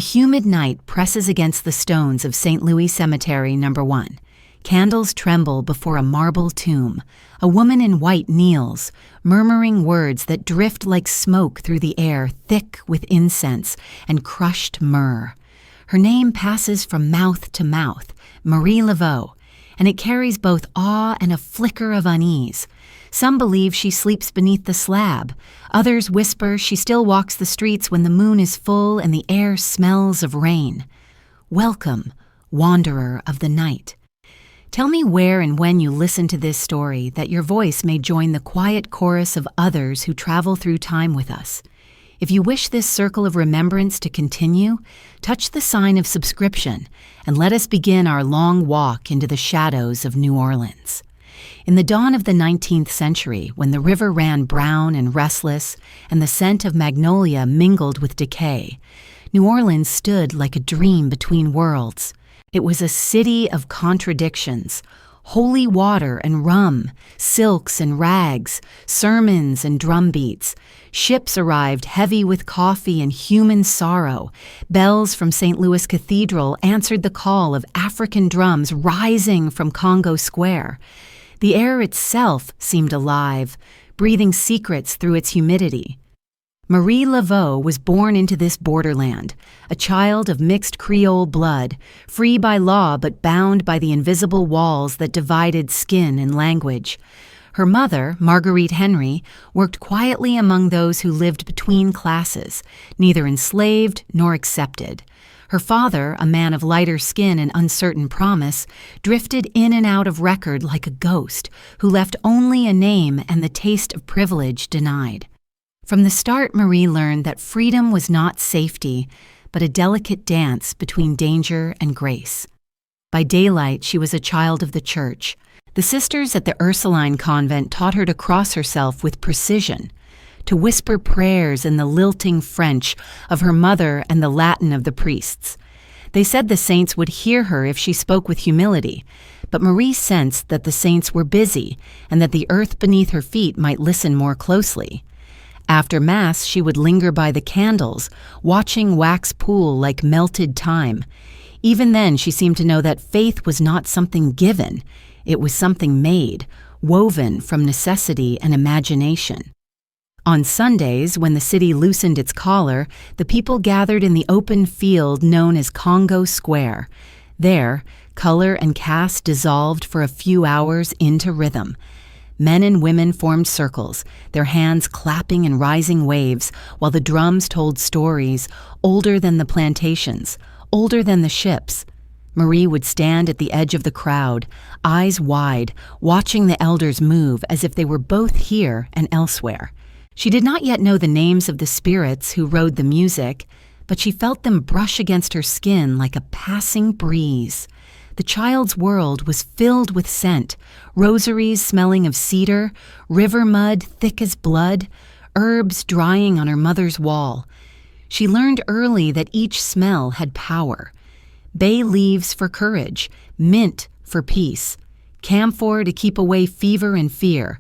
A humid night presses against the stones of St. Louis Cemetery No. 1. Candles tremble before a marble tomb. A woman in white kneels, murmuring words that drift like smoke through the air, thick with incense and crushed myrrh. Her name passes from mouth to mouth, Marie Laveau, and it carries both awe and a flicker of unease. Some believe she sleeps beneath the slab. Others whisper she still walks the streets when the moon is full and the air smells of rain. Welcome, wanderer of the night. Tell me where and when you listen to this story that your voice may join the quiet chorus of others who travel through time with us. If you wish this circle of remembrance to continue, touch the sign of subscription and let us begin our long walk into the shadows of New Orleans. In the dawn of the 19th century, when the river ran brown and restless and the scent of magnolia mingled with decay, New Orleans stood like a dream between worlds. It was a city of contradictions, holy water and rum, silks and rags, sermons and drumbeats. Ships arrived heavy with coffee and human sorrow. Bells from St. Louis Cathedral answered the call of African drums rising from Congo Square. The air itself seemed alive, breathing secrets through its humidity. Marie Laveau was born into this borderland, a child of mixed Creole blood, free by law but bound by the invisible walls that divided skin and language. Her mother, Marguerite Henry, worked quietly among those who lived between classes, neither enslaved nor accepted. Her father, a man of lighter skin and uncertain promise, drifted in and out of record like a ghost, who left only a name and the taste of privilege denied. From the start, Marie learned that freedom was not safety, but a delicate dance between danger and grace. By daylight, she was a child of the church. The sisters at the Ursuline convent taught her to cross herself with precision, to whisper prayers in the lilting French of her mother and the Latin of the priests. They said the saints would hear her if she spoke with humility, but Marie sensed that the saints were busy and that the earth beneath her feet might listen more closely. After Mass, she would linger by the candles, watching wax pool like melted time. Even then, she seemed to know that faith was not something given. It was something made, woven from necessity and imagination. On Sundays, when the city loosened its collar, the people gathered in the open field known as Congo Square. There, color and caste dissolved for a few hours into rhythm. Men and women formed circles, their hands clapping in rising waves, while the drums told stories older than the plantations, older than the ships. Marie would stand at the edge of the crowd, eyes wide, watching the elders move as if they were both here and elsewhere. She did not yet know the names of the spirits who rode the music, but she felt them brush against her skin like a passing breeze. The child's world was filled with scent, rosaries smelling of cedar, river mud thick as blood, herbs drying on her mother's wall. She learned early that each smell had power. Bay leaves for courage, mint for peace, camphor to keep away fever and fear.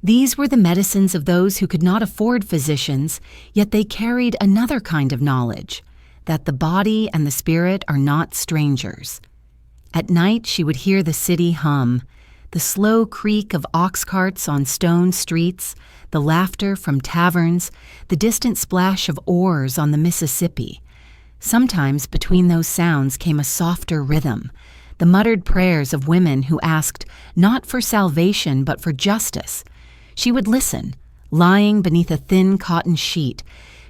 These were the medicines of those who could not afford physicians, yet they carried another kind of knowledge, that the body and the spirit are not strangers. At night, she would hear the city hum, the slow creak of ox carts on stone streets, the laughter from taverns, the distant splash of oars on the Mississippi. Sometimes between those sounds came a softer rhythm, the muttered prayers of women who asked not for salvation but for justice. She would listen, lying beneath a thin cotton sheet,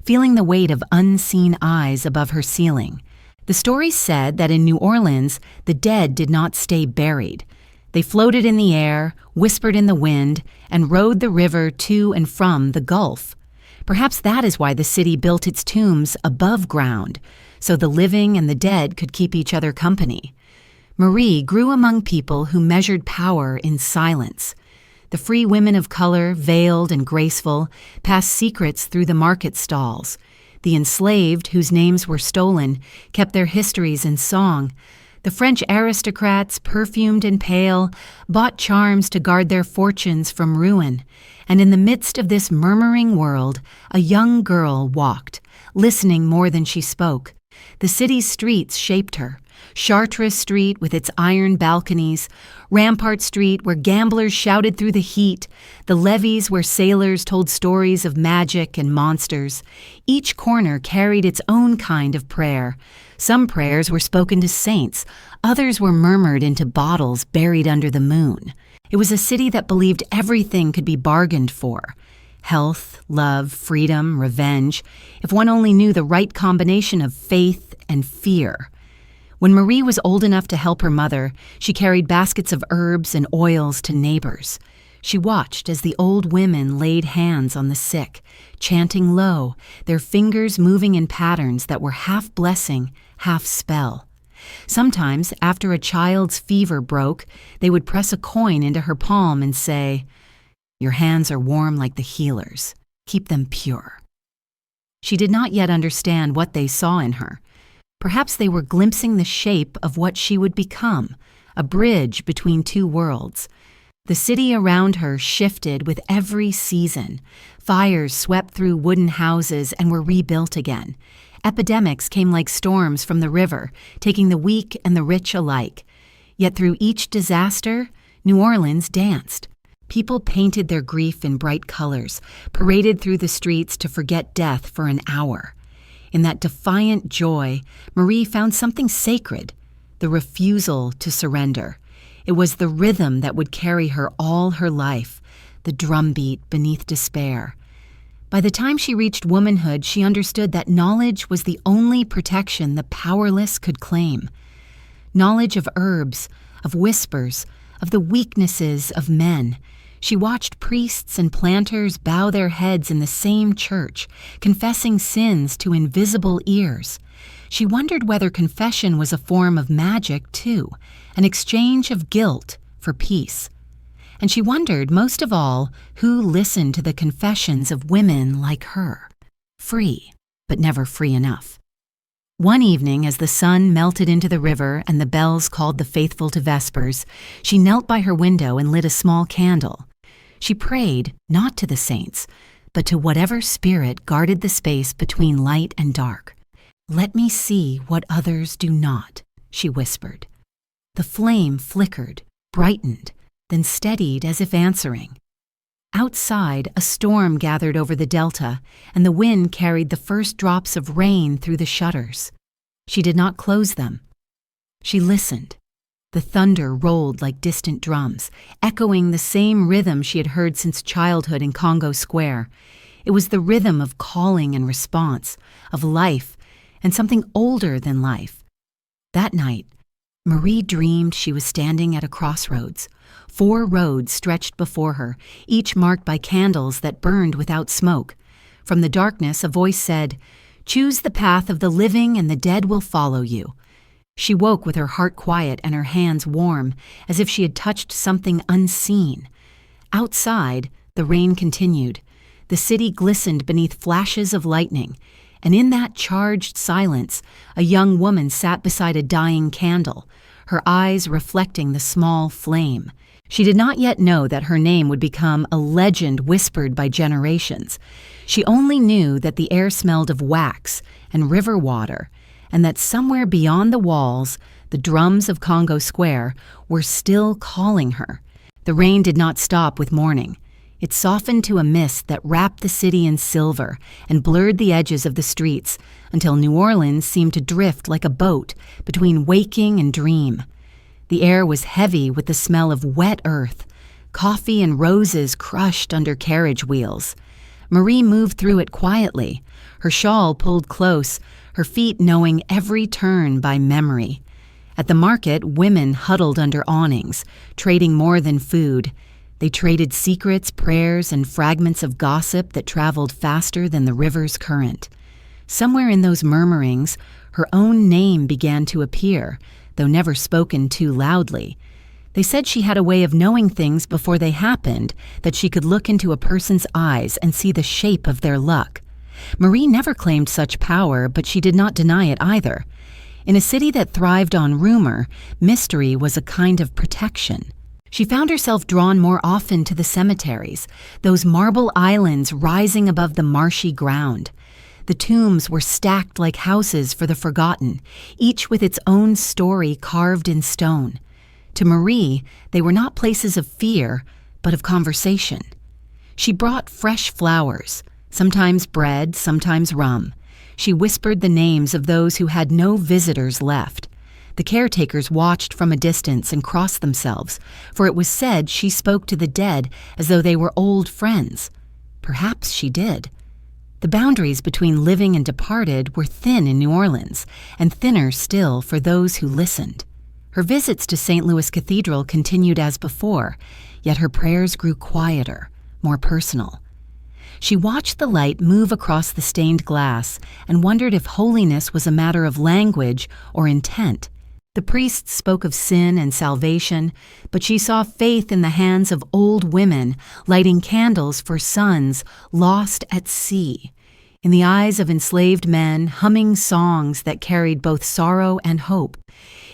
feeling the weight of unseen eyes above her ceiling. The story said that in New Orleans, the dead did not stay buried. They floated in the air, whispered in the wind, and rode the river to and from the Gulf. Perhaps that is why the city built its tombs above ground, so the living and the dead could keep each other company. Marie grew among people who measured power in silence. The free women of color, veiled and graceful, passed secrets through the market stalls. The enslaved, whose names were stolen, kept their histories in song. The French aristocrats, perfumed and pale, bought charms to guard their fortunes from ruin. And in the midst of this murmuring world, a young girl walked, listening more than she spoke. The city's streets shaped her. Chartres Street with its iron balconies, Rampart Street where gamblers shouted through the heat, the levees where sailors told stories of magic and monsters. Each corner carried its own kind of prayer. Some prayers were spoken to saints, others were murmured into bottles buried under the moon. It was a city that believed everything could be bargained for. Health, love, freedom, revenge, if one only knew the right combination of faith and fear. When Marie was old enough to help her mother, she carried baskets of herbs and oils to neighbors. She watched as the old women laid hands on the sick, chanting low, their fingers moving in patterns that were half blessing, half spell. Sometimes, after a child's fever broke, they would press a coin into her palm and say, "Your hands are warm like the healers. Keep them pure." She did not yet understand what they saw in her. Perhaps they were glimpsing the shape of what she would become, a bridge between two worlds. The city around her shifted with every season. Fires swept through wooden houses and were rebuilt again. Epidemics came like storms from the river, taking the weak and the rich alike. Yet through each disaster, New Orleans danced. People painted their grief in bright colors, paraded through the streets to forget death for an hour. In that defiant joy, Marie found something sacred, the refusal to surrender. It was the rhythm that would carry her all her life, the drumbeat beneath despair. By the time she reached womanhood, she understood that knowledge was the only protection the powerless could claim. Knowledge of herbs, of whispers, of the weaknesses of men. She watched priests and planters bow their heads in the same church, confessing sins to invisible ears. She wondered whether confession was a form of magic, too, an exchange of guilt for peace. And she wondered, most of all, who listened to the confessions of women like her, free, but never free enough. One evening, as the sun melted into the river and the bells called the faithful to vespers, she knelt by her window and lit a small candle. She prayed, not to the saints, but to whatever spirit guarded the space between light and dark. "Let me see what others do not," she whispered. The flame flickered, brightened, then steadied as if answering. Outside, a storm gathered over the delta, and the wind carried the first drops of rain through the shutters. She did not close them. She listened. The thunder rolled like distant drums, echoing the same rhythm she had heard since childhood in Congo Square. It was the rhythm of calling and response, of life, and something older than life. That night, Marie dreamed she was standing at a crossroads. 4 roads stretched before her, each marked by candles that burned without smoke. From the darkness, a voice said, "Choose the path of the living and the dead will follow you." She woke with her heart quiet and her hands warm, as if she had touched something unseen. Outside, the rain continued. The city glistened beneath flashes of lightning, and in that charged silence, a young woman sat beside a dying candle, her eyes reflecting the small flame. She did not yet know that her name would become a legend whispered by generations. She only knew that the air smelled of wax and river water, and that somewhere beyond the walls, the drums of Congo Square were still calling her. The rain did not stop with morning. It softened to a mist that wrapped the city in silver and blurred the edges of the streets until New Orleans seemed to drift like a boat between waking and dream. The air was heavy with the smell of wet earth, coffee and roses crushed under carriage wheels. Marie moved through it quietly, her shawl pulled close, her feet knowing every turn by memory. At the market, women huddled under awnings, trading more than food. They traded secrets, prayers, and fragments of gossip that traveled faster than the river's current. Somewhere in those murmurings, her own name began to appear, though never spoken too loudly. They said she had a way of knowing things before they happened, that she could look into a person's eyes and see the shape of their luck. Marie never claimed such power, but she did not deny it either. In a city that thrived on rumor, mystery was a kind of protection. She found herself drawn more often to the cemeteries, those marble islands rising above the marshy ground. The tombs were stacked like houses for the forgotten, each with its own story carved in stone. To Marie, they were not places of fear, but of conversation. She brought fresh flowers, sometimes bread, sometimes rum. She whispered the names of those who had no visitors left. The caretakers watched from a distance and crossed themselves, for it was said she spoke to the dead as though they were old friends. Perhaps she did. The boundaries between living and departed were thin in New Orleans, and thinner still for those who listened. Her visits to St. Louis Cathedral continued as before, yet her prayers grew quieter, more personal. She watched the light move across the stained glass and wondered if holiness was a matter of language or intent. The priests spoke of sin and salvation, but she saw faith in the hands of old women lighting candles for sons lost at sea, in the eyes of enslaved men humming songs that carried both sorrow and hope.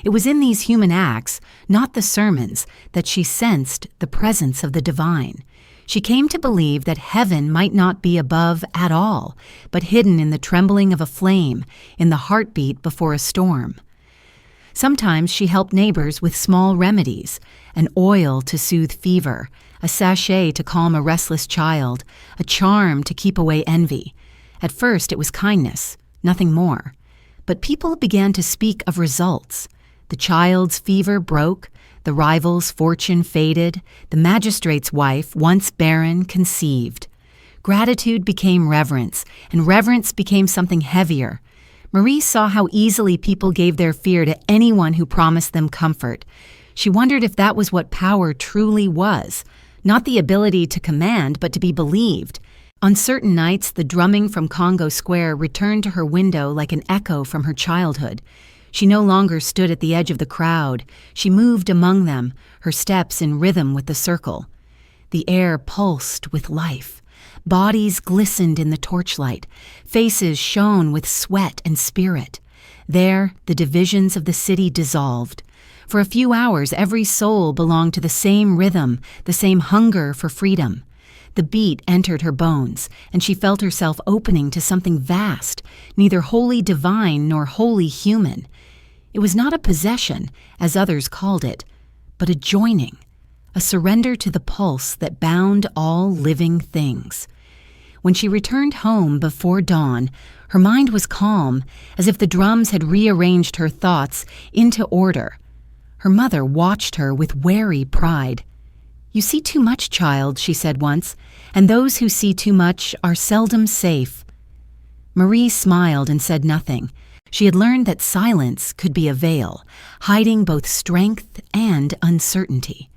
It was in these human acts, not the sermons, that she sensed the presence of the divine. She came to believe that heaven might not be above at all, but hidden in the trembling of a flame, in the heartbeat before a storm. Sometimes she helped neighbors with small remedies, an oil to soothe fever, a sachet to calm a restless child, a charm to keep away envy. At first it was kindness, nothing more. But people began to speak of results. The child's fever broke, the rival's fortune faded, the magistrate's wife, once barren, conceived. Gratitude became reverence, and reverence became something heavier. Marie saw how easily people gave their fear to anyone who promised them comfort. She wondered if that was what power truly was, not the ability to command, but to be believed. On certain nights, the drumming from Congo Square returned to her window like an echo from her childhood. She no longer stood at the edge of the crowd. She moved among them, her steps in rhythm with the circle. The air pulsed with life. Bodies glistened in the torchlight. Faces shone with sweat and spirit. There, the divisions of the city dissolved. For a few hours, every soul belonged to the same rhythm, the same hunger for freedom. The beat entered her bones, and she felt herself opening to something vast, neither wholly divine nor wholly human. It was not a possession, as others called it, but a joining, a surrender to the pulse that bound all living things. When she returned home before dawn, her mind was calm, as if the drums had rearranged her thoughts into order. Her mother watched her with wary pride. "You see too much, child," she said once, "and those who see too much are seldom safe." Marie smiled and said nothing. She had learned that silence could be a veil, hiding both strength and uncertainty.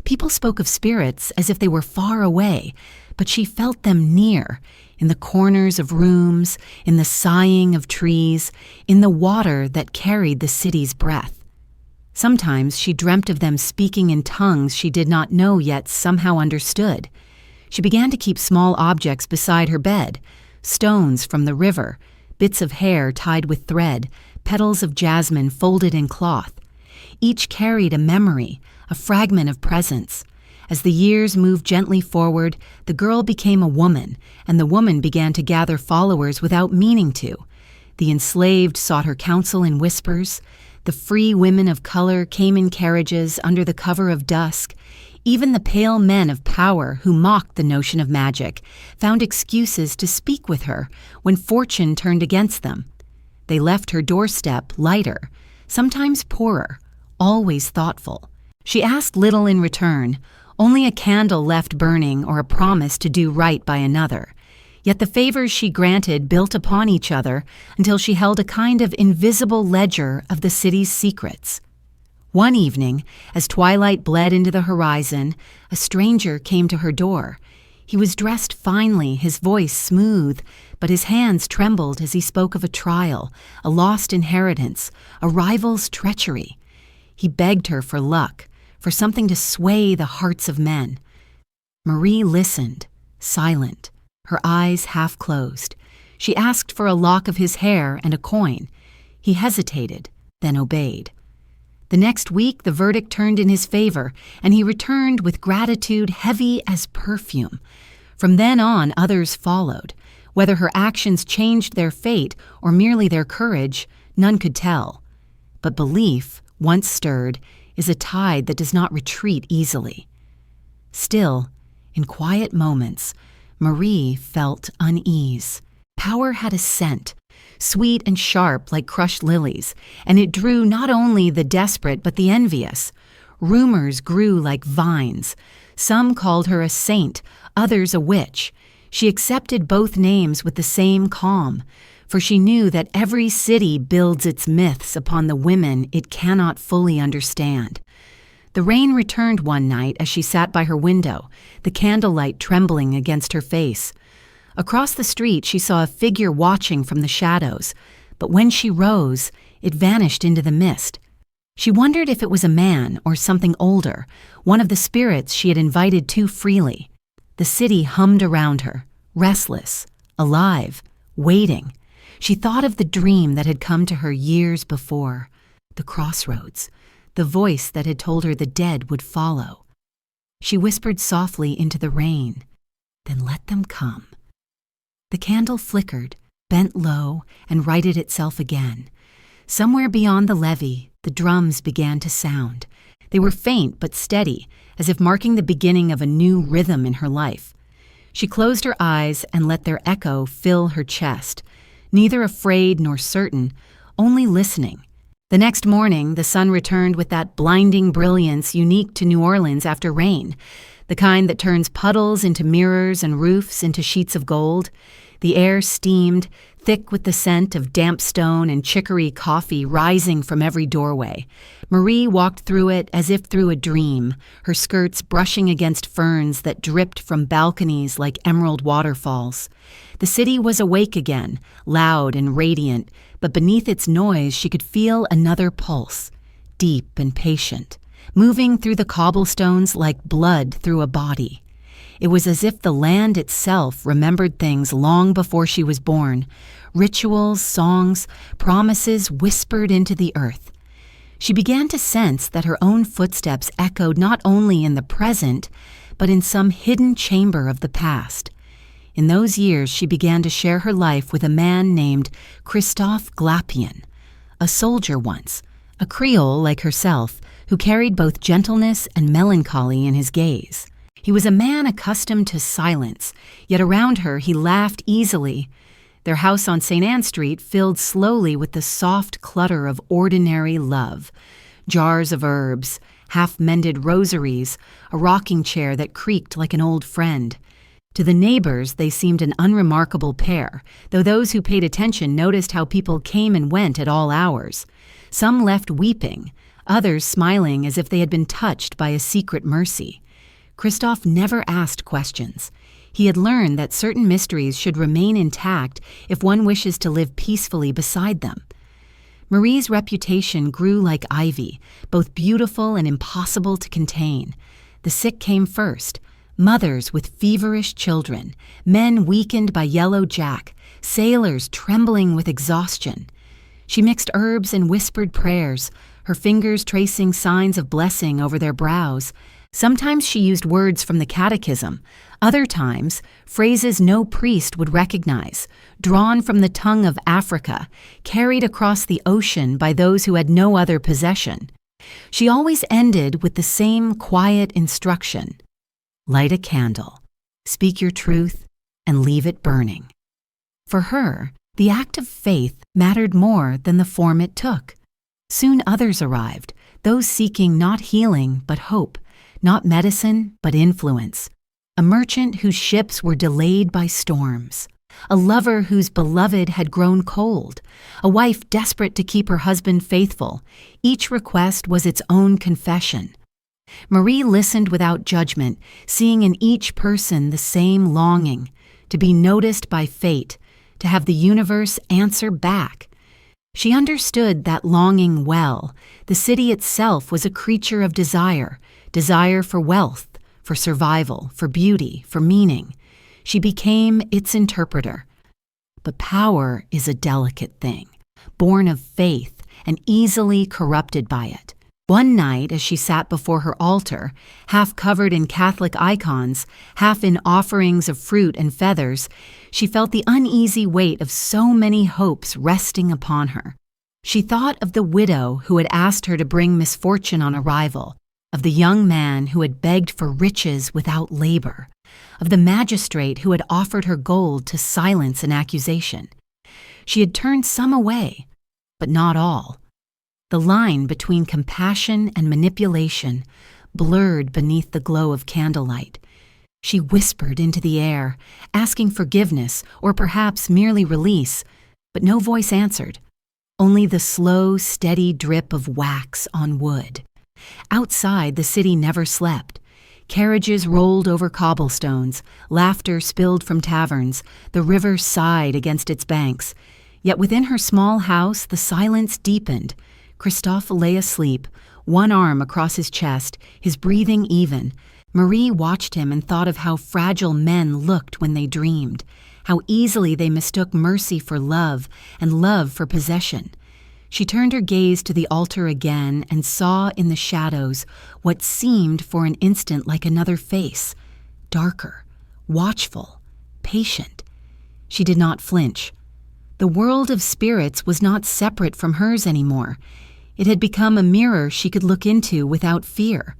People spoke of spirits as if they were far away, but she felt them near, in the corners of rooms, in the sighing of trees, in the water that carried the city's breath. Sometimes she dreamt of them speaking in tongues she did not know yet somehow understood. She began to keep small objects beside her bed, stones from the river, bits of hair tied with thread, petals of jasmine folded in cloth. Each carried a memory, a fragment of presence. As the years moved gently forward, the girl became a woman, and the woman began to gather followers without meaning to. The enslaved sought her counsel in whispers. The free women of color came in carriages under the cover of dusk. Even the pale men of power who mocked the notion of magic found excuses to speak with her when fortune turned against them. They left her doorstep lighter, sometimes poorer, always thoughtful. She asked little in return, only a candle left burning or a promise to do right by another. Yet the favors she granted built upon each other until she held a kind of invisible ledger of the city's secrets. One evening, as twilight bled into the horizon, a stranger came to her door. He was dressed finely, his voice smooth, but his hands trembled as he spoke of a trial, a lost inheritance, a rival's treachery. He begged her for luck, for something to sway the hearts of men. Marie listened, silent, her eyes half closed. She asked for a lock of his hair and a coin. He hesitated, then obeyed. The next week, the verdict turned in his favor, and he returned with gratitude heavy as perfume. From then on, others followed. Whether her actions changed their fate or merely their courage, none could tell. But belief, once stirred, is a tide that does not retreat easily. Still, in quiet moments, Marie felt unease. Power had a scent, sweet and sharp like crushed lilies, and it drew not only the desperate but the envious. Rumors grew like vines. Some called her a saint, others a witch. She accepted both names with the same calm, for she knew that every city builds its myths upon the women it cannot fully understand. The rain returned one night as she sat by her window, the candlelight trembling against her face. Across the street she saw a figure watching from the shadows, but when she rose, it vanished into the mist. She wondered if it was a man or something older, one of the spirits she had invited too freely. The city hummed around her, restless, alive, waiting. She thought of the dream that had come to her years before, the crossroads, the voice that had told her the dead would follow. She whispered softly into the rain, "Then let them come." The candle flickered, bent low, and righted itself again. Somewhere beyond the levee, the drums began to sound. They were faint but steady, as if marking the beginning of a new rhythm in her life. She closed her eyes and let their echo fill her chest, neither afraid nor certain, only listening. The next morning, the sun returned with that blinding brilliance unique to New Orleans after rain, the kind that turns puddles into mirrors and roofs into sheets of gold. The air steamed, thick with the scent of damp stone and chicory coffee rising from every doorway. Marie walked through it as if through a dream, her skirts brushing against ferns that dripped from balconies like emerald waterfalls. The city was awake again, loud and radiant, but beneath its noise she could feel another pulse, deep and patient, moving through the cobblestones like blood through a body. It was as if the land itself remembered things long before she was born, rituals, songs, promises whispered into the earth. She began to sense that her own footsteps echoed not only in the present, but in some hidden chamber of the past. In those years, she began to share her life with a man named Christophe Glapian, a soldier once, a Creole like herself, who carried both gentleness and melancholy in his gaze. He was a man accustomed to silence, yet around her he laughed easily. Their house on St. Anne Street filled slowly with the soft clutter of ordinary love. Jars of herbs, half-mended rosaries, a rocking chair that creaked like an old friend. To the neighbors, they seemed an unremarkable pair, though those who paid attention noticed how people came and went at all hours. Some left weeping, others smiling as if they had been touched by a secret mercy. Christophe never asked questions. He had learned that certain mysteries should remain intact if one wishes to live peacefully beside them. Marie's reputation grew like ivy, both beautiful and impossible to contain. The sick came first. Mothers with feverish children, men weakened by yellow jack, sailors trembling with exhaustion. She mixed herbs and whispered prayers, her fingers tracing signs of blessing over their brows. Sometimes she used words from the catechism, other times phrases no priest would recognize, drawn from the tongue of Africa, carried across the ocean by those who had no other possession. She always ended with the same quiet instruction: light a candle, speak your truth, and leave it burning. For her, the act of faith mattered more than the form it took. Soon others arrived, those seeking not healing but hope, not medicine but influence. A merchant whose ships were delayed by storms. A lover whose beloved had grown cold. A wife desperate to keep her husband faithful. Each request was its own confession. Marie listened without judgment, seeing in each person the same longing, to be noticed by fate, to have the universe answer back. She understood that longing well. The city itself was a creature of desire, desire for wealth, for survival, for beauty, for meaning. She became its interpreter. But power is a delicate thing, born of faith and easily corrupted by it. One night, as she sat before her altar, half covered in Catholic icons, half in offerings of fruit and feathers, She felt the uneasy weight of so many hopes resting upon her. She thought of the widow who had asked her to bring misfortune on arrival, of the young man who had begged for riches without labor, of the magistrate who had offered her gold to silence an accusation. She had turned some away, but not all. The line between compassion and manipulation blurred beneath the glow of candlelight. She whispered into the air, asking forgiveness or perhaps merely release, but no voice answered, only the slow, steady drip of wax on wood. Outside, the city never slept. Carriages rolled over cobblestones, laughter spilled from taverns, the river sighed against its banks. Yet within her small house, the silence deepened. Christophe lay asleep, one arm across his chest, his breathing even. Marie watched him and thought of how fragile men looked when they dreamed, how easily they mistook mercy for love and love for possession. She turned her gaze to the altar again and saw in the shadows what seemed for an instant like another face, darker, watchful, patient. She did not flinch. The world of spirits was not separate from hers anymore. It had become a mirror she could look into without fear.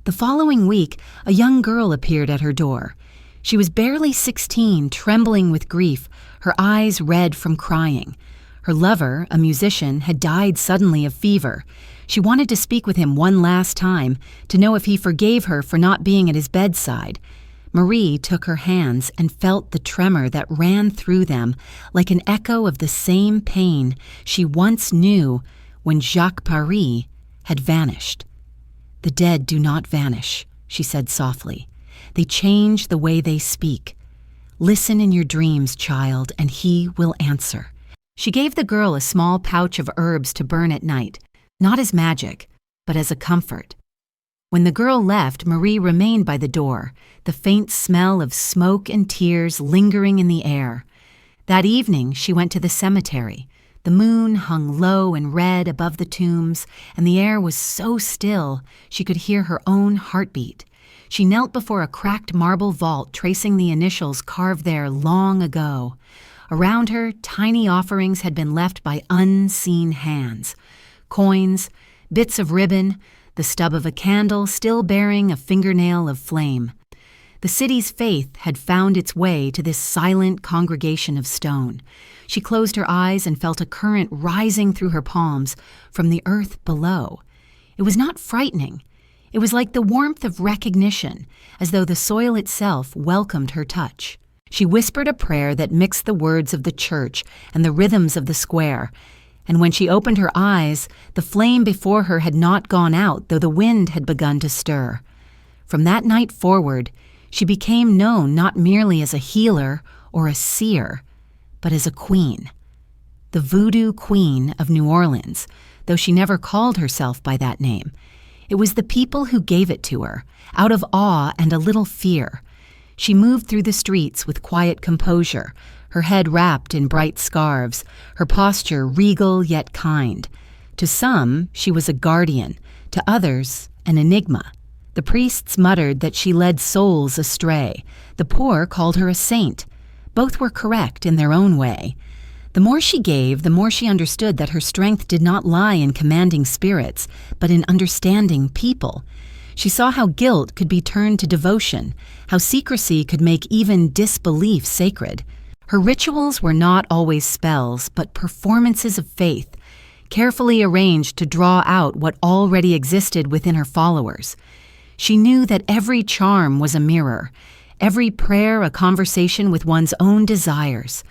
The following week, a young girl appeared at her door. She was barely 16, trembling with grief, her eyes red from crying. Her lover, a musician, had died suddenly of fever. She wanted to speak with him one last time, to know if he forgave her for not being at his bedside. Marie took her hands and felt the tremor that ran through them like an echo of the same pain she once knew when Jacques Paris had vanished. "The dead do not vanish," she said softly. "They change the way they speak. Listen in your dreams, child, and he will answer." She gave the girl a small pouch of herbs to burn at night, not as magic, but as a comfort. When the girl left, Marie remained by the door, the faint smell of smoke and tears lingering in the air. That evening, she went to the cemetery. The moon hung low and red above the tombs, and the air was so still she could hear her own heartbeat. She knelt before a cracked marble vault tracing the initials carved there long ago. Around her, tiny offerings had been left by unseen hands. Coins, bits of ribbon, the stub of a candle still bearing a fingernail of flame. The city's faith had found its way to this silent congregation of stone. She closed her eyes and felt a current rising through her palms from the earth below. It was not frightening. It was like the warmth of recognition, as though the soil itself welcomed her touch. She whispered a prayer that mixed the words of the church and the rhythms of the square, and when she opened her eyes, the flame before her had not gone out, though the wind had begun to stir. From that night forward, she became known not merely as a healer or a seer, but as a queen. The Voodoo Queen of New Orleans, though she never called herself by that name. It was the people who gave it to her, out of awe and a little fear. She moved through the streets with quiet composure, her head wrapped in bright scarves, her posture regal yet kind. To some, she was a guardian, to others, an enigma. The priests muttered that she led souls astray. The poor called her a saint. Both were correct in their own way. The more she gave, the more she understood that her strength did not lie in commanding spirits, but in understanding people. She saw how guilt could be turned to devotion, how secrecy could make even disbelief sacred. Her rituals were not always spells, but performances of faith, carefully arranged to draw out what already existed within her followers. She knew that every charm was a mirror, every prayer a conversation with one's own desires.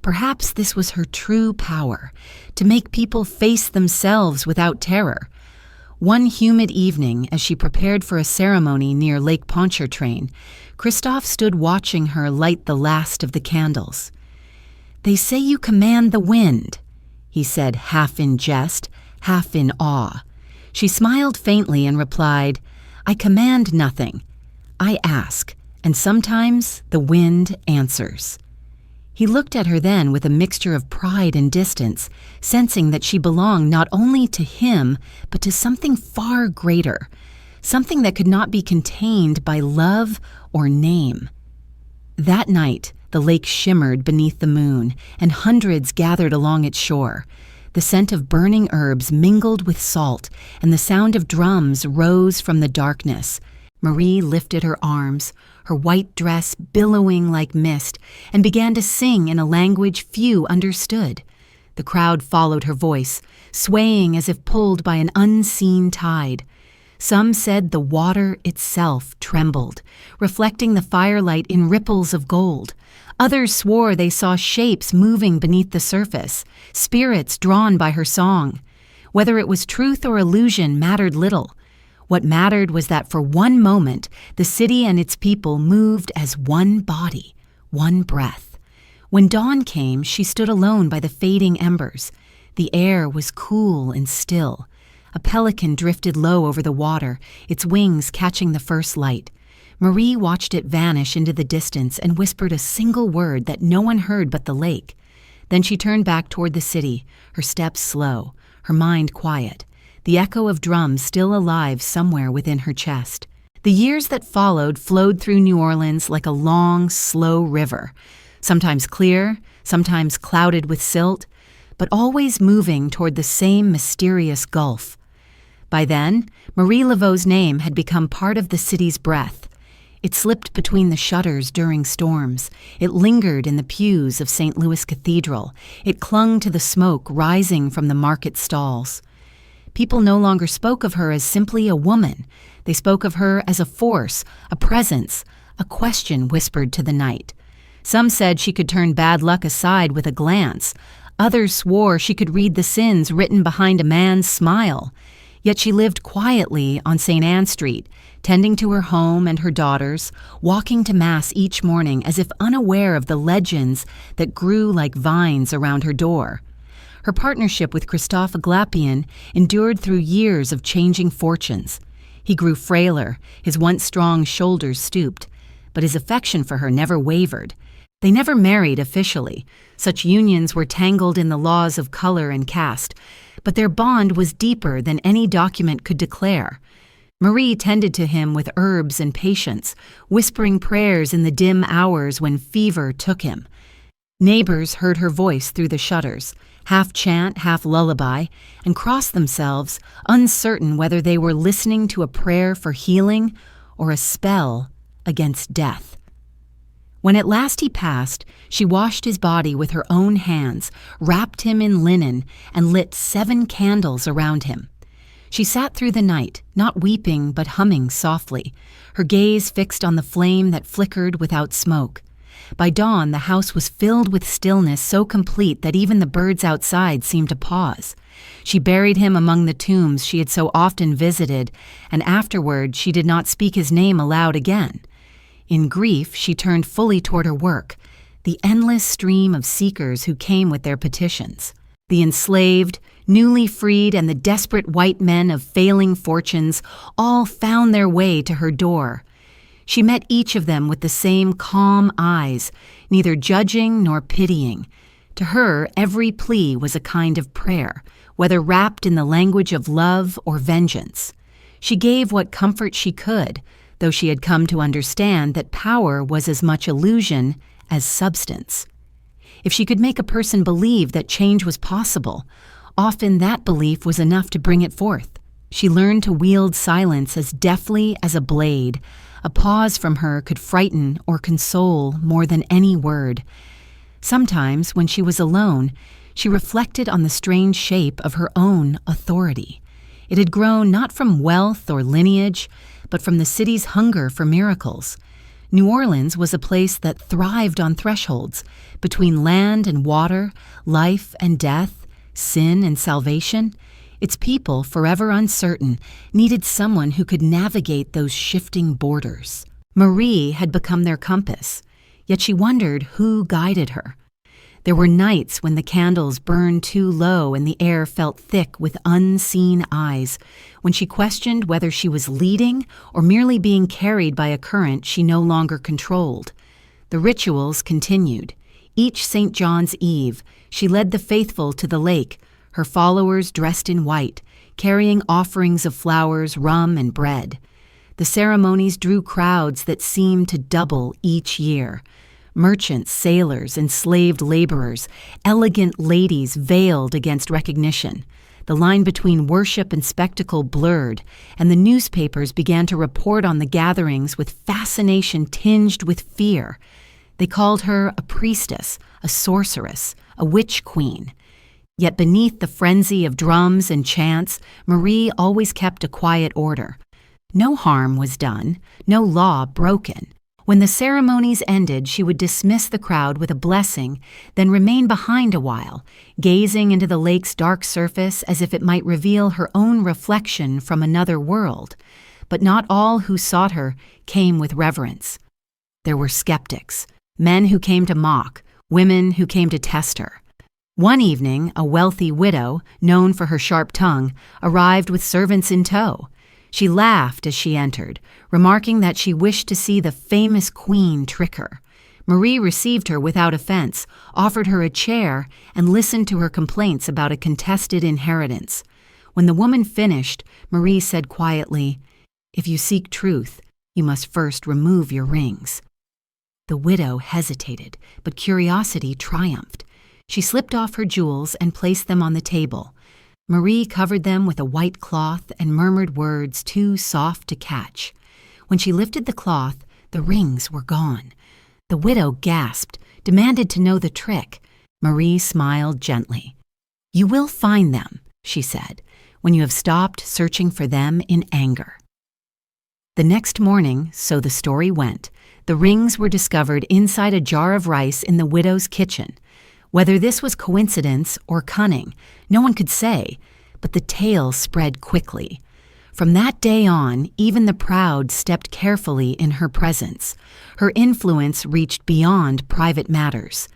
Perhaps this was her true power, to make people face themselves without terror. One humid evening, as she prepared for a ceremony near Lake Pontchartrain, Christophe stood watching her light the last of the candles. "They say you command the wind," he said, half in jest, half in awe. She smiled faintly and replied, "I command nothing. I ask, and sometimes the wind answers." He looked at her then with a mixture of pride and distance, sensing that she belonged not only to him, but to something far greater, something that could not be contained by love or name. That night, The lake shimmered beneath the moon, and hundreds gathered along its shore. The scent of burning herbs mingled with salt, and the sound of drums rose from the darkness. Marie lifted her arms, her white dress billowing like mist, and began to sing in a language few understood. The crowd followed her voice, swaying as if pulled by an unseen tide. Some said the water itself trembled, reflecting the firelight in ripples of gold. Others swore they saw shapes moving beneath the surface, spirits drawn by her song. Whether it was truth or illusion mattered little. What mattered was that for one moment, the city and its people moved as one body, one breath. When dawn came, she stood alone by the fading embers. The air was cool and still. A pelican drifted low over the water, its wings catching the first light. Marie watched it vanish into the distance and whispered a single word that no one heard but the lake. Then she turned back toward the city, her steps slow, her mind quiet, the echo of drums still alive somewhere within her chest. The years that followed flowed through New Orleans like a long, slow river, sometimes clear, sometimes clouded with silt, but always moving toward the same mysterious gulf. By then, Marie Laveau's name had become part of the city's breath. It slipped between the shutters during storms. It lingered in the pews of St. Louis Cathedral. It clung to the smoke rising from the market stalls. People no longer spoke of her as simply a woman. They spoke of her as a force, a presence, a question whispered to the night. Some said she could turn bad luck aside with a glance. Others swore she could read the sins written behind a man's smile. Yet she lived quietly on St. Anne Street, tending to her home and her daughters, walking to Mass each morning as if unaware of the legends that grew like vines around her door. Her partnership with Christophe Aglapian endured through years of changing fortunes. He grew frailer, his once strong shoulders stooped, but his affection for her never wavered. They never married officially. Such unions were tangled in the laws of color and caste, but their bond was deeper than any document could declare. Marie tended to him with herbs and patience, whispering prayers in the dim hours when fever took him. Neighbors heard her voice through the shutters, half chant, half lullaby, and crossed themselves, uncertain whether they were listening to a prayer for healing or a spell against death. When at last he passed, she washed his body with her own hands, wrapped him in linen, and lit 7 candles around him. She sat through the night, not weeping but humming softly, her gaze fixed on the flame that flickered without smoke. By dawn, the house was filled with stillness so complete that even the birds outside seemed to pause. She buried him among the tombs she had so often visited, and afterward she did not speak his name aloud again. In grief, she turned fully toward her work, the endless stream of seekers who came with their petitions. The enslaved, newly freed, and the desperate white men of failing fortunes all found their way to her door. She met each of them with the same calm eyes, neither judging nor pitying. To her, every plea was a kind of prayer, whether wrapped in the language of love or vengeance. She gave what comfort she could, though she had come to understand that power was as much illusion as substance. If she could make a person believe that change was possible, often that belief was enough to bring it forth. She learned to wield silence as deftly as a blade. A pause from her could frighten or console more than any word. Sometimes, when she was alone, she reflected on the strange shape of her own authority. It had grown not from wealth or lineage, but from the city's hunger for miracles. New Orleans was a place that thrived on thresholds, between land and water, life and death, sin and salvation. Its people, forever uncertain, needed someone who could navigate those shifting borders. Marie had become their compass, yet she wondered who guided her. There were nights when the candles burned too low and the air felt thick with unseen eyes, when she questioned whether she was leading or merely being carried by a current she no longer controlled. The rituals continued. Each St. John's Eve, she led the faithful to the lake, her followers dressed in white, carrying offerings of flowers, rum, and bread. The ceremonies drew crowds that seemed to double each year. merchants, sailors, enslaved laborers, elegant ladies veiled against recognition. The line between worship and spectacle blurred, and the newspapers began to report on the gatherings with fascination tinged with fear. They called her a priestess, a sorceress, a witch queen. Yet beneath the frenzy of drums and chants, Marie always kept a quiet order. No harm was done, no law broken. When the ceremonies ended, she would dismiss the crowd with a blessing, then remain behind a while, gazing into the lake's dark surface as if it might reveal her own reflection from another world. But not all who sought her came with reverence. There were skeptics, men who came to mock, women who came to test her. One evening, a wealthy widow, known for her sharp tongue, arrived with servants in tow. She laughed as she entered, remarking that she wished to see the famous queen trick her. Marie received her without offense, offered her a chair, and listened to her complaints about a contested inheritance. When the woman finished, Marie said quietly, "If you seek truth, you must first remove your rings." The widow hesitated, but curiosity triumphed. She slipped off her jewels and placed them on the table. Marie covered them with a white cloth and murmured words too soft to catch. When she lifted the cloth, the rings were gone. The widow gasped, demanded to know the trick. Marie smiled gently. "You will find them," she said, "when you have stopped searching for them in anger." The next morning, so the story went, the rings were discovered inside a jar of rice in the widow's kitchen. Whether this was coincidence or cunning, no one could say, but the tale spread quickly. From that day on, even the proud stepped carefully in her presence. Her influence reached beyond private matters.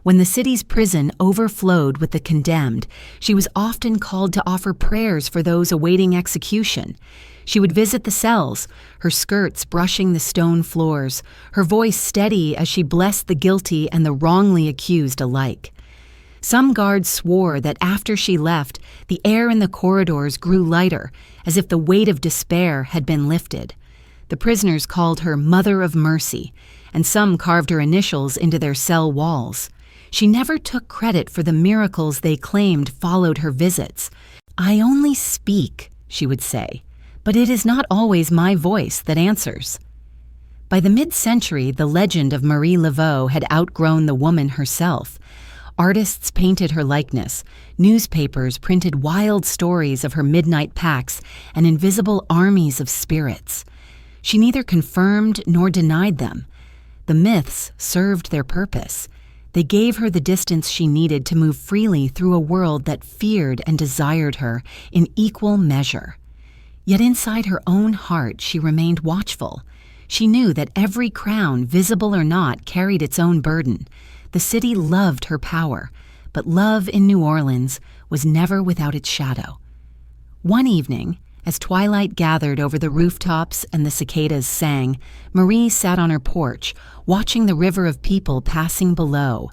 When the city's prison overflowed with the condemned, she was often called to offer prayers for those awaiting execution. She would visit the cells, her skirts brushing the stone floors, her voice steady as she blessed the guilty and the wrongly accused alike. Some guards swore that after she left, the air in the corridors grew lighter, as if the weight of despair had been lifted. The prisoners called her Mother of Mercy, and some carved her initials into their cell walls. She never took credit for the miracles they claimed followed her visits. "I only speak," she would say, "but it is not always my voice that answers." By the mid-century, the legend of Marie Laveau had outgrown the woman herself. Artists painted her likeness, newspapers printed wild stories of her midnight pacts and invisible armies of spirits. She neither confirmed nor denied them. The myths served their purpose. They gave her the distance she needed to move freely through a world that feared and desired her in equal measure. Yet inside her own heart she remained watchful. She knew that every crown, visible or not, carried its own burden. The city loved her power, but love in New Orleans was never without its shadow. One evening, as twilight gathered over the rooftops and the cicadas sang, Marie sat on her porch, watching the river of people passing below.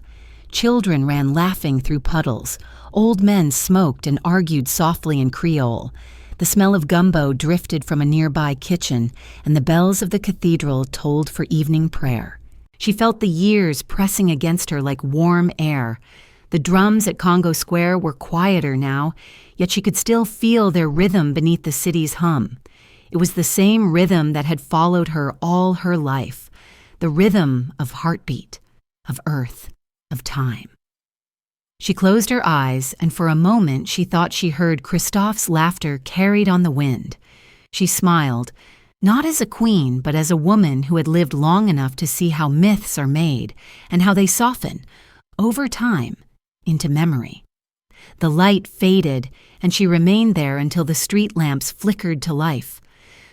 Children ran laughing through puddles. Old men smoked and argued softly in Creole. The smell of gumbo drifted from a nearby kitchen, and the bells of the cathedral tolled for evening prayer. She felt the years pressing against her like warm air. The drums at Congo Square were quieter now, yet she could still feel their rhythm beneath the city's hum. It was the same rhythm that had followed her all her life, the rhythm of heartbeat, of earth, of time. She closed her eyes, and for a moment she thought she heard Christophe's laughter carried on the wind. She smiled, not as a queen, but as a woman who had lived long enough to see how myths are made and how they soften, over time, into memory. The light faded, and she remained there until the street lamps flickered to life.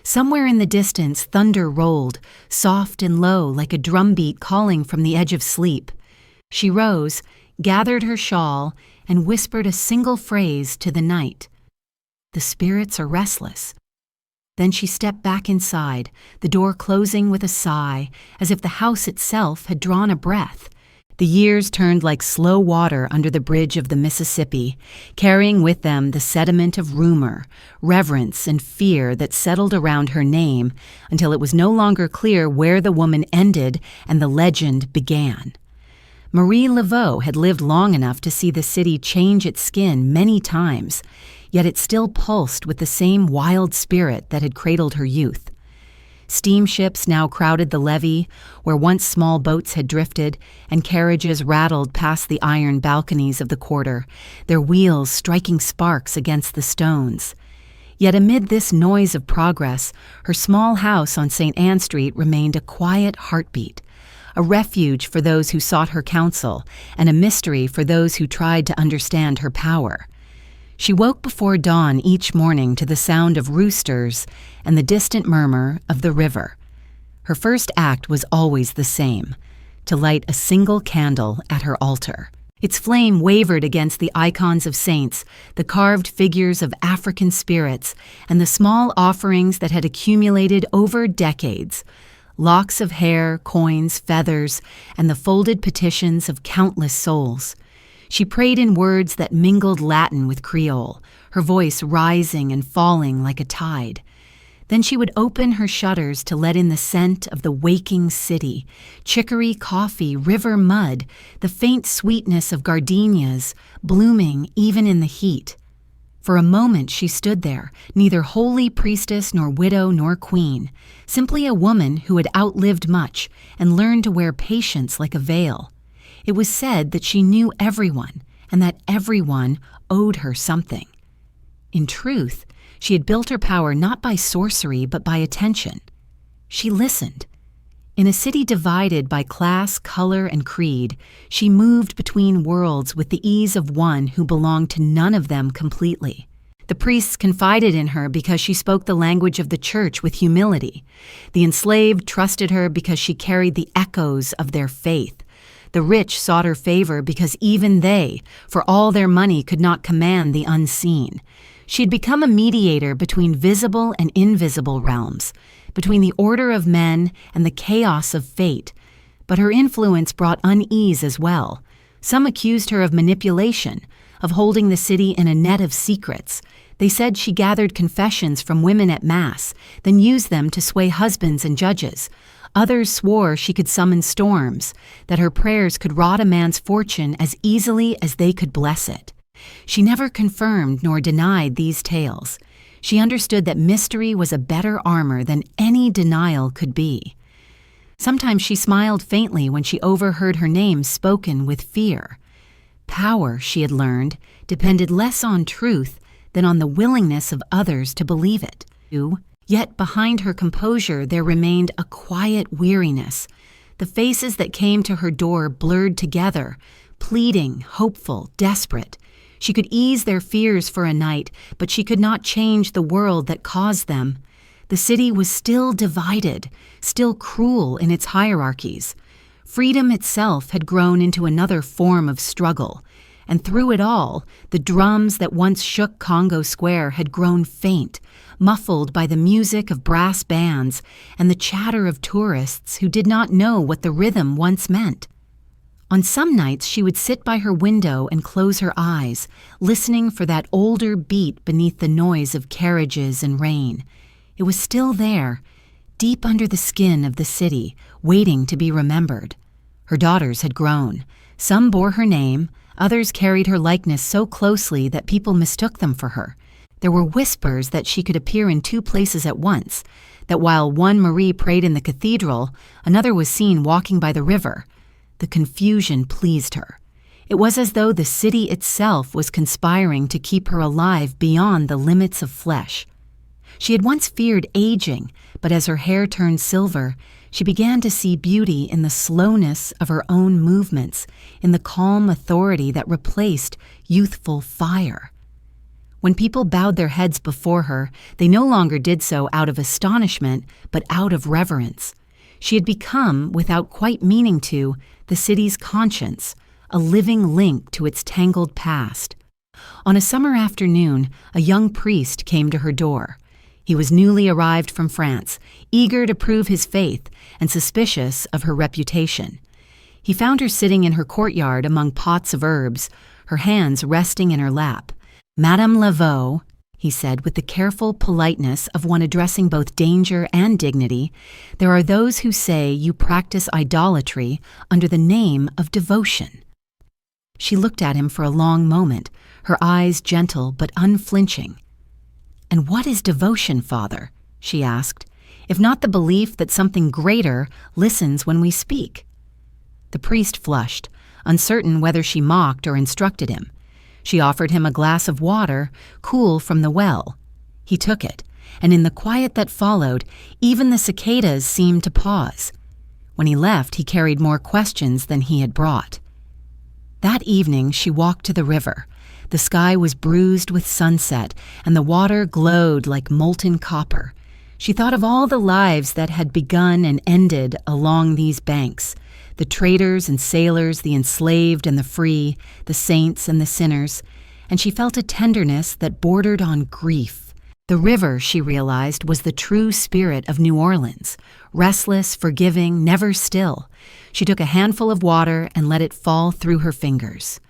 Somewhere in the distance, thunder rolled, soft and low like a drumbeat calling from the edge of sleep. She rose, gathered her shawl, and whispered a single phrase to the night. "The spirits are restless." Then she stepped back inside, the door closing with a sigh, as if the house itself had drawn a breath. The years turned like slow water under the bridge of the Mississippi, carrying with them the sediment of rumor, reverence, and fear that settled around her name until it was no longer clear where the woman ended and the legend began. Marie Laveau had lived long enough to see the city change its skin many times, yet it still pulsed with the same wild spirit that had cradled her youth. Steamships now crowded the levee, where once small boats had drifted, and carriages rattled past the iron balconies of the quarter, their wheels striking sparks against the stones. Yet amid this noise of progress, her small house on St. Anne Street remained a quiet heartbeat, a refuge for those who sought her counsel, and a mystery for those who tried to understand her power. She woke before dawn each morning to the sound of roosters and the distant murmur of the river. Her first act was always the same: to light a single candle at her altar. Its flame wavered against the icons of saints, the carved figures of African spirits, and the small offerings that had accumulated over decades: locks of hair, coins, feathers, and the folded petitions of countless souls. She prayed in words that mingled Latin with Creole, her voice rising and falling like a tide. Then she would open her shutters to let in the scent of the waking city, chicory coffee, river mud, the faint sweetness of gardenias, blooming even in the heat. For a moment she stood there, neither holy priestess nor widow nor queen, simply a woman who had outlived much and learned to wear patience like a veil. It was said that she knew everyone, and that everyone owed her something. In truth, she had built her power not by sorcery but by attention. She listened. In a city divided by class, color, and creed, she moved between worlds with the ease of one who belonged to none of them completely. The priests confided in her because she spoke the language of the church with humility. The enslaved trusted her because she carried the echoes of their faith. The rich sought her favor because even they, for all their money, could not command the unseen. She had become a mediator between visible and invisible realms, between the order of men and the chaos of fate. But her influence brought unease as well. Some accused her of manipulation, of holding the city in a net of secrets. They said she gathered confessions from women at Mass, then used them to sway husbands and judges. Others swore she could summon storms, that her prayers could rot a man's fortune as easily as they could bless it. She never confirmed nor denied these tales. She understood that mystery was a better armor than any denial could be. Sometimes she smiled faintly when she overheard her name spoken with fear. Power, she had learned, depended less on truth than on the willingness of others to believe it. Yet behind her composure there remained a quiet weariness. The faces that came to her door blurred together, pleading, hopeful, desperate. She could ease their fears for a night, but she could not change the world that caused them. The city was still divided, still cruel in its hierarchies. Freedom itself had grown into another form of struggle, and through it all, the drums that once shook Congo Square had grown faint, muffled by the music of brass bands and the chatter of tourists who did not know what the rhythm once meant. On some nights she would sit by her window and close her eyes, listening for that older beat beneath the noise of carriages and rain. It was still there, deep under the skin of the city, waiting to be remembered. Her daughters had grown. Some bore her name, others carried her likeness so closely that people mistook them for her. There were whispers that she could appear in two places at once, that while one Marie prayed in the cathedral, another was seen walking by the river. The confusion pleased her. It was as though the city itself was conspiring to keep her alive beyond the limits of flesh. She had once feared aging, but as her hair turned silver, she began to see beauty in the slowness of her own movements, in the calm authority that replaced youthful fire. When people bowed their heads before her, they no longer did so out of astonishment, but out of reverence. She had become, without quite meaning to, the city's conscience, a living link to its tangled past. On a summer afternoon, a young priest came to her door. He was newly arrived from France, eager to prove his faith and suspicious of her reputation. He found her sitting in her courtyard among pots of herbs, her hands resting in her lap. "Madame Laveau," he said with the careful politeness of one addressing both danger and dignity, "there are those who say you practice idolatry under the name of devotion." She looked at him for a long moment, her eyes gentle but unflinching. "And what is devotion, Father?" she asked, "if not the belief that something greater listens when we speak?" The priest flushed, uncertain whether she mocked or instructed him. She offered him a glass of water, cool from the well. He took it, and in the quiet that followed, even the cicadas seemed to pause. When he left, he carried more questions than he had brought. That evening, she walked to the river. The sky was bruised with sunset, and the water glowed like molten copper. She thought of all the lives that had begun and ended along these banks, the traders and sailors, the enslaved and the free, the saints and the sinners, and she felt a tenderness that bordered on grief. The river, she realized, was the true spirit of New Orleans, restless, forgiving, never still. She took a handful of water and let it fall through her fingers.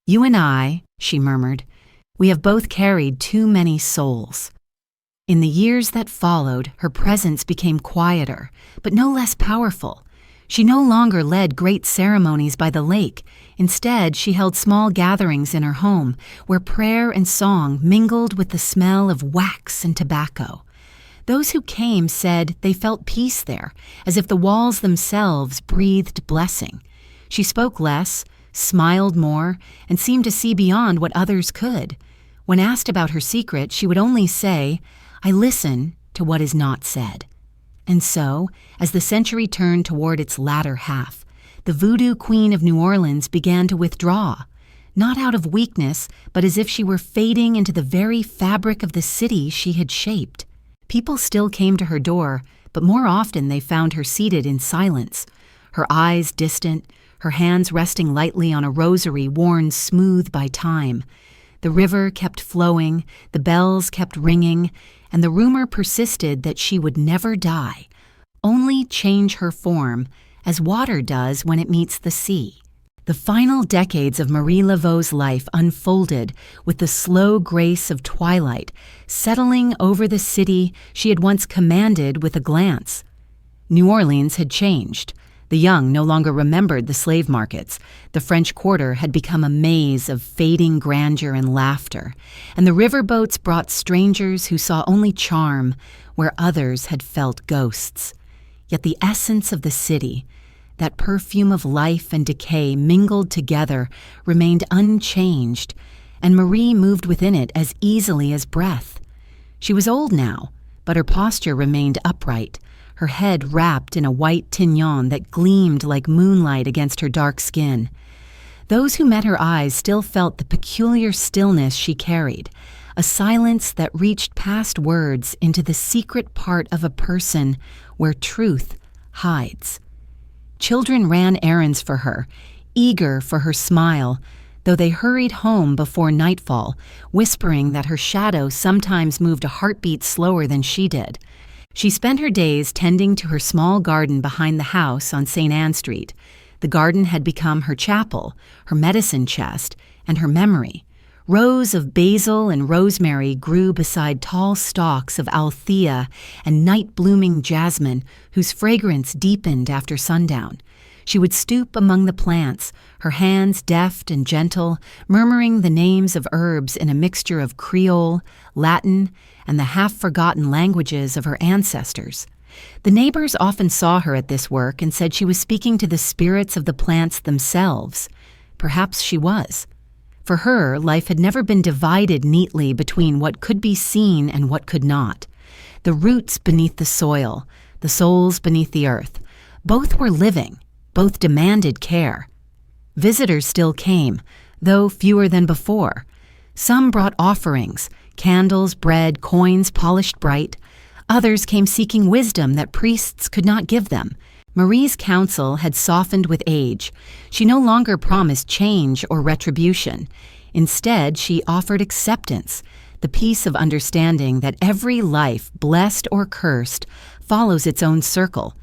"You and I," she murmured, "we have both carried too many souls." In the years that followed, her presence became quieter, but no less powerful. She no longer led great ceremonies by the lake. Instead, she held small gatherings in her home, where prayer and song mingled with the smell of wax and tobacco. Those who came said they felt peace there, as if the walls themselves breathed blessing. She spoke less, smiled more, and seemed to see beyond what others could. When asked about her secret, she would only say, "I listen to what is not said." And so, as the century turned toward its latter half, the Voodoo Queen of New Orleans began to withdraw, not out of weakness, but as if she were fading into the very fabric of the city she had shaped. People still came to her door, but more often they found her seated in silence, her eyes distant, her hands resting lightly on a rosary worn smooth by time. The river kept flowing, the bells kept ringing, and the rumor persisted that she would never die, only change her form, as water does when it meets the sea. The final decades of Marie Laveau's life unfolded with the slow grace of twilight, settling over the city she had once commanded with a glance. New Orleans had changed. The young no longer remembered the slave markets. The French Quarter had become a maze of fading grandeur and laughter, and the riverboats brought strangers who saw only charm where others had felt ghosts. Yet the essence of the city, that perfume of life and decay mingled together, remained unchanged, and Marie moved within it as easily as breath. She was old now, but her posture remained upright, her head wrapped in a white tignon that gleamed like moonlight against her dark skin. Those who met her eyes still felt the peculiar stillness she carried, a silence that reached past words into the secret part of a person where truth hides. Children ran errands for her, eager for her smile, though they hurried home before nightfall, whispering that her shadow sometimes moved a heartbeat slower than she did. She spent her days tending to her small garden behind the house on St. Anne Street. The garden had become her chapel, her medicine chest, and her memory. Rows of basil and rosemary grew beside tall stalks of althea and night-blooming jasmine, whose fragrance deepened after sundown. She would stoop among the plants, her hands deft and gentle, murmuring the names of herbs in a mixture of Creole, Latin, and the half-forgotten languages of her ancestors. The neighbors often saw her at this work and said she was speaking to the spirits of the plants themselves. Perhaps she was. For her, life had never been divided neatly between what could be seen and what could not. The roots beneath the soil, the souls beneath the earth, both were living, both demanded care. Visitors still came, though fewer than before. Some brought offerings, candles, bread, coins polished bright. Others came seeking wisdom that priests could not give them. Marie's counsel had softened with age. She no longer promised change or retribution. Instead, she offered acceptance, the peace of understanding that every life, blessed or cursed, follows its own circle.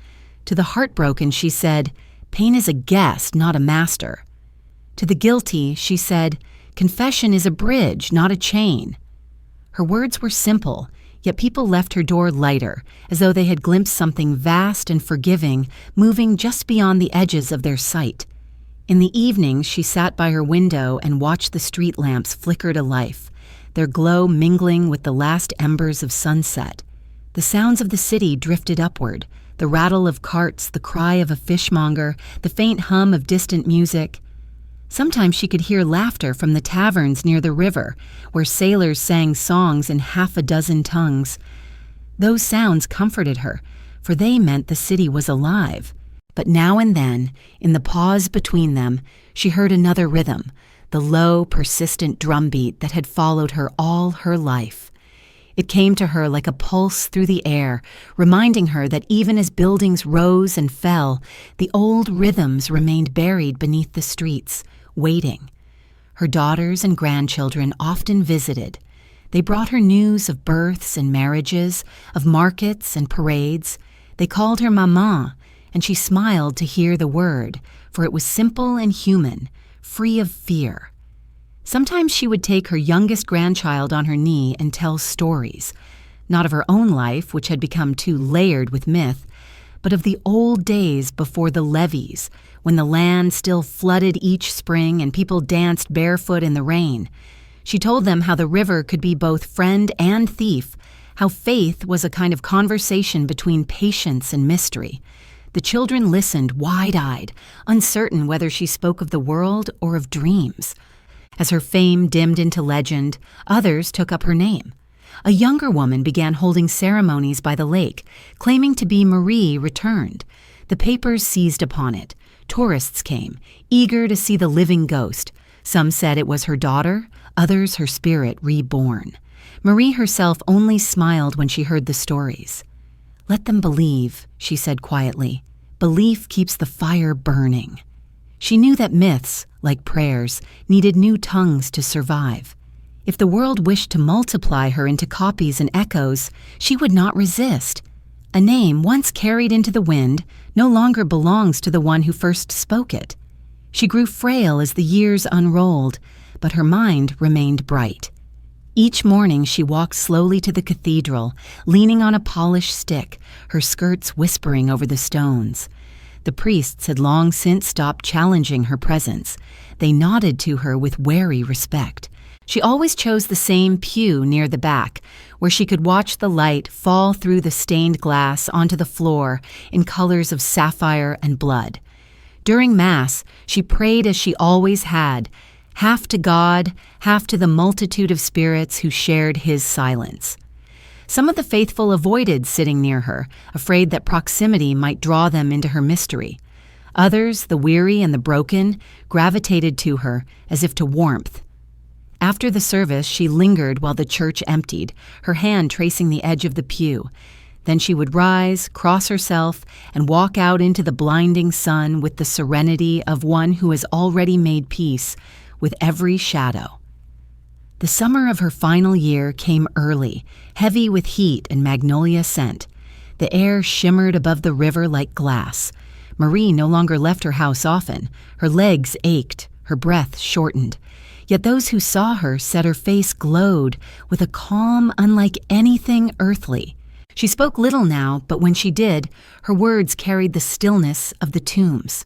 To the heartbroken, she said, Pain is a guest, not a master. To the guilty, she said, confession is a bridge, not a chain. Her words were simple, yet people left her door lighter, as though they had glimpsed something vast and forgiving, moving just beyond the edges of their sight. In the evenings, she sat by her window and watched the street lamps flicker to life, their glow mingling with the last embers of sunset. The sounds of the city drifted upward, the rattle of carts, the cry of a fishmonger, the faint hum of distant music. Sometimes she could hear laughter from the taverns near the river, where sailors sang songs in half a dozen tongues. Those sounds comforted her, for they meant the city was alive. But now and then, in the pause between them, she heard another rhythm, the low, persistent drumbeat that had followed her all her life. It came to her like a pulse through the air, reminding her that even as buildings rose and fell, the old rhythms remained buried beneath the streets, waiting. Her daughters and grandchildren often visited. They brought her news of births and marriages, of markets and parades. They called her Maman, and she smiled to hear the word, for it was simple and human, free of fear. Sometimes she would take her youngest grandchild on her knee and tell stories, not of her own life, which had become too layered with myth, but of the old days before the levees, when the land still flooded each spring and people danced barefoot in the rain. She told them how the river could be both friend and thief, how faith was a kind of conversation between patience and mystery. The children listened wide-eyed, uncertain whether she spoke of the world or of dreams. As her fame dimmed into legend, others took up her name. A younger woman began holding ceremonies by the lake, claiming to be Marie returned. The papers seized upon it. Tourists came, eager to see the living ghost. Some said it was her daughter, others her spirit reborn. Marie herself only smiled when she heard the stories. "Let them believe," she said quietly. "Belief keeps the fire burning." She knew that myths, like prayers, needed new tongues to survive. If the world wished to multiply her into copies and echoes, she would not resist. A name once carried into the wind no longer belongs to the one who first spoke it. She grew frail as the years unrolled, but her mind remained bright. Each morning she walked slowly to the cathedral, leaning on a polished stick, her skirts whispering over the stones. The priests had long since stopped challenging her presence. They nodded to her with wary respect. She always chose the same pew near the back, where she could watch the light fall through the stained glass onto the floor in colors of sapphire and blood. During Mass, she prayed as she always had, half to God, half to the multitude of spirits who shared His silence. Some of the faithful avoided sitting near her, afraid that proximity might draw them into her mystery. Others, the weary and the broken, gravitated to her as if to warmth. After the service, she lingered while the church emptied, her hand tracing the edge of the pew. Then she would rise, cross herself, and walk out into the blinding sun with the serenity of one who has already made peace with every shadow. The summer of her final year came early, heavy with heat and magnolia scent. The air shimmered above the river like glass. Marie no longer left her house often. Her legs ached, her breath shortened. Yet those who saw her said her face glowed with a calm unlike anything earthly. She spoke little now, but when she did, her words carried the stillness of the tombs.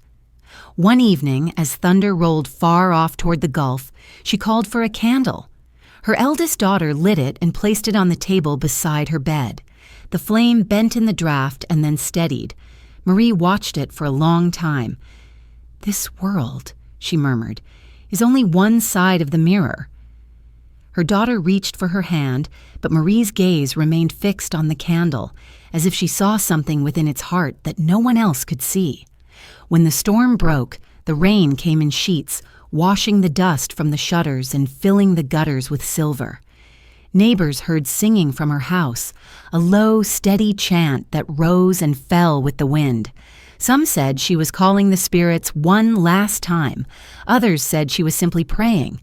One evening, as thunder rolled far off toward the gulf, she called for a candle. Her eldest daughter lit it and placed it on the table beside her bed. The flame bent in the draught and then steadied. Marie watched it for a long time. "This world," she murmured, "is only one side of the mirror." Her daughter reached for her hand, but Marie's gaze remained fixed on the candle, as if she saw something within its heart that no one else could see. When the storm broke, the rain came in sheets, washing the dust from the shutters and filling the gutters with silver. Neighbors heard singing from her house, a low, steady chant that rose and fell with the wind. Some said she was calling the spirits one last time. Others said she was simply praying.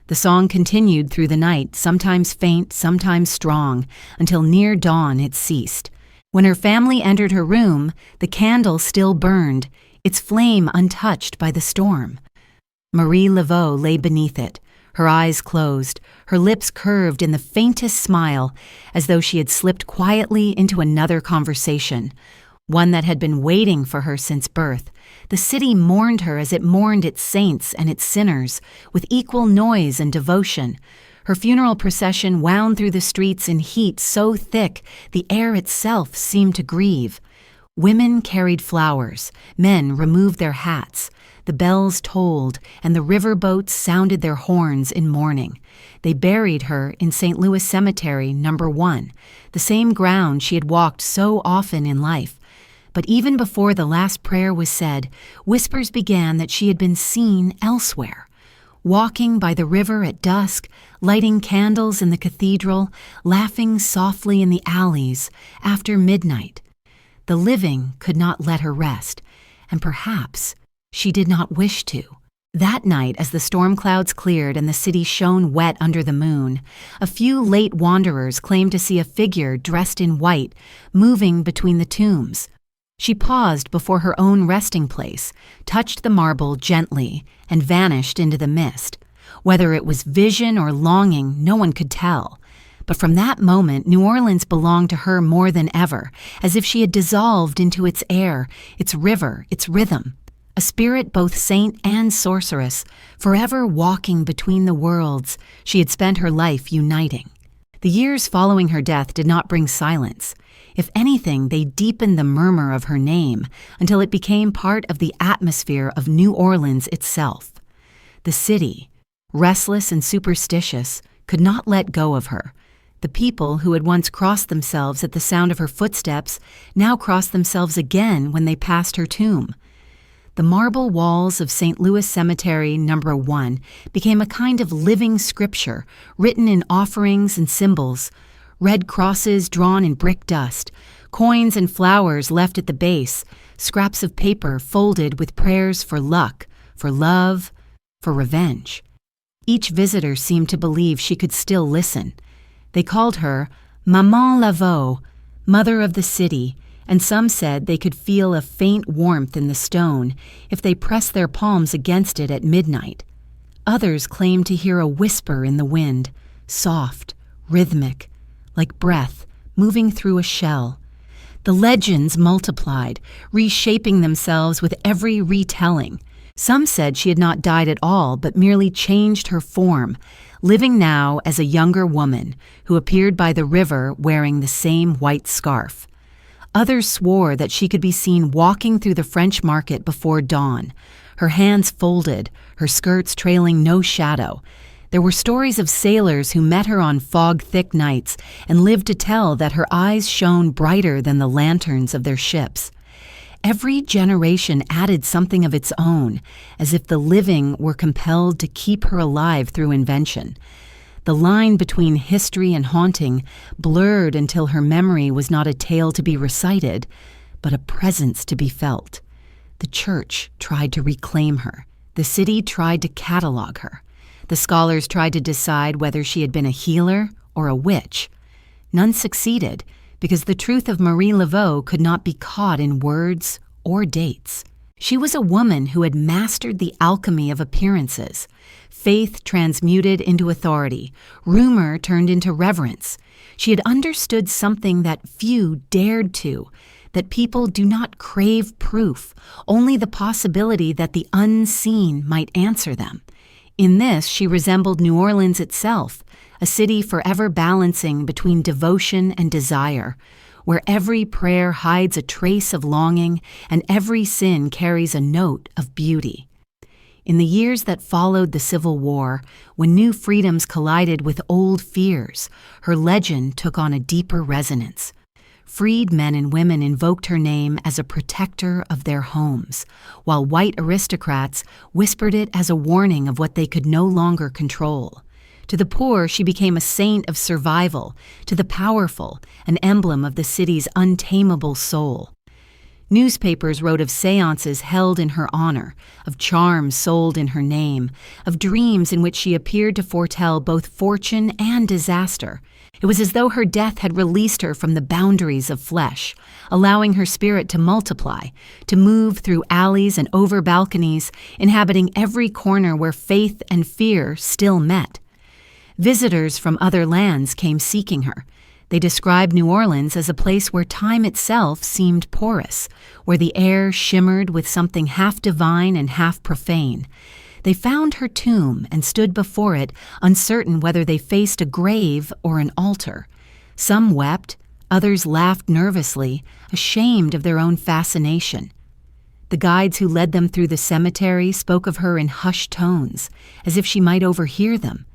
The song continued through the night, sometimes faint, sometimes strong, until near dawn it ceased. When her family entered her room, the candle still burned, its flame untouched by the storm. Marie Laveau lay beneath it, her eyes closed, her lips curved in the faintest smile, as though she had slipped quietly into another conversation, one that had been waiting for her since birth. The city mourned her as it mourned its saints and its sinners, with equal noise and devotion. Her funeral procession wound through the streets in heat so thick the air itself seemed to grieve. Women carried flowers, men removed their hats. The bells tolled, and the river boats sounded their horns in mourning. They buried her in St. Louis Cemetery No. 1, the same ground she had walked so often in life. But even before the last prayer was said, whispers began that she had been seen elsewhere. Walking by the river at dusk, lighting candles in the cathedral, laughing softly in the alleys after midnight. The living could not let her rest, and perhaps she did not wish to. That night, as the storm clouds cleared and the city shone wet under the moon, a few late wanderers claimed to see a figure dressed in white moving between the tombs. She paused before her own resting place, touched the marble gently, and vanished into the mist. Whether it was vision or longing, no one could tell. But from that moment, New Orleans belonged to her more than ever, as if she had dissolved into its air, its river, its rhythm. A spirit both saint and sorceress, forever walking between the worlds she had spent her life uniting. The years following her death did not bring silence. If anything, they deepened the murmur of her name until it became part of the atmosphere of New Orleans itself. The city, restless and superstitious, could not let go of her. The people who had once crossed themselves at the sound of her footsteps now crossed themselves again when they passed her tomb. The marble walls of St. Louis Cemetery No. 1 became a kind of living scripture, written in offerings and symbols, red crosses drawn in brick dust, coins and flowers left at the base, scraps of paper folded with prayers for luck, for love, for revenge. Each visitor seemed to believe she could still listen. They called her Maman Laveau, Mother of the City, and some said they could feel a faint warmth in the stone if they pressed their palms against it at midnight. Others claimed to hear a whisper in the wind, soft, rhythmic, like breath moving through a shell. The legends multiplied, reshaping themselves with every retelling. Some said she had not died at all, but merely changed her form, living now as a younger woman who appeared by the river wearing the same white scarf. Others swore that she could be seen walking through the French market before dawn, her hands folded, her skirts trailing no shadow. There were stories of sailors who met her on fog-thick nights and lived to tell that her eyes shone brighter than the lanterns of their ships. Every generation added something of its own, as if the living were compelled to keep her alive through invention. The line between history and haunting blurred until her memory was not a tale to be recited, but a presence to be felt. The church tried to reclaim her. The city tried to catalog her. The scholars tried to decide whether she had been a healer or a witch. None succeeded, because the truth of Marie Laveau could not be caught in words or dates. She was a woman who had mastered the alchemy of appearances. Faith transmuted into authority, rumor turned into reverence. She had understood something that few dared to, that people do not crave proof, only the possibility that the unseen might answer them. In this, she resembled New Orleans itself, a city forever balancing between devotion and desire, where every prayer hides a trace of longing and every sin carries a note of beauty. In the years that followed the Civil War, when new freedoms collided with old fears, her legend took on a deeper resonance. Freed men and women invoked her name as a protector of their homes, while white aristocrats whispered it as a warning of what they could no longer control. To the poor, she became a saint of survival. To the powerful, an emblem of the city's untamable soul. Newspapers wrote of seances held in her honor, of charms sold in her name, of dreams in which she appeared to foretell both fortune and disaster. It was as though her death had released her from the boundaries of flesh, allowing her spirit to multiply, to move through alleys and over balconies, inhabiting every corner where faith and fear still met. Visitors from other lands came seeking her. They described New Orleans as a place where time itself seemed porous, where the air shimmered with something half divine and half profane. They found her tomb and stood before it, uncertain whether they faced a grave or an altar. Some wept, others laughed nervously, ashamed of their own fascination. The guides who led them through the cemetery spoke of her in hushed tones, as if she might overhear them.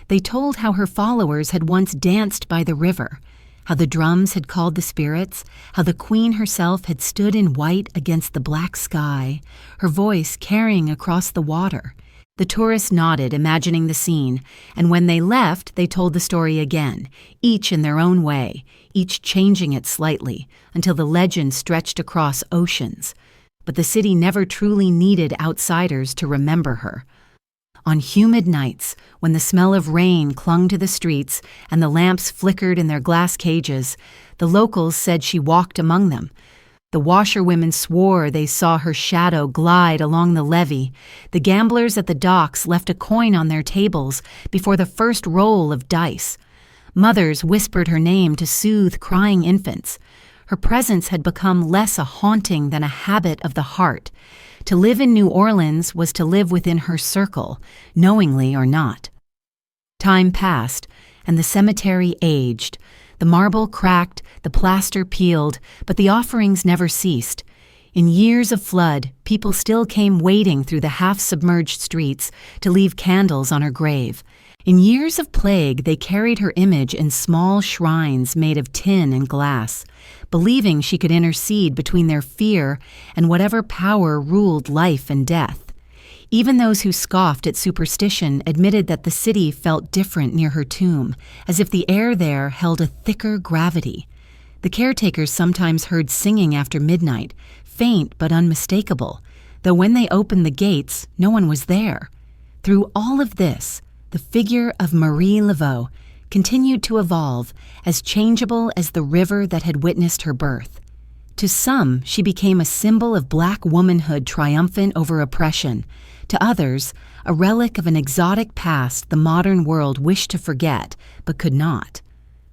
They told how her followers had once danced by the river, how the drums had called the spirits, how the queen herself had stood in white against the black sky, her voice carrying across the water. The tourists nodded, imagining the scene, and when they left, they told the story again, each in their own way, each changing it slightly, until the legend stretched across oceans. But the city never truly needed outsiders to remember her. On humid nights, when the smell of rain clung to the streets and the lamps flickered in their glass cages, the locals said she walked among them. The washerwomen swore they saw her shadow glide along the levee. The gamblers at the docks left a coin on their tables before the first roll of dice. Mothers whispered her name to soothe crying infants. Her presence had become less a haunting than a habit of the heart. To live in New Orleans was to live within her circle, knowingly or not. Time passed, and the cemetery aged. The marble cracked, the plaster peeled, but the offerings never ceased. In years of flood, people still came wading through the half-submerged streets to leave candles on her grave. In years of plague, they carried her image in small shrines made of tin and glass, believing she could intercede between their fear and whatever power ruled life and death. Even those who scoffed at superstition admitted that the city felt different near her tomb, as if the air there held a thicker gravity. The caretakers sometimes heard singing after midnight, faint but unmistakable, though when they opened the gates, no one was there. Through all of this, the figure of Marie Laveau continued to evolve, as changeable as the river that had witnessed her birth. To some, she became a symbol of black womanhood triumphant over oppression. To others, a relic of an exotic past the modern world wished to forget, but could not.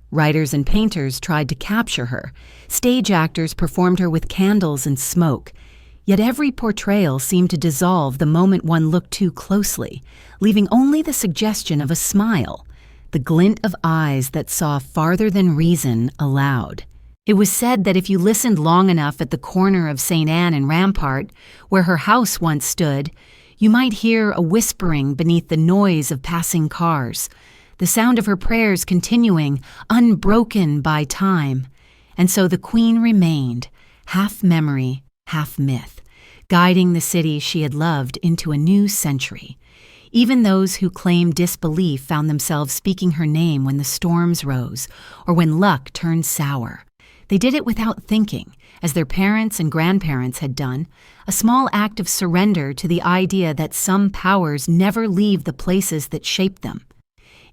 Writers and painters tried to capture her. Stage actors performed her with candles and smoke. Yet every portrayal seemed to dissolve the moment one looked too closely, leaving only the suggestion of a smile, the glint of eyes that saw farther than reason aloud. It was said that if you listened long enough at the corner of St. Anne and Rampart, where her house once stood, you might hear a whispering beneath the noise of passing cars, the sound of her prayers continuing, unbroken by time. And so the queen remained, half memory, half myth, guiding the city she had loved into a new century. Even those who claimed disbelief found themselves speaking her name when the storms rose, or when luck turned sour. They did it without thinking, as their parents and grandparents had done, a small act of surrender to the idea that some powers never leave the places that shaped them.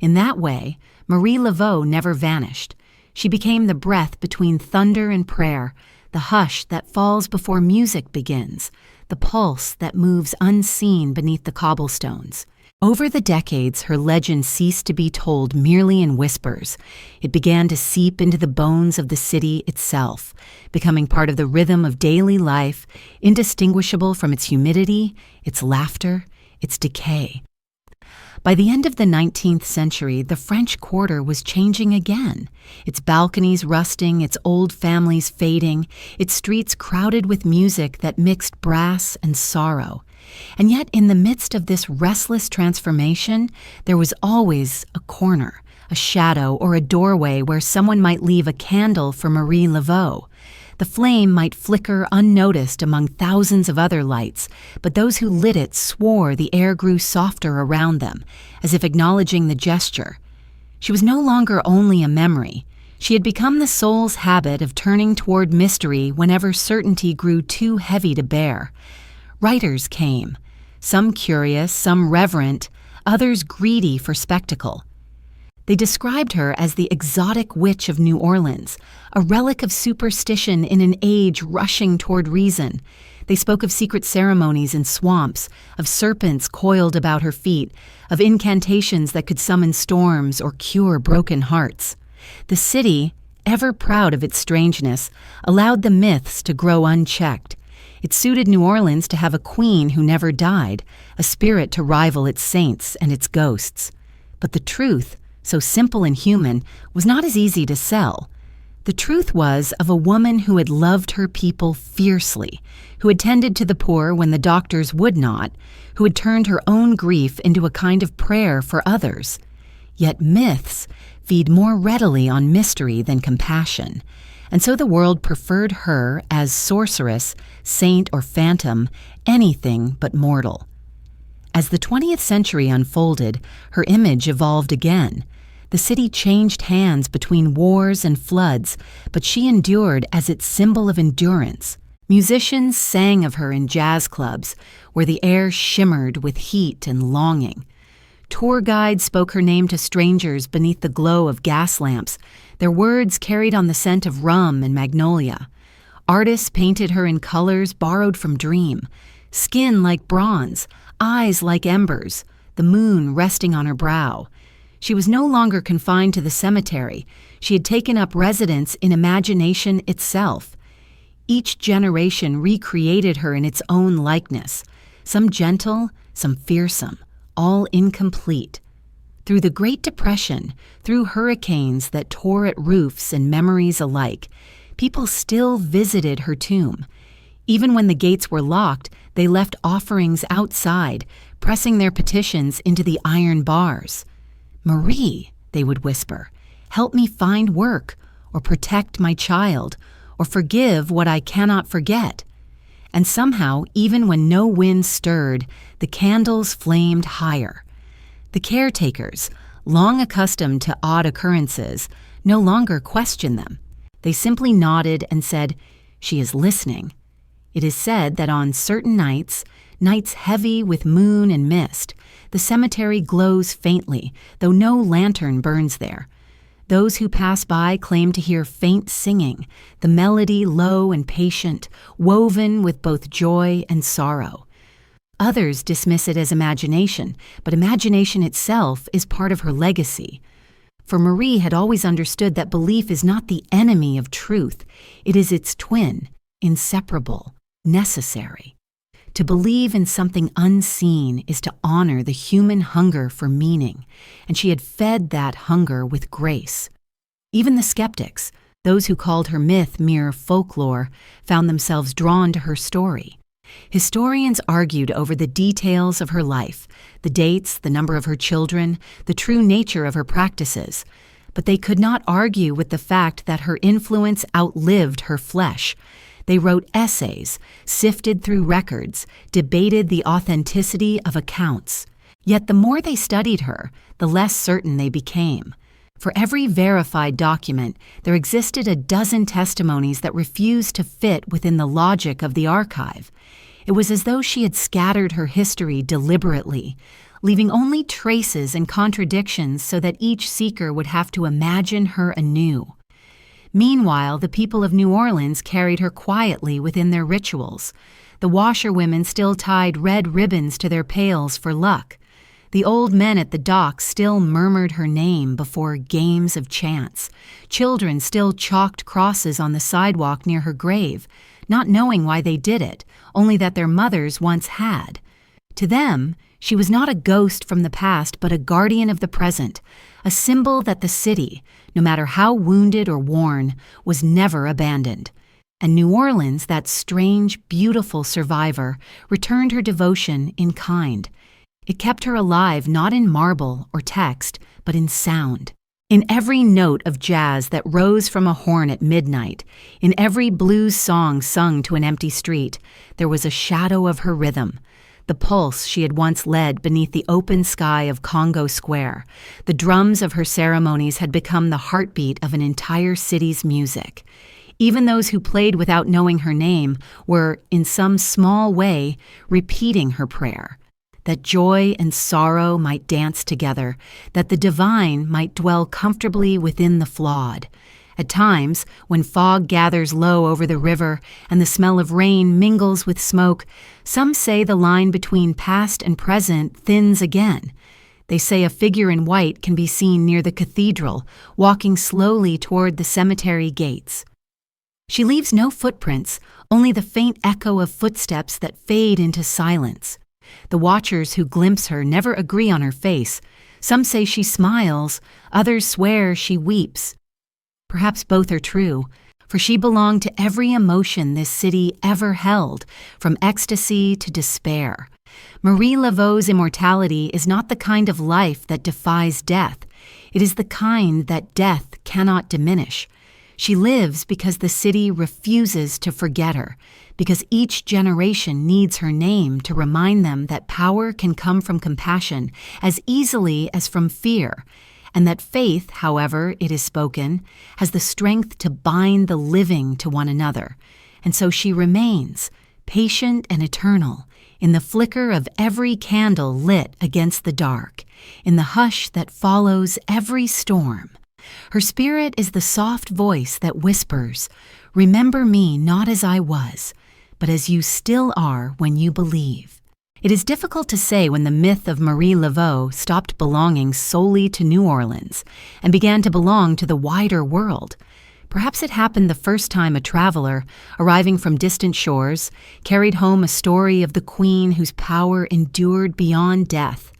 In that way, Marie Laveau never vanished. She became the breath between thunder and prayer, the hush that falls before music begins, the pulse that moves unseen beneath the cobblestones. Over the decades, her legend ceased to be told merely in whispers. It began to seep into the bones of the city itself, becoming part of the rhythm of daily life, indistinguishable from its humidity, its laughter, its decay. By the end of the 19th century, the French Quarter was changing again, its balconies rusting, its old families fading, its streets crowded with music that mixed brass and sorrow. And yet, in the midst of this restless transformation, there was always a corner, a shadow, or a doorway where someone might leave a candle for Marie Laveau. The flame might flicker unnoticed among thousands of other lights, but those who lit it swore the air grew softer around them, as if acknowledging the gesture. She was no longer only a memory. She had become the soul's habit of turning toward mystery whenever certainty grew too heavy to bear. Writers came, some curious, some reverent, others greedy for spectacle. They described her as the exotic witch of New Orleans, a relic of superstition in an age rushing toward reason. They spoke of secret ceremonies in swamps, of serpents coiled about her feet, of incantations that could summon storms or cure broken hearts. The city, ever proud of its strangeness, allowed the myths to grow unchecked. It suited New Orleans to have a queen who never died, a spirit to rival its saints and its ghosts. But the truth, so simple and human, was not as easy to sell. The truth was of a woman who had loved her people fiercely, who had tended to the poor when the doctors would not, who had turned her own grief into a kind of prayer for others. Yet myths feed more readily on mystery than compassion, and so the world preferred her as sorceress, saint, or phantom, anything but mortal. As the 20th century unfolded, her image evolved again. The city changed hands between wars and floods, but she endured as its symbol of endurance. Musicians sang of her in jazz clubs, where the air shimmered with heat and longing. Tour guides spoke her name to strangers beneath the glow of gas lamps, their words carried on the scent of rum and magnolia. Artists painted her in colors borrowed from dream, skin like bronze, eyes like embers, the moon resting on her brow. She was no longer confined to the cemetery. She had taken up residence in imagination itself. Each generation recreated her in its own likeness, some gentle, some fearsome, all incomplete. Through the Great Depression, through hurricanes that tore at roofs and memories alike, people still visited her tomb. Even when the gates were locked, they left offerings outside, pressing their petitions into the iron bars. "Marie," they would whisper, "help me find work, or protect my child, or forgive what I cannot forget." And somehow, even when no wind stirred, the candles flamed higher. The caretakers, long accustomed to odd occurrences, no longer questioned them. They simply nodded and said, "She is listening." It is said that on certain nights heavy with moon and mist, the cemetery glows faintly, though no lantern burns there. Those who pass by claim to hear faint singing, the melody low and patient, woven with both joy and sorrow. Others dismiss it as imagination, but imagination itself is part of her legacy. For Marie had always understood that belief is not the enemy of truth, it is its twin, inseparable, necessary. To believe in something unseen is to honor the human hunger for meaning, and she had fed that hunger with grace. Even the skeptics, those who called her myth mere folklore, found themselves drawn to her story. Historians argued over the details of her life, the dates, the number of her children, the true nature of her practices, but they could not argue with the fact that her influence outlived her flesh. They wrote essays, sifted through records, debated the authenticity of accounts. Yet the more they studied her, the less certain they became. For every verified document, there existed a dozen testimonies that refused to fit within the logic of the archive. It was as though she had scattered her history deliberately, leaving only traces and contradictions so that each seeker would have to imagine her anew. Meanwhile, the people of New Orleans carried her quietly within their rituals. The washerwomen still tied red ribbons to their pails for luck. The old men at the docks still murmured her name before games of chance. Children still chalked crosses on the sidewalk near her grave, not knowing why they did it, only that their mothers once had. To them, she was not a ghost from the past, but a guardian of the present, a symbol that the city, no matter how wounded or worn, was never abandoned. And New Orleans, that strange, beautiful survivor, returned her devotion in kind. It kept her alive not in marble or text, but in sound. In every note of jazz that rose from a horn at midnight, in every blues song sung to an empty street, there was a shadow of her rhythm. The pulse she had once led beneath the open sky of Congo Square. The drums of her ceremonies had become the heartbeat of an entire city's music. Even those who played without knowing her name were, in some small way, repeating her prayer. that joy and sorrow might dance together, that the divine might dwell comfortably within the flawed. At times, when fog gathers low over the river and the smell of rain mingles with smoke, some say the line between past and present thins again. They say a figure in white can be seen near the cathedral, walking slowly toward the cemetery gates. She leaves no footprints, only the faint echo of footsteps that fade into silence. The watchers who glimpse her never agree on her face. Some say she smiles, others swear she weeps. Perhaps both are true, for she belonged to every emotion this city ever held, from ecstasy to despair. Marie Laveau's immortality is not the kind of life that defies death. It is the kind that death cannot diminish. She lives because the city refuses to forget her, because each generation needs her name to remind them that power can come from compassion as easily as from fear, and that faith, however it is spoken, has the strength to bind the living to one another. And so she remains, patient and eternal, in the flicker of every candle lit against the dark, in the hush that follows every storm. Her spirit is the soft voice that whispers, "Remember me not as I was, but as you still are when you believe." It is difficult to say when the myth of Marie Laveau stopped belonging solely to New Orleans and began to belong to the wider world. Perhaps it happened the first time a traveler, arriving from distant shores, carried home a story of the queen whose power endured beyond death.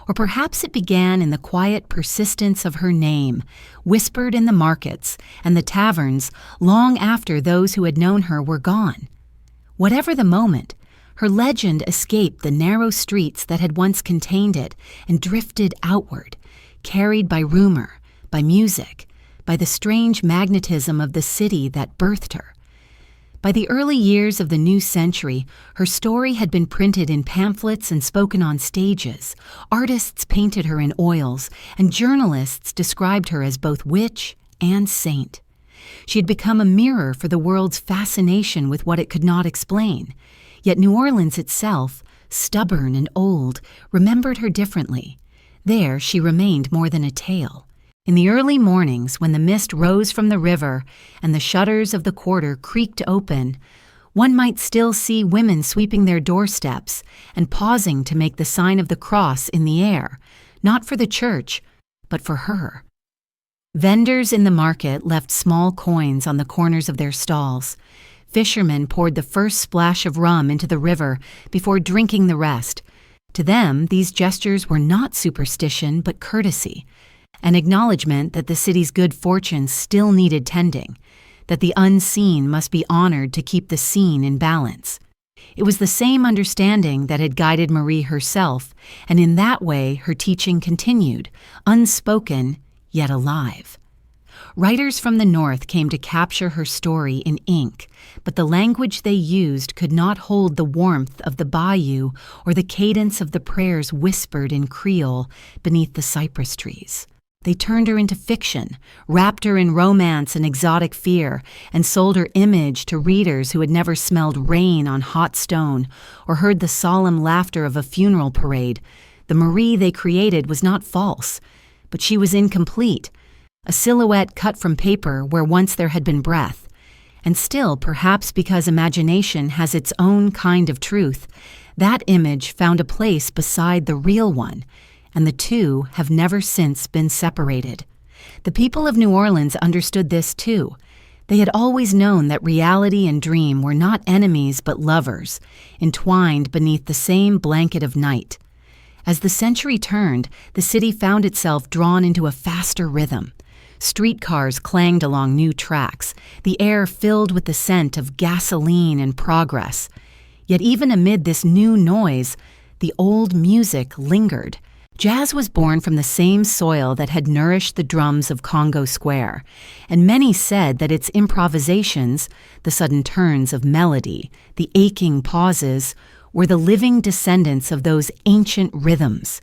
Or perhaps it began in the quiet persistence of her name, whispered in the markets and the taverns long after those who had known her were gone. Whatever the moment, her legend escaped the narrow streets that had once contained it and drifted outward, carried by rumor, by music, by the strange magnetism of the city that birthed her. By the early years of the new century, her story had been printed in pamphlets and spoken on stages. Artists painted her in oils, and journalists described her as both witch and saint. She had become a mirror for the world's fascination with what it could not explain. Yet New Orleans itself, stubborn and old, remembered her differently. There she remained more than a tale. In the early mornings, when the mist rose from the river and the shutters of the quarter creaked open, one might still see women sweeping their doorsteps and pausing to make the sign of the cross in the air, not for the church, but for her. Vendors in the market left small coins on the corners of their stalls. Fishermen poured the first splash of rum into the river before drinking the rest. To them, these gestures were not superstition but courtesy, an acknowledgement that the city's good fortune still needed tending, that the unseen must be honored to keep the seen in balance. It was the same understanding that had guided Marie herself, and in that way her teaching continued, unspoken yet alive. Writers from the north came to capture her story in ink, but the language they used could not hold the warmth of the bayou or the cadence of the prayers whispered in Creole beneath the cypress trees. They turned her into fiction, wrapped her in romance and exotic fear, and sold her image to readers who had never smelled rain on hot stone or heard the solemn laughter of a funeral parade. The Marie they created was not false, but she was incomplete, a silhouette cut from paper where once there had been breath. And still, perhaps because imagination has its own kind of truth, that image found a place beside the real one, and the two have never since been separated. The people of New Orleans understood this too. They had always known that reality and dream were not enemies but lovers, entwined beneath the same blanket of night. As the century turned, the city found itself drawn into a faster rhythm. Streetcars clanged along new tracks, the air filled with the scent of gasoline and progress. Yet even amid this new noise, the old music lingered. Jazz was born from the same soil that had nourished the drums of Congo Square, and many said that its improvisations, the sudden turns of melody, the aching pauses, were the living descendants of those ancient rhythms.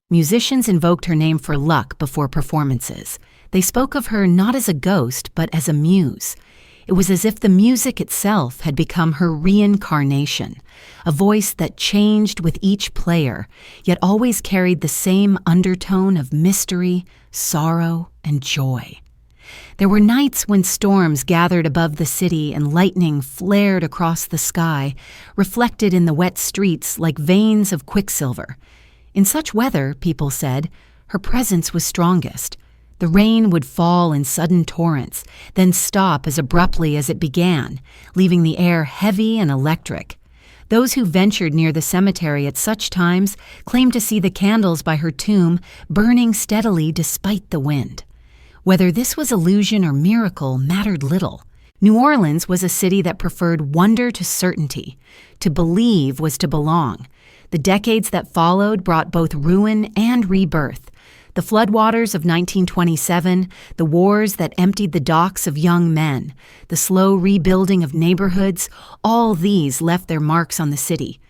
Musicians invoked her name for luck before performances. They spoke of her not as a ghost, but as a muse. It was as if the music itself had become her reincarnation, a voice that changed with each player, yet always carried the same undertone of mystery, sorrow, and joy. There were nights when storms gathered above the city and lightning flared across the sky, reflected in the wet streets like veins of quicksilver. In such weather, people said, her presence was strongest. The rain would fall in sudden torrents, then stop as abruptly as it began, leaving the air heavy and electric. Those who ventured near the cemetery at such times claimed to see the candles by her tomb burning steadily despite the wind. Whether this was illusion or miracle mattered little. New Orleans was a city that preferred wonder to certainty. To believe was to belong. The decades that followed brought both ruin and rebirth. The floodwaters of 1927, the wars that emptied the docks of young men, the slow rebuilding of neighborhoods, all these left their marks on the city.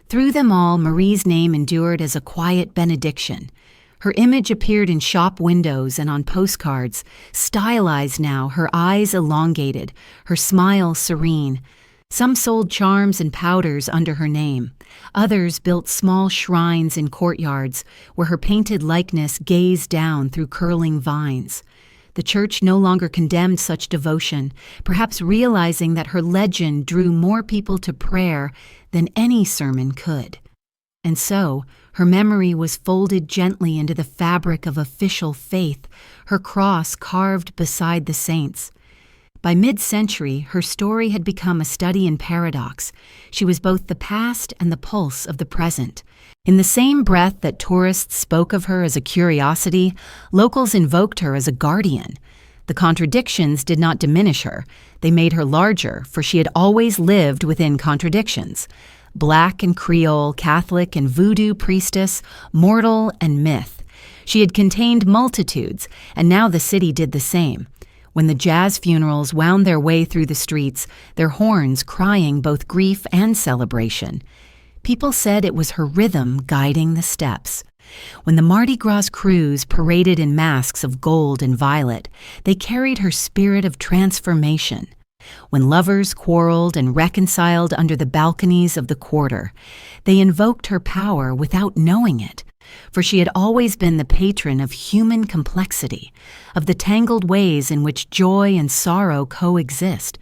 Through them all, Marie's name endured as a quiet benediction. Her image appeared in shop windows and on postcards, stylized now, her eyes elongated, her smile serene. Some sold charms and powders under her name. Others built small shrines in courtyards where her painted likeness gazed down through curling vines. The church no longer condemned such devotion, perhaps realizing that her legend drew more people to prayer than any sermon could. And so, her memory was folded gently into the fabric of official faith, her cross carved beside the saints. By mid-century, her story had become a study in paradox. She was both the past and the pulse of the present. In the same breath that tourists spoke of her as a curiosity, locals invoked her as a guardian. The contradictions did not diminish her. They made her larger, for she had always lived within contradictions. Black and Creole, Catholic and Voodoo priestess, mortal and myth. She had contained multitudes, and now the city did the same. When the jazz funerals wound their way through the streets, their horns crying both grief and celebration, people said it was her rhythm guiding the steps. When the Mardi Gras crews paraded in masks of gold and violet, they carried her spirit of transformation. When lovers quarreled and reconciled under the balconies of the quarter, they invoked her power without knowing it, for she had always been the patron of human complexity, of the tangled ways in which joy and sorrow coexist,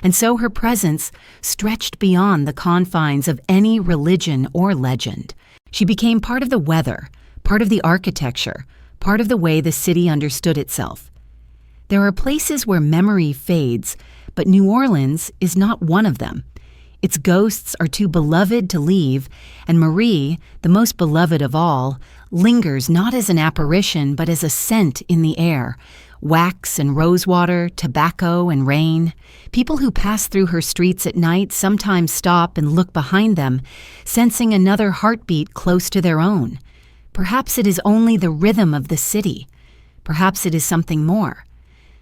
and so her presence stretched beyond the confines of any religion or legend. She became part of the weather, part of the architecture, part of the way the city understood itself. There are places where memory fades, but New Orleans is not one of them. Its ghosts are too beloved to leave, and Marie, the most beloved of all, lingers not as an apparition but as a scent in the air. Wax and rosewater, tobacco and rain. People who pass through her streets at night sometimes stop and look behind them, sensing another heartbeat close to their own. Perhaps it is only the rhythm of the city. Perhaps it is something more.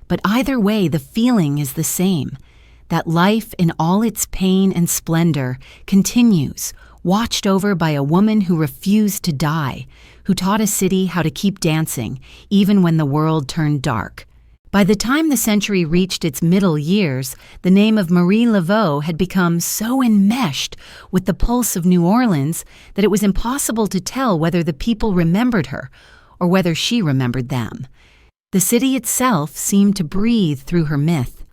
But either way, the feeling is the same, that life in all its pain and splendor continues, watched over by a woman who refused to die, who taught a city how to keep dancing, even when the world turned dark. By the time the century reached its middle years, the name of Marie Laveau had become so enmeshed with the pulse of New Orleans that it was impossible to tell whether the people remembered her or whether she remembered them. The city itself seemed to breathe through her myth.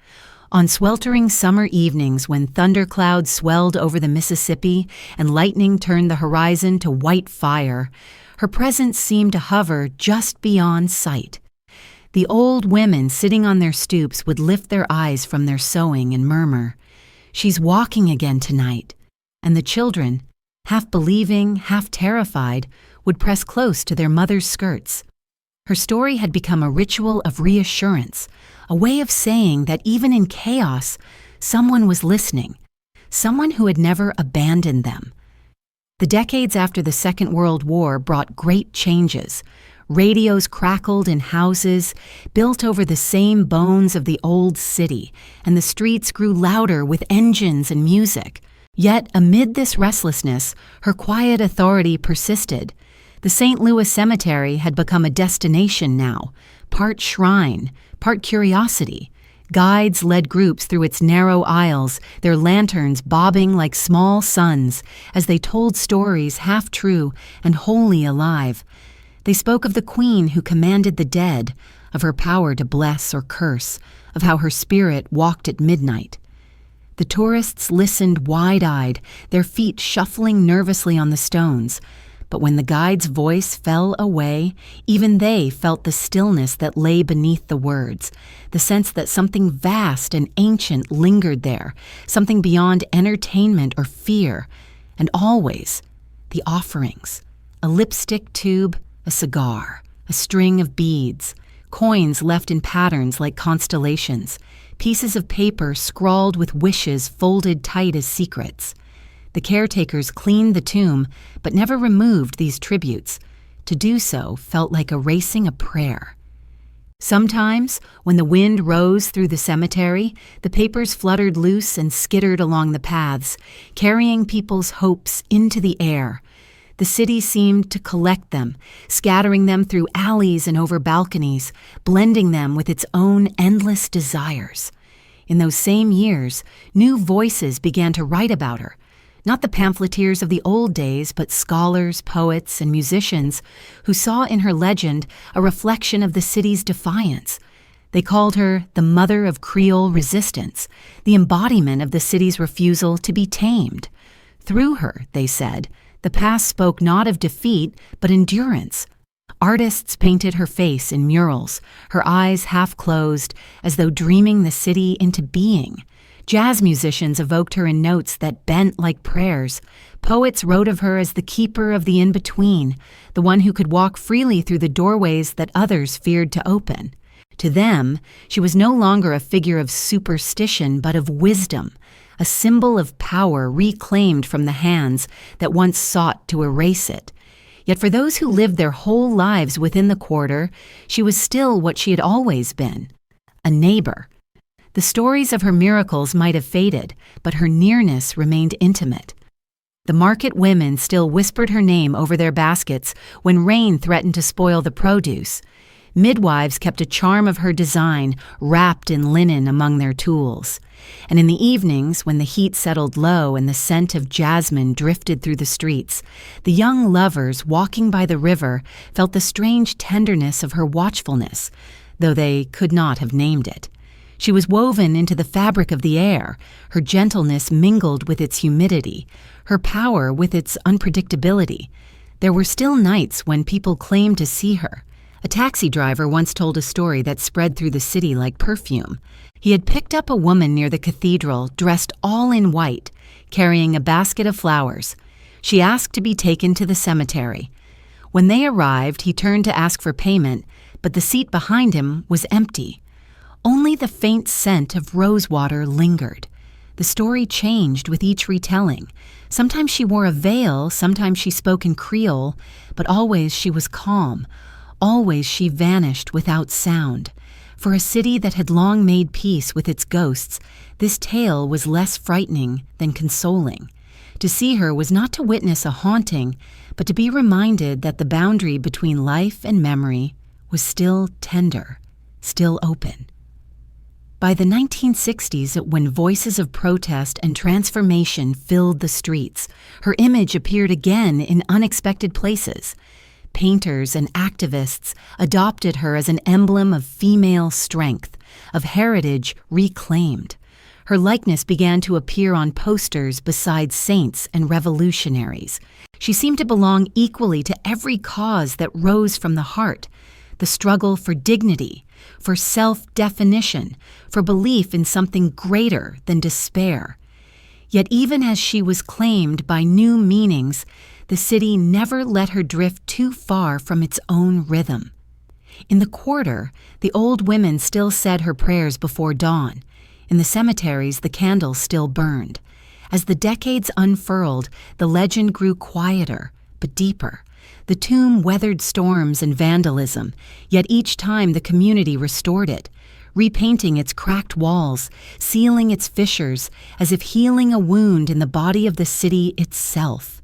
On sweltering summer evenings when thunderclouds swelled over the Mississippi and lightning turned the horizon to white fire, her presence seemed to hover just beyond sight. The old women sitting on their stoops would lift their eyes from their sewing and murmur, "She's walking again tonight." And the children, half believing, half terrified, would press close to their mother's skirts. Her story had become a ritual of reassurance, a way of saying that even in chaos, someone was listening, someone who had never abandoned them. The decades after the Second World War brought great changes. Radios crackled in houses built over the same bones of the old city, and the streets grew louder with engines and music. Yet, amid this restlessness, her quiet authority persisted. The St. Louis Cemetery had become a destination now, part shrine, part curiosity. Guides led groups through its narrow aisles, their lanterns bobbing like small suns as they told stories half true and wholly alive. They spoke of the queen who commanded the dead, of her power to bless or curse, of how her spirit walked at midnight. The tourists listened wide-eyed, their feet shuffling nervously on the stones. But when the guide's voice fell away, even they felt the stillness that lay beneath the words, the sense that something vast and ancient lingered there, something beyond entertainment or fear, and always the offerings, a lipstick tube, a cigar, a string of beads, coins left in patterns like constellations, pieces of paper scrawled with wishes folded tight as secrets. The caretakers cleaned the tomb, but never removed these tributes. To do so felt like erasing a prayer. Sometimes, when the wind rose through the cemetery, the papers fluttered loose and skittered along the paths, carrying people's hopes into the air. The city seemed to collect them, scattering them through alleys and over balconies, blending them with its own endless desires. In those same years, new voices began to write about her, not the pamphleteers of the old days, but scholars, poets, and musicians who saw in her legend a reflection of the city's defiance. They called her the mother of Creole resistance, the embodiment of the city's refusal to be tamed. Through her, they said, the past spoke not of defeat, but endurance. Artists painted her face in murals, her eyes half closed, as though dreaming the city into being. Jazz musicians evoked her in notes that bent like prayers. Poets wrote of her as the keeper of the in-between, the one who could walk freely through the doorways that others feared to open. To them, she was no longer a figure of superstition, but of wisdom, a symbol of power reclaimed from the hands that once sought to erase it. Yet for those who lived their whole lives within the quarter, she was still what she had always been, a neighbor. The stories of her miracles might have faded, but her nearness remained intimate. The market women still whispered her name over their baskets when rain threatened to spoil the produce. Midwives kept a charm of her design wrapped in linen among their tools. And in the evenings, when the heat settled low and the scent of jasmine drifted through the streets, the young lovers walking by the river felt the strange tenderness of her watchfulness, though they could not have named it. She was woven into the fabric of the air, her gentleness mingled with its humidity, her power with its unpredictability. There were still nights when people claimed to see her. A taxi driver once told a story that spread through the city like perfume. He had picked up a woman near the cathedral, dressed all in white, carrying a basket of flowers. She asked to be taken to the cemetery. When they arrived, he turned to ask for payment, but the seat behind him was empty. Only the faint scent of rosewater lingered. The story changed with each retelling. Sometimes she wore a veil, sometimes she spoke in Creole, but always she was calm. Always she vanished without sound. For a city that had long made peace with its ghosts, this tale was less frightening than consoling. To see her was not to witness a haunting, but to be reminded that the boundary between life and memory was still tender, still open. By the 1960s, when voices of protest and transformation filled the streets, her image appeared again in unexpected places. Painters and activists adopted her as an emblem of female strength, of heritage reclaimed. Her likeness began to appear on posters beside saints and revolutionaries. She seemed to belong equally to every cause that rose from the heart: the struggle for dignity, for self-definition, for belief in something greater than despair. Yet even as she was claimed by new meanings, the city never let her drift too far from its own rhythm. In the quarter, the old women still said her prayers before dawn. In the cemeteries, the candles still burned. As the decades unfurled, the legend grew quieter, but deeper. The tomb weathered storms and vandalism, yet each time the community restored it, repainting its cracked walls, sealing its fissures, as if healing a wound in the body of the city itself.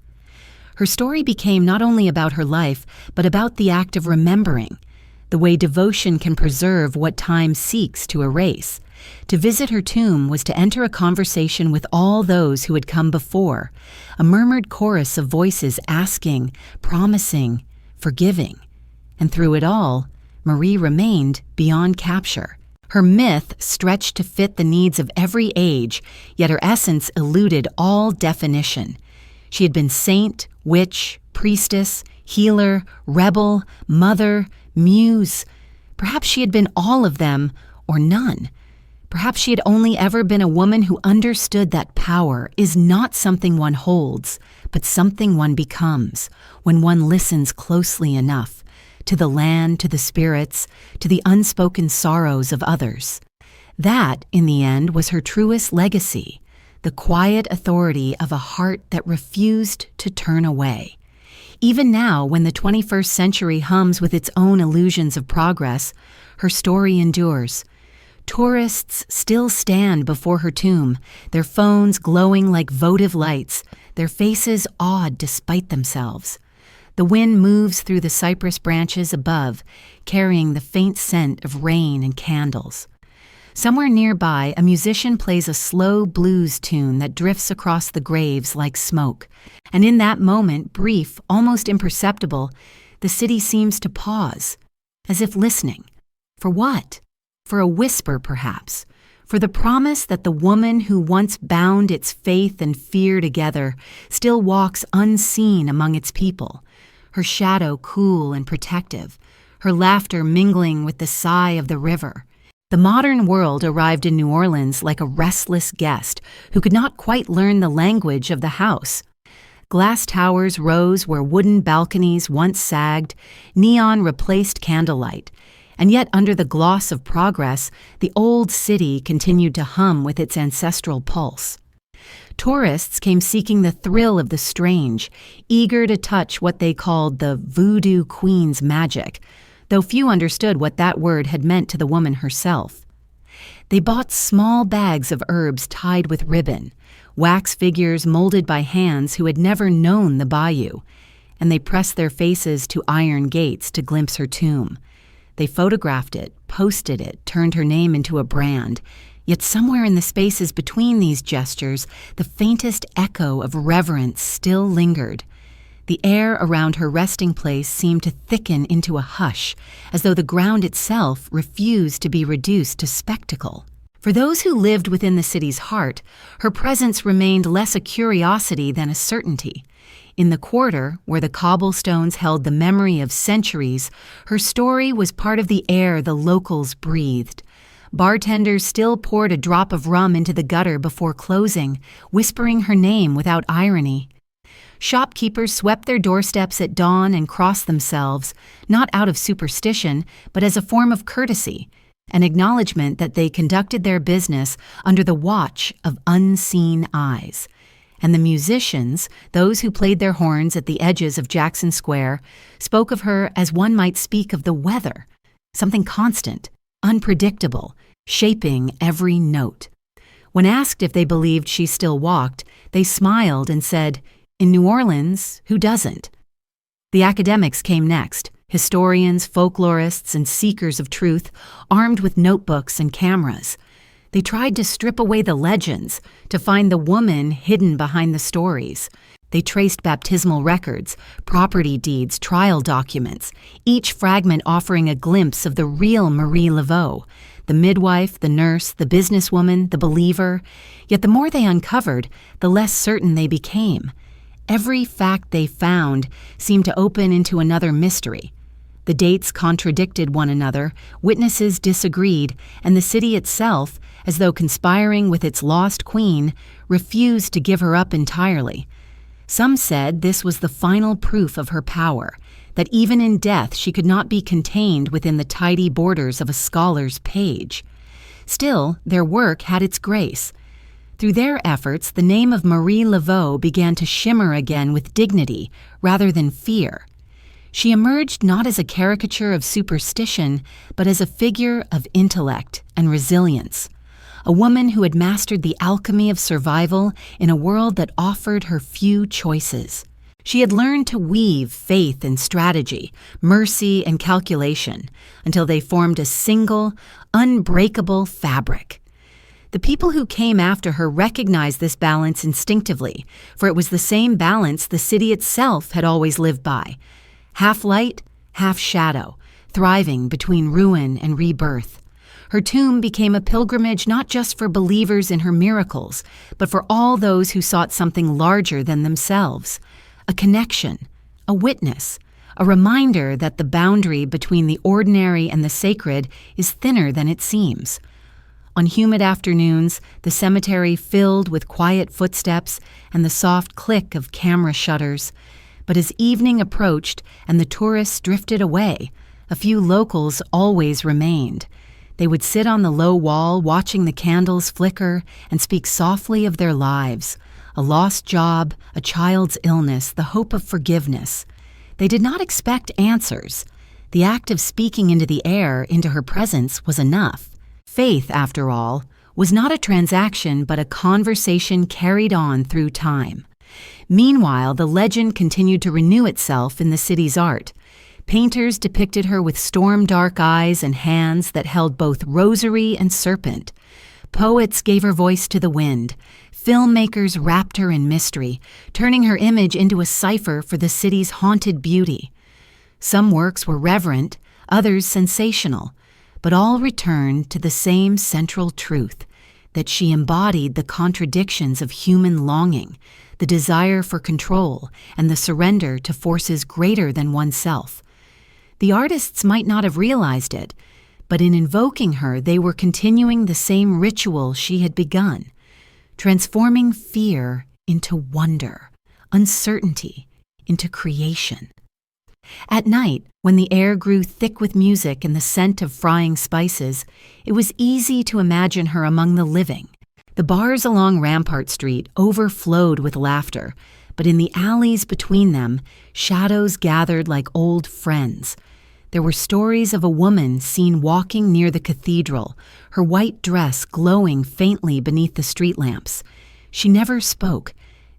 Her story became not only about her life, but about the act of remembering, the way devotion can preserve what time seeks to erase. To visit her tomb was to enter a conversation with all those who had come before, a murmured chorus of voices asking, promising, forgiving. And through it all, Marie remained beyond capture. Her myth stretched to fit the needs of every age, yet her essence eluded all definition. She had been saint, witch, priestess, healer, rebel, mother, muse. Perhaps she had been all of them, or none. Perhaps she had only ever been a woman who understood that power is not something one holds, but something one becomes when one listens closely enough to the land, to the spirits, to the unspoken sorrows of others. That, in the end, was her truest legacy, the quiet authority of a heart that refused to turn away. Even now, when the 21st century hums with its own illusions of progress, her story endures. Tourists still stand before her tomb, their phones glowing like votive lights, their faces awed despite themselves. The wind moves through the cypress branches above, carrying the faint scent of rain and candles. Somewhere nearby, a musician plays a slow blues tune that drifts across the graves like smoke. And in that moment, brief, almost imperceptible, the city seems to pause, as if listening. For what? For a whisper, perhaps. For the promise that the woman who once bound its faith and fear together still walks unseen among its people, her shadow cool and protective, her laughter mingling with the sigh of the river. The modern world arrived in New Orleans like a restless guest who could not quite learn the language of the house. Glass towers rose where wooden balconies once sagged, neon replaced candlelight, and yet under the gloss of progress, the old city continued to hum with its ancestral pulse. Tourists came seeking the thrill of the strange, eager to touch what they called the Voodoo Queen's magic, though few understood what that word had meant to the woman herself. They bought small bags of herbs tied with ribbon, wax figures molded by hands who had never known the bayou, and they pressed their faces to iron gates to glimpse her tomb. They photographed it, posted it, turned her name into a brand. Yet somewhere in the spaces between these gestures, the faintest echo of reverence still lingered. The air around her resting place seemed to thicken into a hush, as though the ground itself refused to be reduced to spectacle. For those who lived within the city's heart, her presence remained less a curiosity than a certainty. In the quarter, where the cobblestones held the memory of centuries, her story was part of the air the locals breathed. Bartenders still poured a drop of rum into the gutter before closing, whispering her name without irony. Shopkeepers swept their doorsteps at dawn and crossed themselves, not out of superstition, but as a form of courtesy, an acknowledgement that they conducted their business under the watch of unseen eyes. And the musicians, those who played their horns at the edges of Jackson Square, spoke of her as one might speak of the weather, something constant, unpredictable, shaping every note. When asked if they believed she still walked, they smiled and said, "In New Orleans, who doesn't?" The academics came next, historians, folklorists, and seekers of truth, armed with notebooks and cameras. They tried to strip away the legends, to find the woman hidden behind the stories. They traced baptismal records, property deeds, trial documents, each fragment offering a glimpse of the real Marie Laveau, the midwife, the nurse, the businesswoman, the believer. Yet the more they uncovered, the less certain they became. Every fact they found seemed to open into another mystery. The dates contradicted one another, witnesses disagreed, and the city itself, as though conspiring with its lost queen, refused to give her up entirely. Some said this was the final proof of her power, that even in death she could not be contained within the tidy borders of a scholar's page. Still, their work had its grace. Through their efforts, the name of Marie Laveau began to shimmer again with dignity rather than fear. She emerged not as a caricature of superstition, but as a figure of intellect and resilience. A woman who had mastered the alchemy of survival in a world that offered her few choices. She had learned to weave faith and strategy, mercy and calculation, until they formed a single, unbreakable fabric. The people who came after her recognized this balance instinctively, for it was the same balance the city itself had always lived by. Half light, half shadow, thriving between ruin and rebirth. Her tomb became a pilgrimage not just for believers in her miracles, but for all those who sought something larger than themselves. A connection, a witness, a reminder that the boundary between the ordinary and the sacred is thinner than it seems. On humid afternoons, the cemetery filled with quiet footsteps and the soft click of camera shutters. But as evening approached and the tourists drifted away, a few locals always remained. They would sit on the low wall watching the candles flicker and speak softly of their lives, a lost job, a child's illness, the hope of forgiveness. They did not expect answers. The act of speaking into the air, into her presence, was enough. Faith, after all, was not a transaction but a conversation carried on through time. Meanwhile, the legend continued to renew itself in the city's art. Painters depicted her with storm-dark eyes and hands that held both rosary and serpent. Poets gave her voice to the wind. Filmmakers wrapped her in mystery, turning her image into a cipher for the city's haunted beauty. Some works were reverent, others sensational, but all returned to the same central truth, that she embodied the contradictions of human longing, the desire for control, and the surrender to forces greater than oneself. The artists might not have realized it, but in invoking her, they were continuing the same ritual she had begun, transforming fear into wonder, uncertainty into creation. At night, when the air grew thick with music and the scent of frying spices, it was easy to imagine her among the living. The bars along Rampart Street overflowed with laughter, but in the alleys between them, shadows gathered like old friends. There were stories of a woman seen walking near the cathedral, her white dress glowing faintly beneath the street lamps. She never spoke,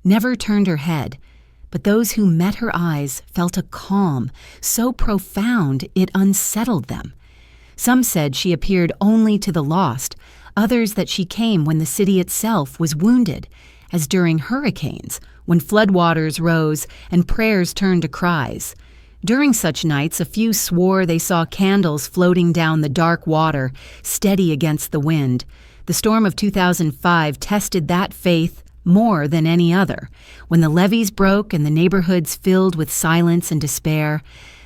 never turned her head, but those who met her eyes felt a calm so profound it unsettled them. Some said she appeared only to the lost, others that she came when the city itself was wounded, as during hurricanes, when floodwaters rose and prayers turned to cries. During such nights, a few swore they saw candles floating down the dark water, steady against the wind. The storm of 2005 tested that faith more than any other. When the levees broke and the neighborhoods filled with silence and despair,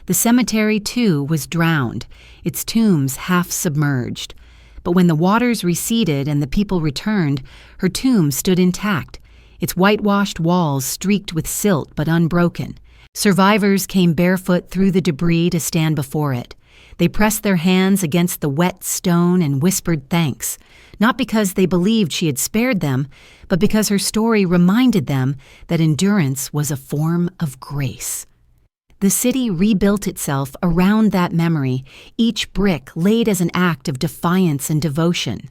the cemetery, too, was drowned, its tombs half submerged. But when the waters receded and the people returned, her tomb stood intact, its whitewashed walls streaked with silt but unbroken. Survivors came barefoot through the debris to stand before it. They pressed their hands against the wet stone and whispered thanks, not because they believed she had spared them, but because her story reminded them that endurance was a form of grace. The city rebuilt itself around that memory, each brick laid as an act of defiance and devotion.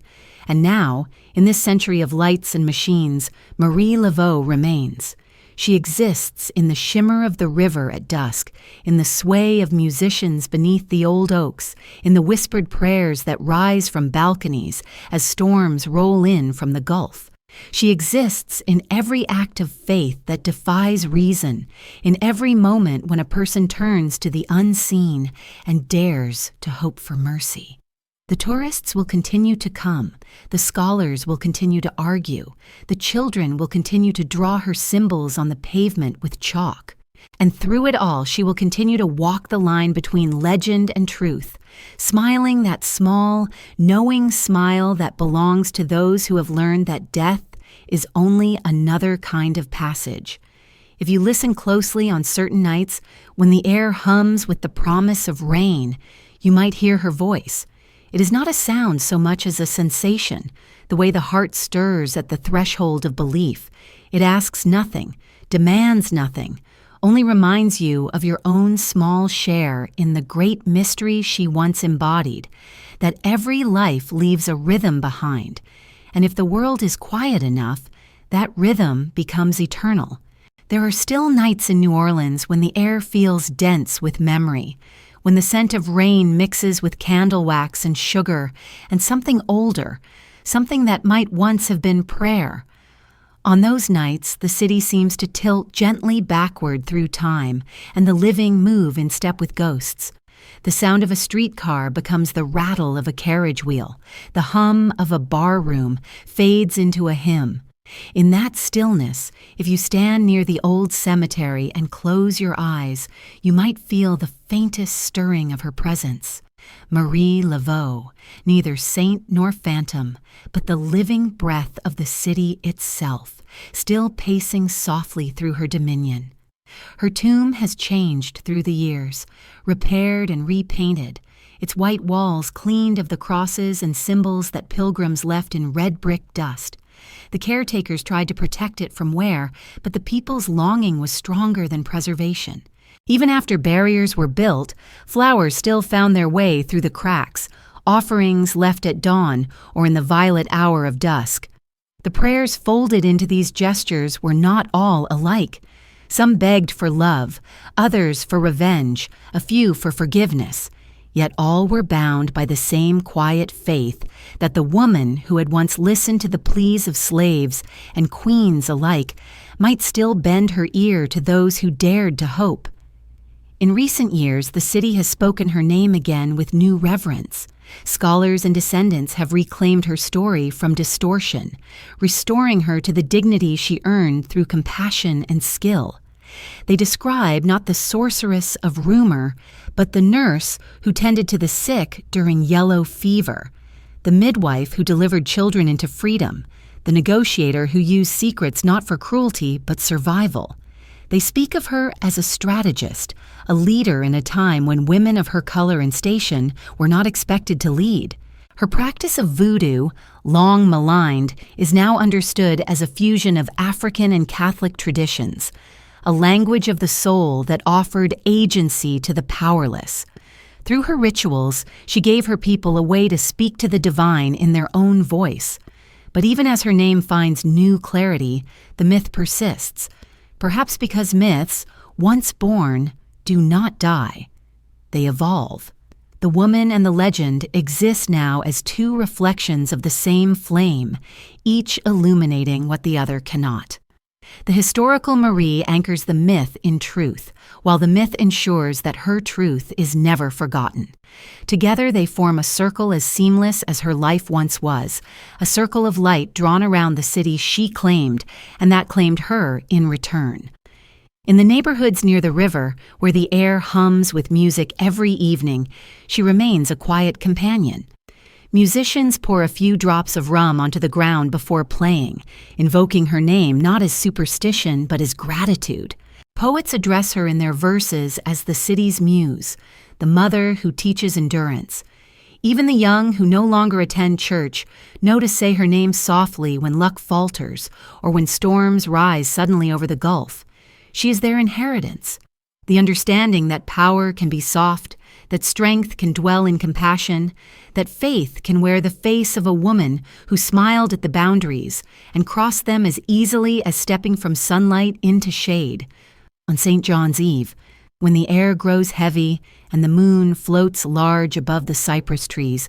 And now, in this century of lights and machines, Marie Laveau remains. She exists in the shimmer of the river at dusk, in the sway of musicians beneath the old oaks, in the whispered prayers that rise from balconies as storms roll in from the Gulf. She exists in every act of faith that defies reason, in every moment when a person turns to the unseen and dares to hope for mercy. The tourists will continue to come, the scholars will continue to argue, the children will continue to draw her symbols on the pavement with chalk. And through it all, she will continue to walk the line between legend and truth, smiling that small, knowing smile that belongs to those who have learned that death is only another kind of passage. If you listen closely on certain nights, when the air hums with the promise of rain, you might hear her voice. It is not a sound so much as a sensation, the way the heart stirs at the threshold of belief. It asks nothing, demands nothing, only reminds you of your own small share in the great mystery she once embodied, that every life leaves a rhythm behind, and if the world is quiet enough, that rhythm becomes eternal. There are still nights in New Orleans when the air feels dense with memory, when the scent of rain mixes with candle wax and sugar and something older, something that might once have been prayer. On those nights, the city seems to tilt gently backward through time, and the living move in step with ghosts. The sound of a streetcar becomes the rattle of a carriage wheel. The hum of a bar room fades into a hymn. In that stillness, if you stand near the old cemetery and close your eyes, you might feel the faintest stirring of her presence. Marie Laveau, neither saint nor phantom, but the living breath of the city itself, still pacing softly through her dominion. Her tomb has changed through the years, repaired and repainted, its white walls cleaned of the crosses and symbols that pilgrims left in red brick dust. The caretakers tried to protect it from wear, but the people's longing was stronger than preservation. Even after barriers were built, flowers still found their way through the cracks, offerings left at dawn or in the violet hour of dusk. The prayers folded into these gestures were not all alike. Some begged for love, others for revenge, a few for forgiveness. Yet all were bound by the same quiet faith that the woman who had once listened to the pleas of slaves and queens alike might still bend her ear to those who dared to hope. In recent years, the city has spoken her name again with new reverence. Scholars and descendants have reclaimed her story from distortion, restoring her to the dignity she earned through compassion and skill. They describe not the sorceress of rumor, but the nurse who tended to the sick during yellow fever, the midwife who delivered children into freedom, the negotiator who used secrets not for cruelty but survival. They speak of her as a strategist, a leader in a time when women of her color and station were not expected to lead. Her practice of voodoo, long maligned, is now understood as a fusion of African and Catholic traditions, a language of the soul that offered agency to the powerless. Through her rituals, she gave her people a way to speak to the divine in their own voice. But even as her name finds new clarity, the myth persists. Perhaps because myths, once born, do not die. They evolve. The woman and the legend exist now as two reflections of the same flame, each illuminating what the other cannot. The historical Marie anchors the myth in truth, while the myth ensures that her truth is never forgotten. Together they form a circle as seamless as her life once was, a circle of light drawn around the city she claimed, and that claimed her in return. In the neighborhoods near the river, where the air hums with music every evening, she remains a quiet companion. Musicians pour a few drops of rum onto the ground before playing, invoking her name not as superstition but as gratitude. Poets address her in their verses as the city's muse, the mother who teaches endurance. Even the young who no longer attend church know to say her name softly when luck falters or when storms rise suddenly over the gulf. She is their inheritance, the understanding that power can be soft, that strength can dwell in compassion, that faith can wear the face of a woman who smiled at the boundaries and crossed them as easily as stepping from sunlight into shade. On St. John's Eve, when the air grows heavy and the moon floats large above the cypress trees,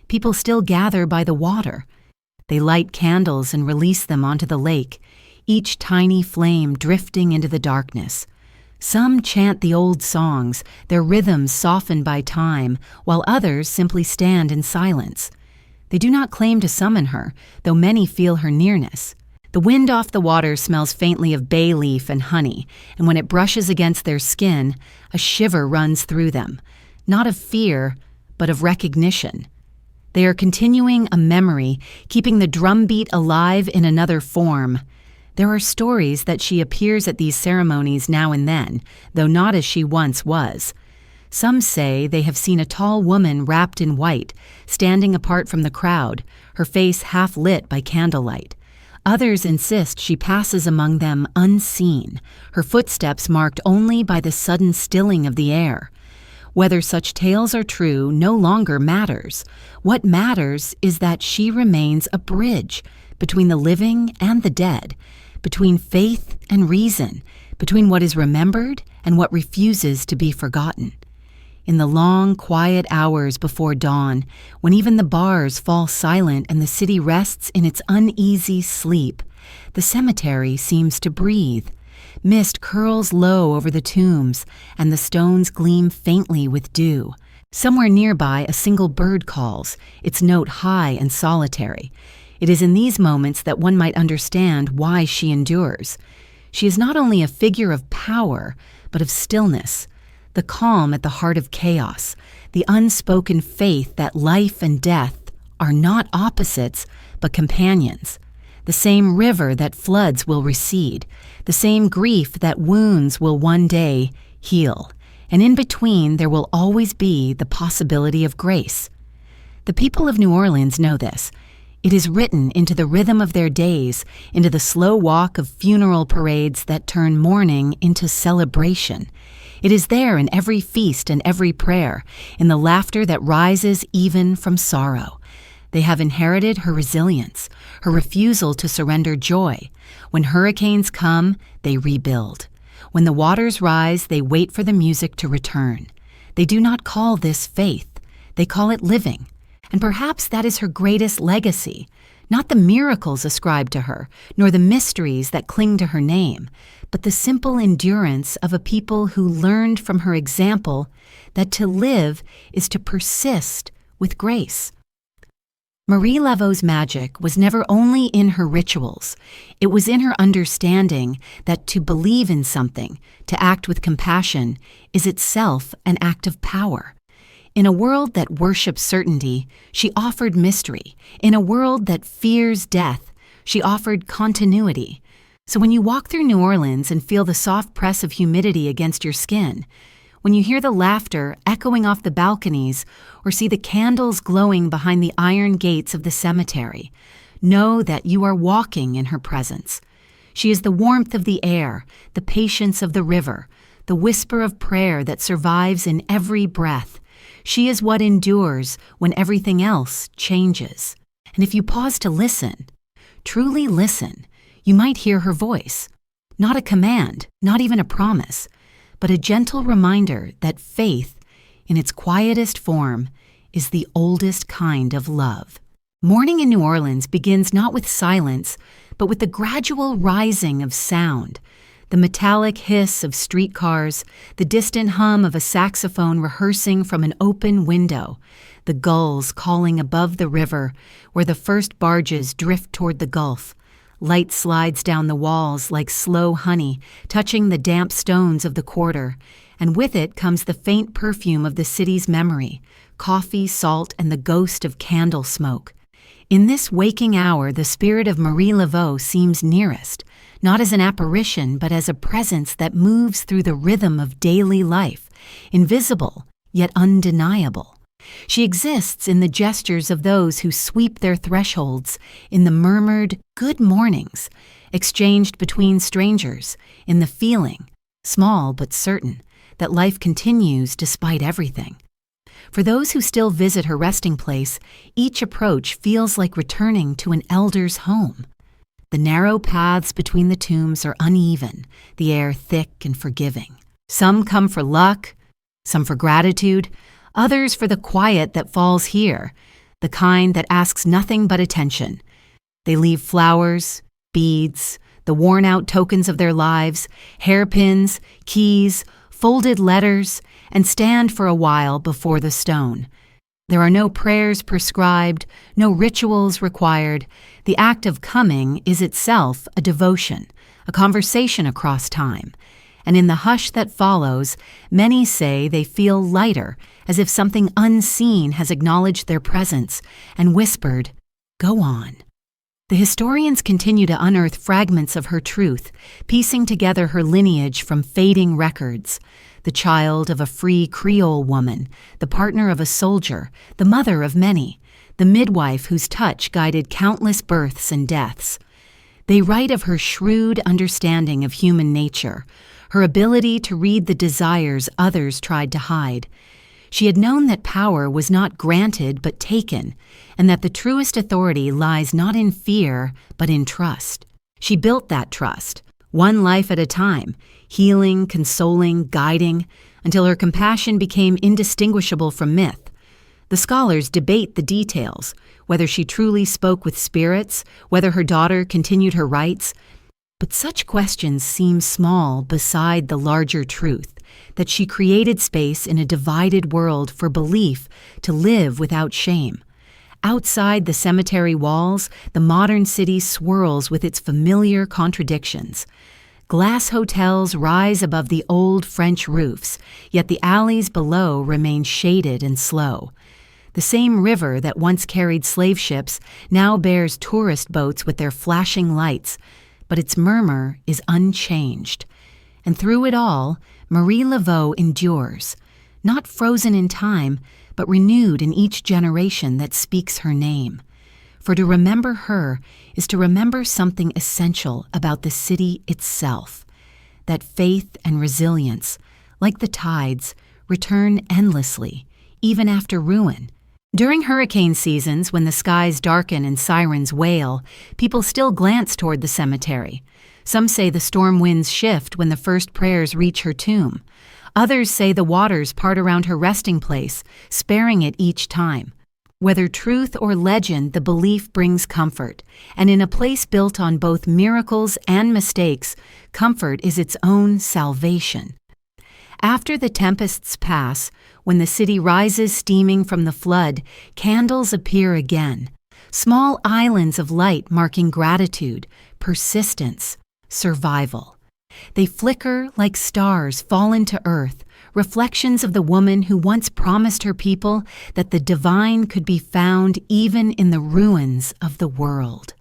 people still gather by the water. They light candles and release them onto the lake, each tiny flame drifting into the darkness. Some chant the old songs, their rhythms softened by time, while others simply stand in silence. They do not claim to summon her, though many feel her nearness. The wind off the water smells faintly of bay leaf and honey, and when it brushes against their skin, a shiver runs through them, not of fear, but of recognition. They are continuing a memory, keeping the drumbeat alive in another form. There are stories that she appears at these ceremonies now and then, though not as she once was. Some say they have seen a tall woman wrapped in white, standing apart from the crowd, her face half lit by candlelight. Others insist she passes among them unseen, her footsteps marked only by the sudden stilling of the air. Whether such tales are true no longer matters. What matters is that she remains a bridge between the living and the dead, between faith and reason, between what is remembered and what refuses to be forgotten. In the long, quiet hours before dawn, when even the bars fall silent and the city rests in its uneasy sleep, the cemetery seems to breathe. Mist curls low over the tombs, and the stones gleam faintly with dew. Somewhere nearby, a single bird calls, its note high and solitary. It is in these moments that one might understand why she endures. She is not only a figure of power, but of stillness, the calm at the heart of chaos, the unspoken faith that life and death are not opposites, but companions. The same river that floods will recede, the same grief that wounds will one day heal, and in between there will always be the possibility of grace. The people of New Orleans know this. It is written into the rhythm of their days, into the slow walk of funeral parades that turn mourning into celebration. It is there in every feast and every prayer, in the laughter that rises even from sorrow. They have inherited her resilience, her refusal to surrender joy. When hurricanes come, they rebuild. When the waters rise, they wait for the music to return. They do not call this faith. They call it living. And perhaps that is her greatest legacy, not the miracles ascribed to her, nor the mysteries that cling to her name, but the simple endurance of a people who learned from her example that to live is to persist with grace. Marie Laveau's magic was never only in her rituals. It was in her understanding that to believe in something, to act with compassion, is itself an act of power. In a world that worships certainty, she offered mystery. In a world that fears death, she offered continuity. So when you walk through New Orleans and feel the soft press of humidity against your skin, when you hear the laughter echoing off the balconies or see the candles glowing behind the iron gates of the cemetery, know that you are walking in her presence. She is the warmth of the air, the patience of the river, the whisper of prayer that survives in every breath. She is what endures when everything else changes. And if you pause to listen, truly listen, you might hear her voice. Not a command, not even a promise, but a gentle reminder that faith, in its quietest form, is the oldest kind of love. Morning in New Orleans begins not with silence, but with the gradual rising of sound. The metallic hiss of streetcars, the distant hum of a saxophone rehearsing from an open window, the gulls calling above the river where the first barges drift toward the Gulf. Light slides down the walls like slow honey, touching the damp stones of the quarter, and with it comes the faint perfume of the city's memory, coffee, salt, and the ghost of candle smoke. In this waking hour, the spirit of Marie Laveau seems nearest, not as an apparition, but as a presence that moves through the rhythm of daily life, invisible yet undeniable. She exists in the gestures of those who sweep their thresholds, in the murmured good mornings, exchanged between strangers, in the feeling, small but certain, that life continues despite everything. For those who still visit her resting place, each approach feels like returning to an elder's home. The narrow paths between the tombs are uneven, the air thick and forgiving. Some come for luck, some for gratitude, others for the quiet that falls here, the kind that asks nothing but attention. They leave flowers, beads, the worn-out tokens of their lives, hairpins, keys, folded letters, and stand for a while before the stone. There are no prayers prescribed, no rituals required. The act of coming is itself a devotion, a conversation across time. And in the hush that follows, many say they feel lighter, as if something unseen has acknowledged their presence and whispered, "Go on." The historians continue to unearth fragments of her truth, piecing together her lineage from fading records. The child of a free Creole woman, the partner of a soldier, the mother of many, the midwife whose touch guided countless births and deaths. They write of her shrewd understanding of human nature, her ability to read the desires others tried to hide. She had known that power was not granted but taken, and that the truest authority lies not in fear but in trust. She built that trust, one life at a time, healing, consoling, guiding, until her compassion became indistinguishable from myth. The scholars debate the details, whether she truly spoke with spirits, whether her daughter continued her rites, but such questions seem small beside the larger truth that she created space in a divided world for belief to live without shame. Outside the cemetery walls, the modern city swirls with its familiar contradictions. Glass hotels rise above the old French roofs, yet the alleys below remain shaded and slow. The same river that once carried slave ships now bears tourist boats with their flashing lights, but its murmur is unchanged. And through it all, Marie Laveau endures, not frozen in time, but renewed in each generation that speaks her name. For to remember her is to remember something essential about the city itself, that faith and resilience, like the tides, return endlessly, even after ruin. During hurricane seasons, when the skies darken and sirens wail, people still glance toward the cemetery. Some say the storm winds shift when the first prayers reach her tomb. Others say the waters part around her resting place, sparing it each time. Whether truth or legend, the belief brings comfort, and in a place built on both miracles and mistakes, comfort is its own salvation. After the tempests pass, when the city rises steaming from the flood, candles appear again, small islands of light marking gratitude, persistence, survival. They flicker like stars fallen to earth, reflections of the woman who once promised her people that the divine could be found even in the ruins of the world.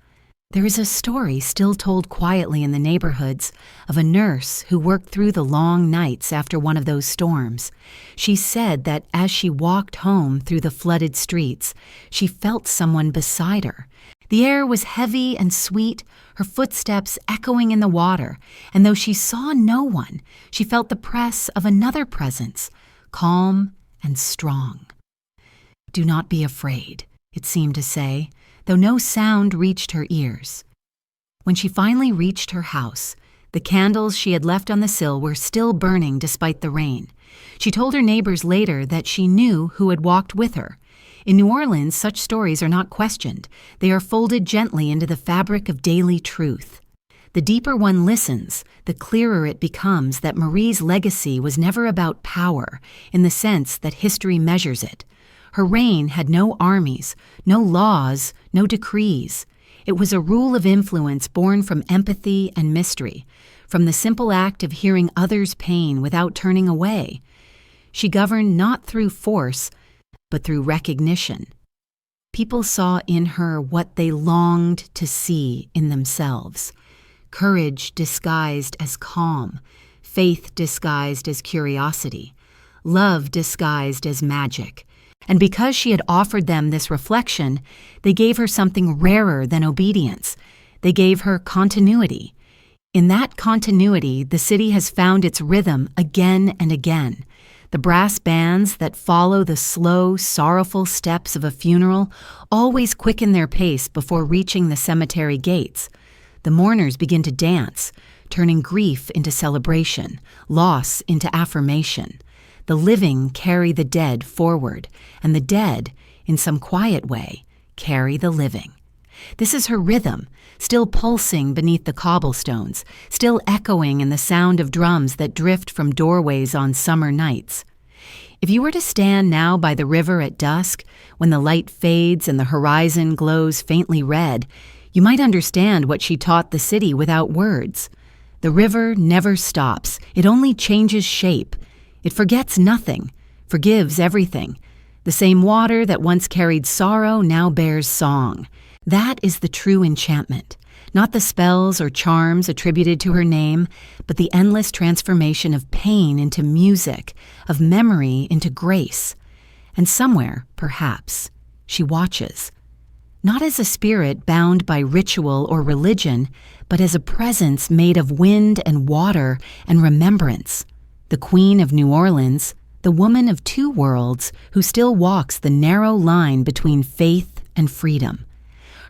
There is a story still told quietly in the neighborhoods of a nurse who worked through the long nights after one of those storms. She said that as she walked home through the flooded streets, she felt someone beside her. The air was heavy and sweet, her footsteps echoing in the water, and though she saw no one, she felt the press of another presence, calm and strong. "Do not be afraid," it seemed to say, though no sound reached her ears. When she finally reached her house, the candles she had left on the sill were still burning despite the rain. She told her neighbors later that she knew who had walked with her. In New Orleans, such stories are not questioned. They are folded gently into the fabric of daily truth. The deeper one listens, the clearer it becomes that Marie's legacy was never about power, in the sense that history measures it. Her reign had no armies, no laws, no decrees. It was a rule of influence born from empathy and mystery, from the simple act of hearing others' pain without turning away. She governed not through force, but through recognition. People saw in her what they longed to see in themselves: courage disguised as calm, faith disguised as curiosity, love disguised as magic. And because she had offered them this reflection, they gave her something rarer than obedience. They gave her continuity. In that continuity, the city has found its rhythm again and again. The brass bands that follow the slow, sorrowful steps of a funeral always quicken their pace before reaching the cemetery gates. The mourners begin to dance, turning grief into celebration, loss into affirmation. The living carry the dead forward, and the dead, in some quiet way, carry the living. This is her rhythm, still pulsing beneath the cobblestones, still echoing in the sound of drums that drift from doorways on summer nights. If you were to stand now by the river at dusk, when the light fades and the horizon glows faintly red, you might understand what she taught the city without words. The river never stops. It only changes shape. It forgets nothing, forgives everything. The same water that once carried sorrow now bears song. That is the true enchantment, not the spells or charms attributed to her name, but the endless transformation of pain into music, of memory into grace. And somewhere, perhaps, she watches, not as a spirit bound by ritual or religion, but as a presence made of wind and water and remembrance. The Queen of New Orleans, the woman of two worlds who still walks the narrow line between faith and freedom.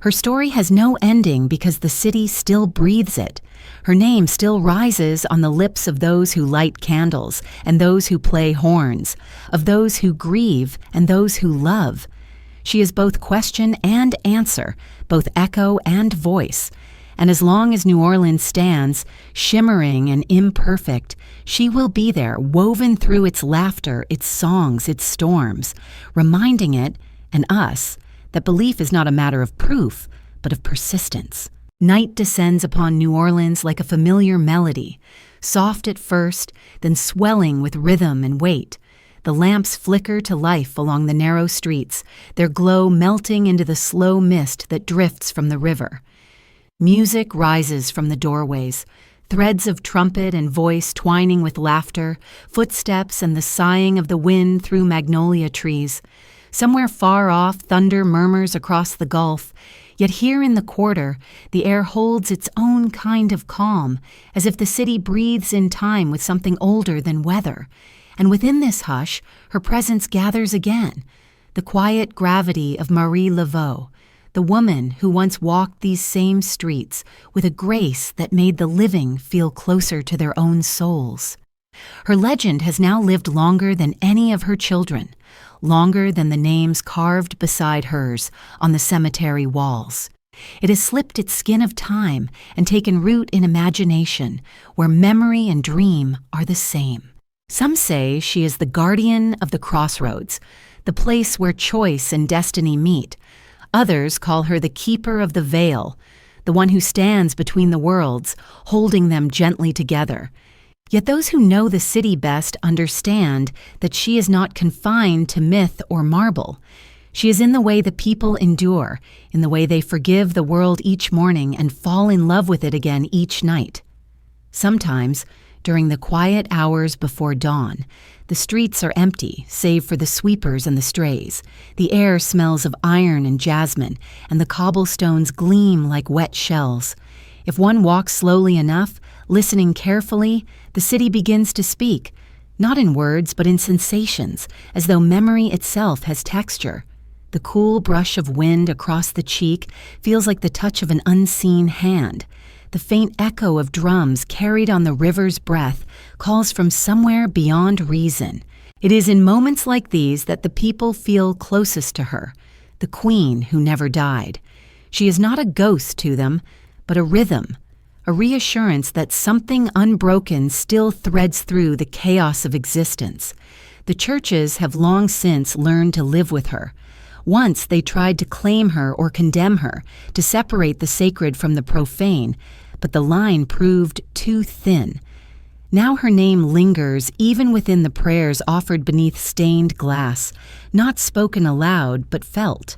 Her story has no ending because the city still breathes it. Her name still rises on the lips of those who light candles and those who play horns, of those who grieve and those who love. She is both question and answer, both echo and voice. And as long as New Orleans stands, shimmering and imperfect, she will be there, woven through its laughter, its songs, its storms, reminding it, and us, that belief is not a matter of proof, but of persistence. Night descends upon New Orleans like a familiar melody, soft at first, then swelling with rhythm and weight. The lamps flicker to life along the narrow streets, their glow melting into the slow mist that drifts from the river. Music rises from the doorways, threads of trumpet and voice twining with laughter, footsteps and the sighing of the wind through magnolia trees. Somewhere far off, thunder murmurs across the gulf, yet here in the quarter, the air holds its own kind of calm, as if the city breathes in time with something older than weather. And within this hush, her presence gathers again, the quiet gravity of Marie Laveau, the woman who once walked these same streets with a grace that made the living feel closer to their own souls. Her legend has now lived longer than any of her children, longer than the names carved beside hers on the cemetery walls. It has slipped its skin of time and taken root in imagination, where memory and dream are the same. Some say she is the guardian of the crossroads, the place where choice and destiny meet. Others call her the keeper of the veil, the one who stands between the worlds, holding them gently together. Yet those who know the city best understand that she is not confined to myth or marble. She is in the way the people endure, in the way they forgive the world each morning and fall in love with it again each night. Sometimes, during the quiet hours before dawn, the streets are empty, save for the sweepers and the strays. The air smells of iron and jasmine, and the cobblestones gleam like wet shells. If one walks slowly enough, listening carefully, the city begins to speak, not in words but in sensations, as though memory itself has texture. The cool brush of wind across the cheek feels like the touch of an unseen hand. The faint echo of drums carried on the river's breath calls from somewhere beyond reason. It is in moments like these that the people feel closest to her, the queen who never died. She is not a ghost to them, but a rhythm, a reassurance that something unbroken still threads through the chaos of existence. The churches have long since learned to live with her. Once they tried to claim her or condemn her, to separate the sacred from the profane, but the line proved too thin. Now her name lingers even within the prayers offered beneath stained glass, not spoken aloud but felt.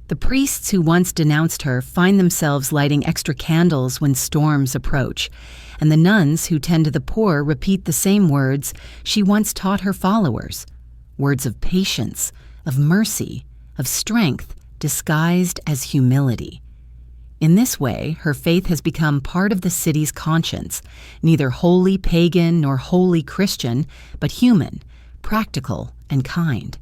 The priests who once denounced her find themselves lighting extra candles when storms approach, and the nuns who tend to the poor repeat the same words she once taught her followers, words of patience, of mercy, of strength disguised as humility. In this way, her faith has become part of the city's conscience, neither wholly pagan nor wholly Christian, but human, practical, and kind.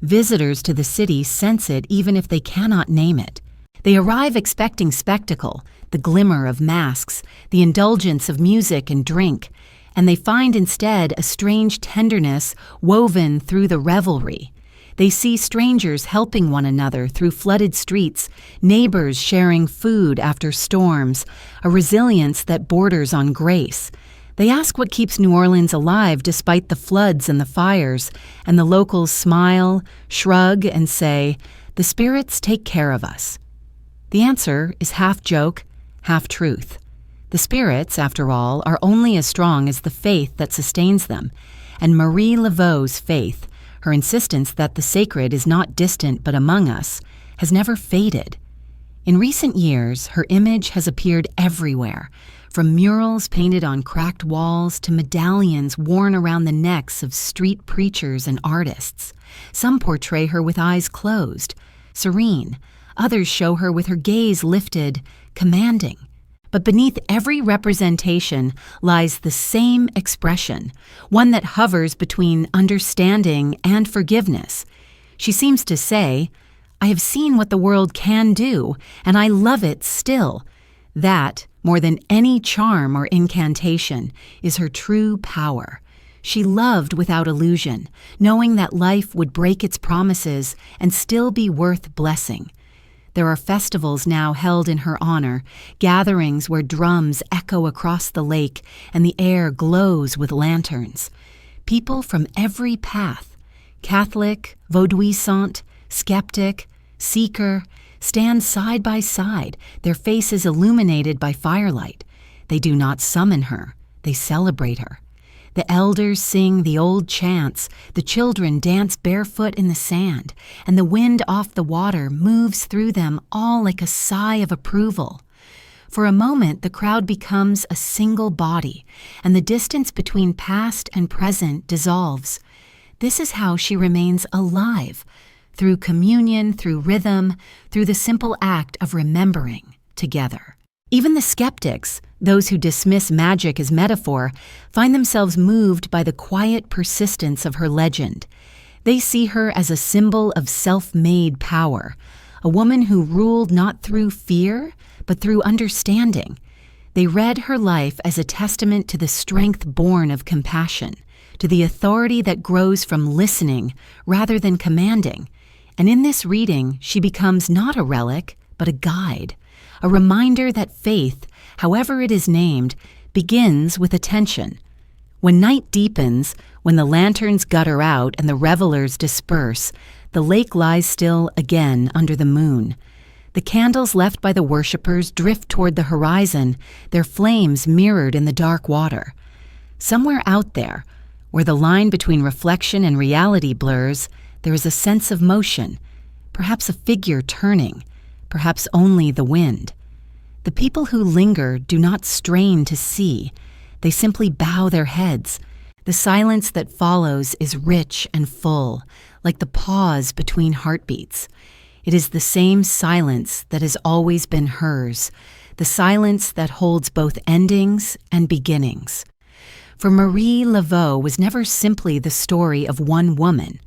Visitors to the city sense it even if they cannot name it. They arrive expecting spectacle, the glimmer of masks, the indulgence of music and drink, and they find instead a strange tenderness woven through the revelry. They see strangers helping one another through flooded streets, neighbors sharing food after storms, a resilience that borders on grace. They ask what keeps New Orleans alive despite the floods and the fires, and the locals smile, shrug, and say, "The spirits take care of us." The answer is half joke, half truth. The spirits, after all, are only as strong as the faith that sustains them, and Marie Laveau's faith, her insistence that the sacred is not distant but among us, has never faded. In recent years, her image has appeared everywhere, from murals painted on cracked walls to medallions worn around the necks of street preachers and artists. Some portray her with eyes closed, serene. Others show her with her gaze lifted, commanding. But beneath every representation lies the same expression, one that hovers between understanding and forgiveness. She seems to say, I have seen what the world can do, and I love it still. That, more than any charm or incantation, is her true power. She loved without illusion, knowing that life would break its promises and still be worth blessing. There are festivals now held in her honor, gatherings where drums echo across the lake and the air glows with lanterns. People from every path, Catholic, Vaudouisant, skeptic, seeker, stand side by side, their faces illuminated by firelight. They do not summon her, they celebrate her. The elders sing the old chants, the children dance barefoot in the sand, and the wind off the water moves through them all like a sigh of approval. For a moment, the crowd becomes a single body, and the distance between past and present dissolves. This is how she remains alive, through communion, through rhythm, through the simple act of remembering together. Even the skeptics, those who dismiss magic as metaphor, find themselves moved by the quiet persistence of her legend. They see her as a symbol of self-made power, a woman who ruled not through fear, but through understanding. They read her life as a testament to the strength born of compassion, to the authority that grows from listening rather than commanding. And in this reading, she becomes not a relic, but a guide, a reminder that faith, however it is named, begins with attention. When night deepens, when the lanterns gutter out and the revelers disperse, the lake lies still again under the moon. The candles left by the worshippers drift toward the horizon, their flames mirrored in the dark water. Somewhere out there, where the line between reflection and reality blurs, there is a sense of motion, perhaps a figure turning, perhaps only the wind. The people who linger do not strain to see. They simply bow their heads. The silence that follows is rich and full, like the pause between heartbeats. It is the same silence that has always been hers, the silence that holds both endings and beginnings. For Marie Laveau was never simply the story of one woman.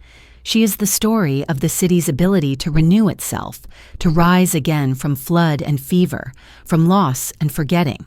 She is the story of the city's ability to renew itself, to rise again from flood and fever, from loss and forgetting.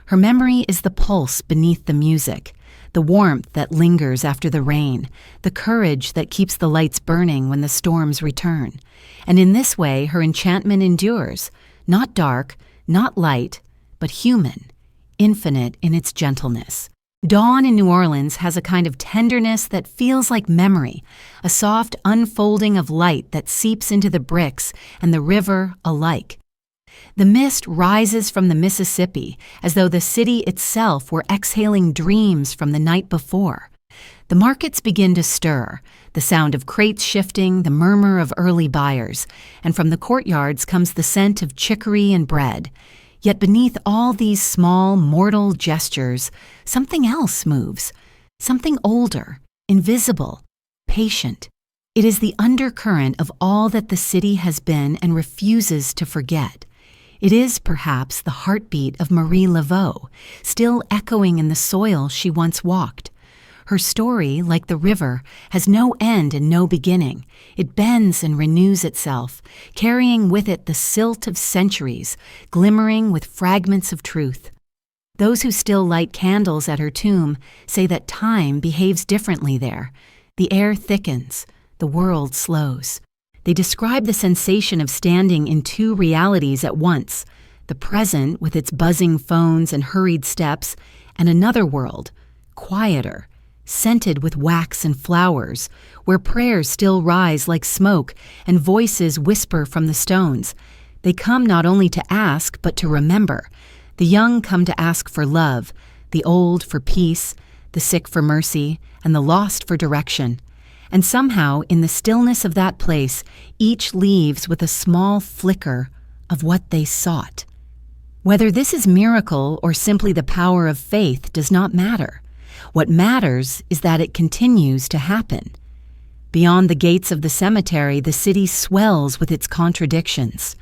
Her memory is the pulse beneath the music, the warmth that lingers after the rain, the courage that keeps the lights burning when the storms return. And in this way, her enchantment endures, not dark, not light, but human, infinite in its gentleness. Dawn in New Orleans has a kind of tenderness that feels like memory, a soft unfolding of light that seeps into the bricks and the river alike. The mist rises from the Mississippi as though the city itself were exhaling dreams from the night before. The markets begin to stir, the sound of crates shifting, the murmur of early buyers, and from the courtyards comes the scent of chicory and bread. Yet beneath all these small, mortal gestures, something else moves, something older, invisible, patient. It is the undercurrent of all that the city has been and refuses to forget. It is, perhaps, the heartbeat of Marie Laveau, still echoing in the soil she once walked. Her story, like the river, has no end and no beginning. It bends and renews itself, carrying with it the silt of centuries, glimmering with fragments of truth. Those who still light candles at her tomb say that time behaves differently there. The air thickens, the world slows. They describe the sensation of standing in two realities at once, the present with its buzzing phones and hurried steps, and another world, quieter, scented with wax and flowers, where prayers still rise like smoke and voices whisper from the stones. They come not only to ask, but to remember. The young come to ask for love, the old for peace, the sick for mercy, and the lost for direction. And somehow, in the stillness of that place, each leaves with a small flicker of what they sought. Whether this is miracle or simply the power of faith does not matter. What matters is that it continues to happen. Beyond the gates of the cemetery, the city swells with its contradictions.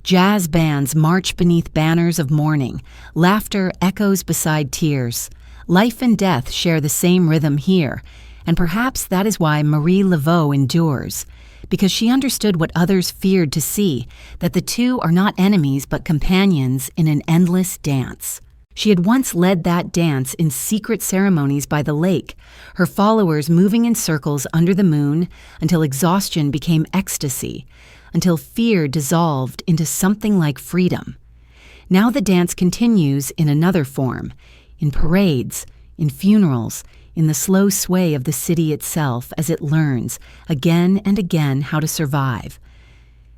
Jazz bands march beneath banners of mourning. Laughter echoes beside tears. Life and death share the same rhythm here, and perhaps that is why Marie Laveau endures. because she understood what others feared to see, that the two are not enemies but companions in an endless dance. She had once led that dance in secret ceremonies by the lake, her followers moving in circles under the moon until exhaustion became ecstasy, until fear dissolved into something like freedom. Now the dance continues in another form, in parades, in funerals, in the slow sway of the city itself as it learns, again and again, how to survive.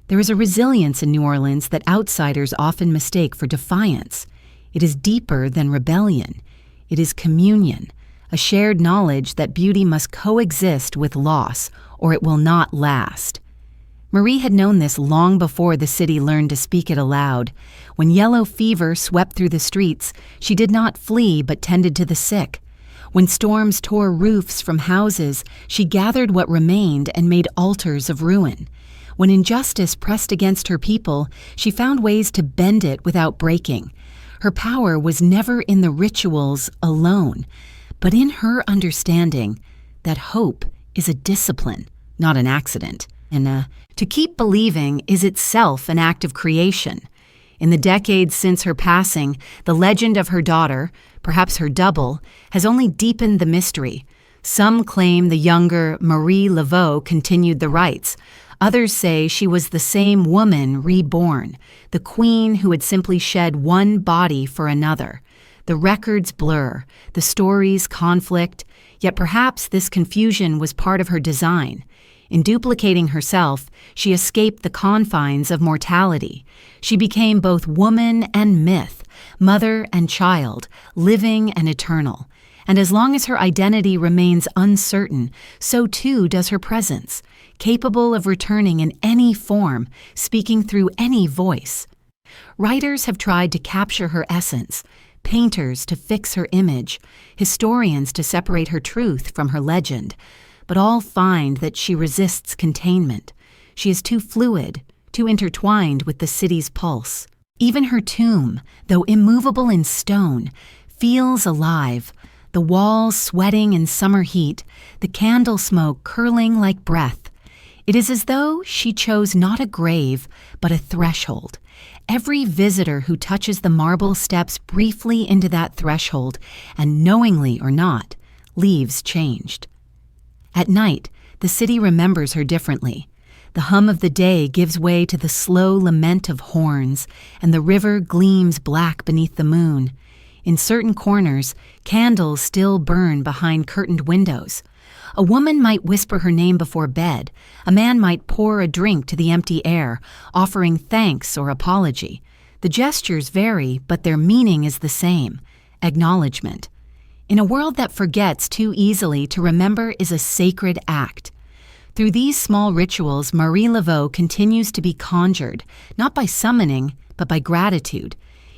There is a resilience in New Orleans that outsiders often mistake for defiance. It is deeper than rebellion. It is communion, a shared knowledge that beauty must coexist with loss, or it will not last. Marie had known this long before the city learned to speak it aloud. When yellow fever swept through the streets, she did not flee but tended to the sick. When storms tore roofs from houses, she gathered what remained and made altars of ruin. When injustice pressed against her people, she found ways to bend it without breaking. Her power was never in the rituals alone, but in her understanding that hope is a discipline, not an accident. And to keep believing is itself an act of creation. In the decades since her passing, the legend of her daughter, perhaps her double, has only deepened the mystery. Some claim the younger Marie Laveau continued the rites. Others say she was the same woman reborn, the queen who had simply shed one body for another. The records blur, the stories conflict, yet perhaps this confusion was part of her design. In duplicating herself, she escaped the confines of mortality. She became both woman and myth, mother and child, living and eternal. And as long as her identity remains uncertain, so too does her presence, capable of returning in any form, speaking through any voice. Writers have tried to capture her essence, painters to fix her image, historians to separate her truth from her legend, but all find that she resists containment. She is too fluid, too intertwined with the city's pulse. Even her tomb, though immovable in stone, feels alive, the walls sweating in summer heat, the candle smoke curling like breath. It is as though she chose not a grave, but a threshold. Every visitor who touches the marble steps briefly into that threshold, and knowingly or not, leaves changed. At night, the city remembers her differently. The hum of the day gives way to the slow lament of horns, and the river gleams black beneath the moon. In certain corners, candles still burn behind curtained windows. A woman might whisper her name before bed. A man might pour a drink to the empty air, offering thanks or apology. The gestures vary, but their meaning is the same: acknowledgement. In a world that forgets too easily, to remember is a sacred act. Through these small rituals, Marie Laveau continues to be conjured, not by summoning, but by gratitude.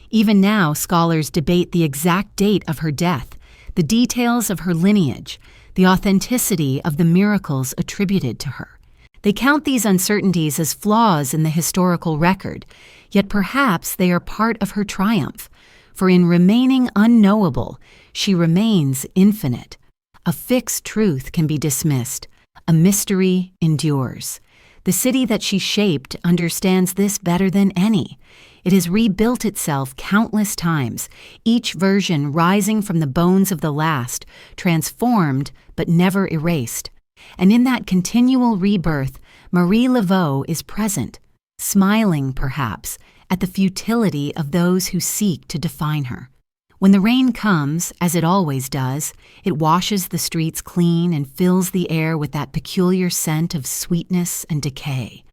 Even now, scholars debate the exact date of her death, the details of her lineage, the authenticity of the miracles attributed to her. They count these uncertainties as flaws in the historical record, yet perhaps they are part of her triumph. For in remaining unknowable, she remains infinite. A fixed truth can be dismissed. A mystery endures. The city that she shaped understands this better than any. It has rebuilt itself countless times, each version rising from the bones of the last, transformed but never erased. And in that continual rebirth, Marie Laveau is present, smiling perhaps, at the futility of those who seek to define her. When the rain comes, as it always does, it washes the streets clean and fills the air with that peculiar scent of sweetness and decay.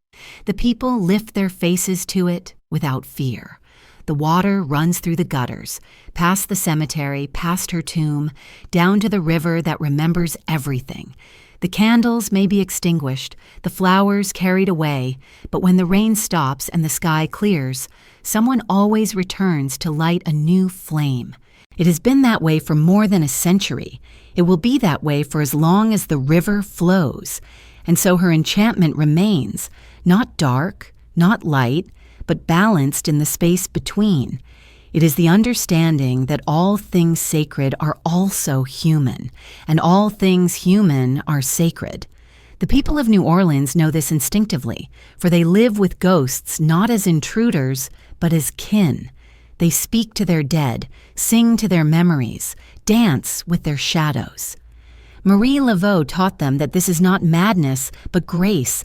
The people lift their faces to it without fear. The water runs through the gutters, past the cemetery, past her tomb, down to the river that remembers everything. The candles may be extinguished, the flowers carried away, but when the rain stops and the sky clears, someone always returns to light a new flame. It has been that way for more than a century. It will be that way for as long as the river flows. And so her enchantment remains, not dark, not light, but balanced in the space between. It is the understanding that all things sacred are also human, and all things human are sacred. The people of New Orleans know this instinctively, for they live with ghosts not as intruders, but as kin. They speak to their dead, sing to their memories, dance with their shadows. Marie Laveau taught them that this is not madness, but grace,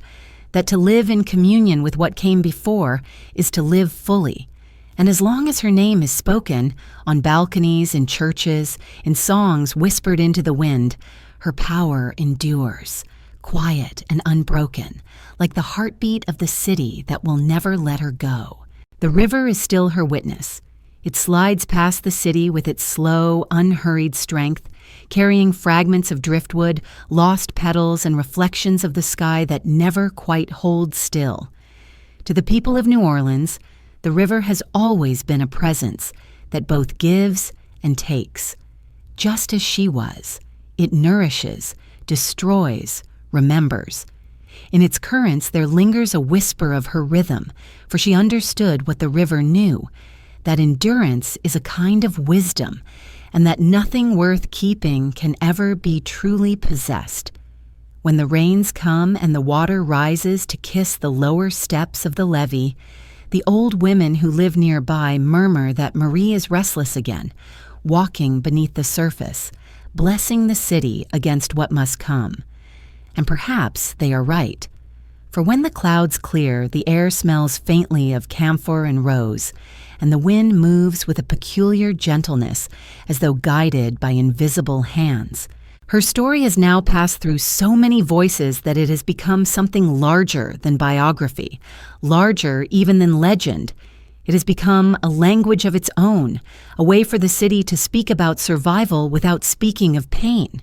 that to live in communion with what came before is to live fully. And as long as her name is spoken, on balconies, in churches, in songs whispered into the wind, her power endures, quiet and unbroken, like the heartbeat of the city that will never let her go. The river is still her witness. It slides past the city with its slow, unhurried strength, carrying fragments of driftwood, lost petals, and reflections of the sky that never quite hold still. To the people of New Orleans, the river has always been a presence that both gives and takes. Just as she was, it nourishes, destroys, remembers. In its currents there lingers a whisper of her rhythm, for she understood what the river knew, that endurance is a kind of wisdom, and that nothing worth keeping can ever be truly possessed. When the rains come and the water rises to kiss the lower steps of the levee, the old women who live nearby murmur that Marie is restless again, walking beneath the surface, blessing the city against what must come. And perhaps they are right. For when the clouds clear, the air smells faintly of camphor and rose, and the wind moves with a peculiar gentleness, as though guided by invisible hands. Her story has now passed through so many voices that it has become something larger than biography, larger even than legend. It has become a language of its own, a way for the city to speak about survival without speaking of pain.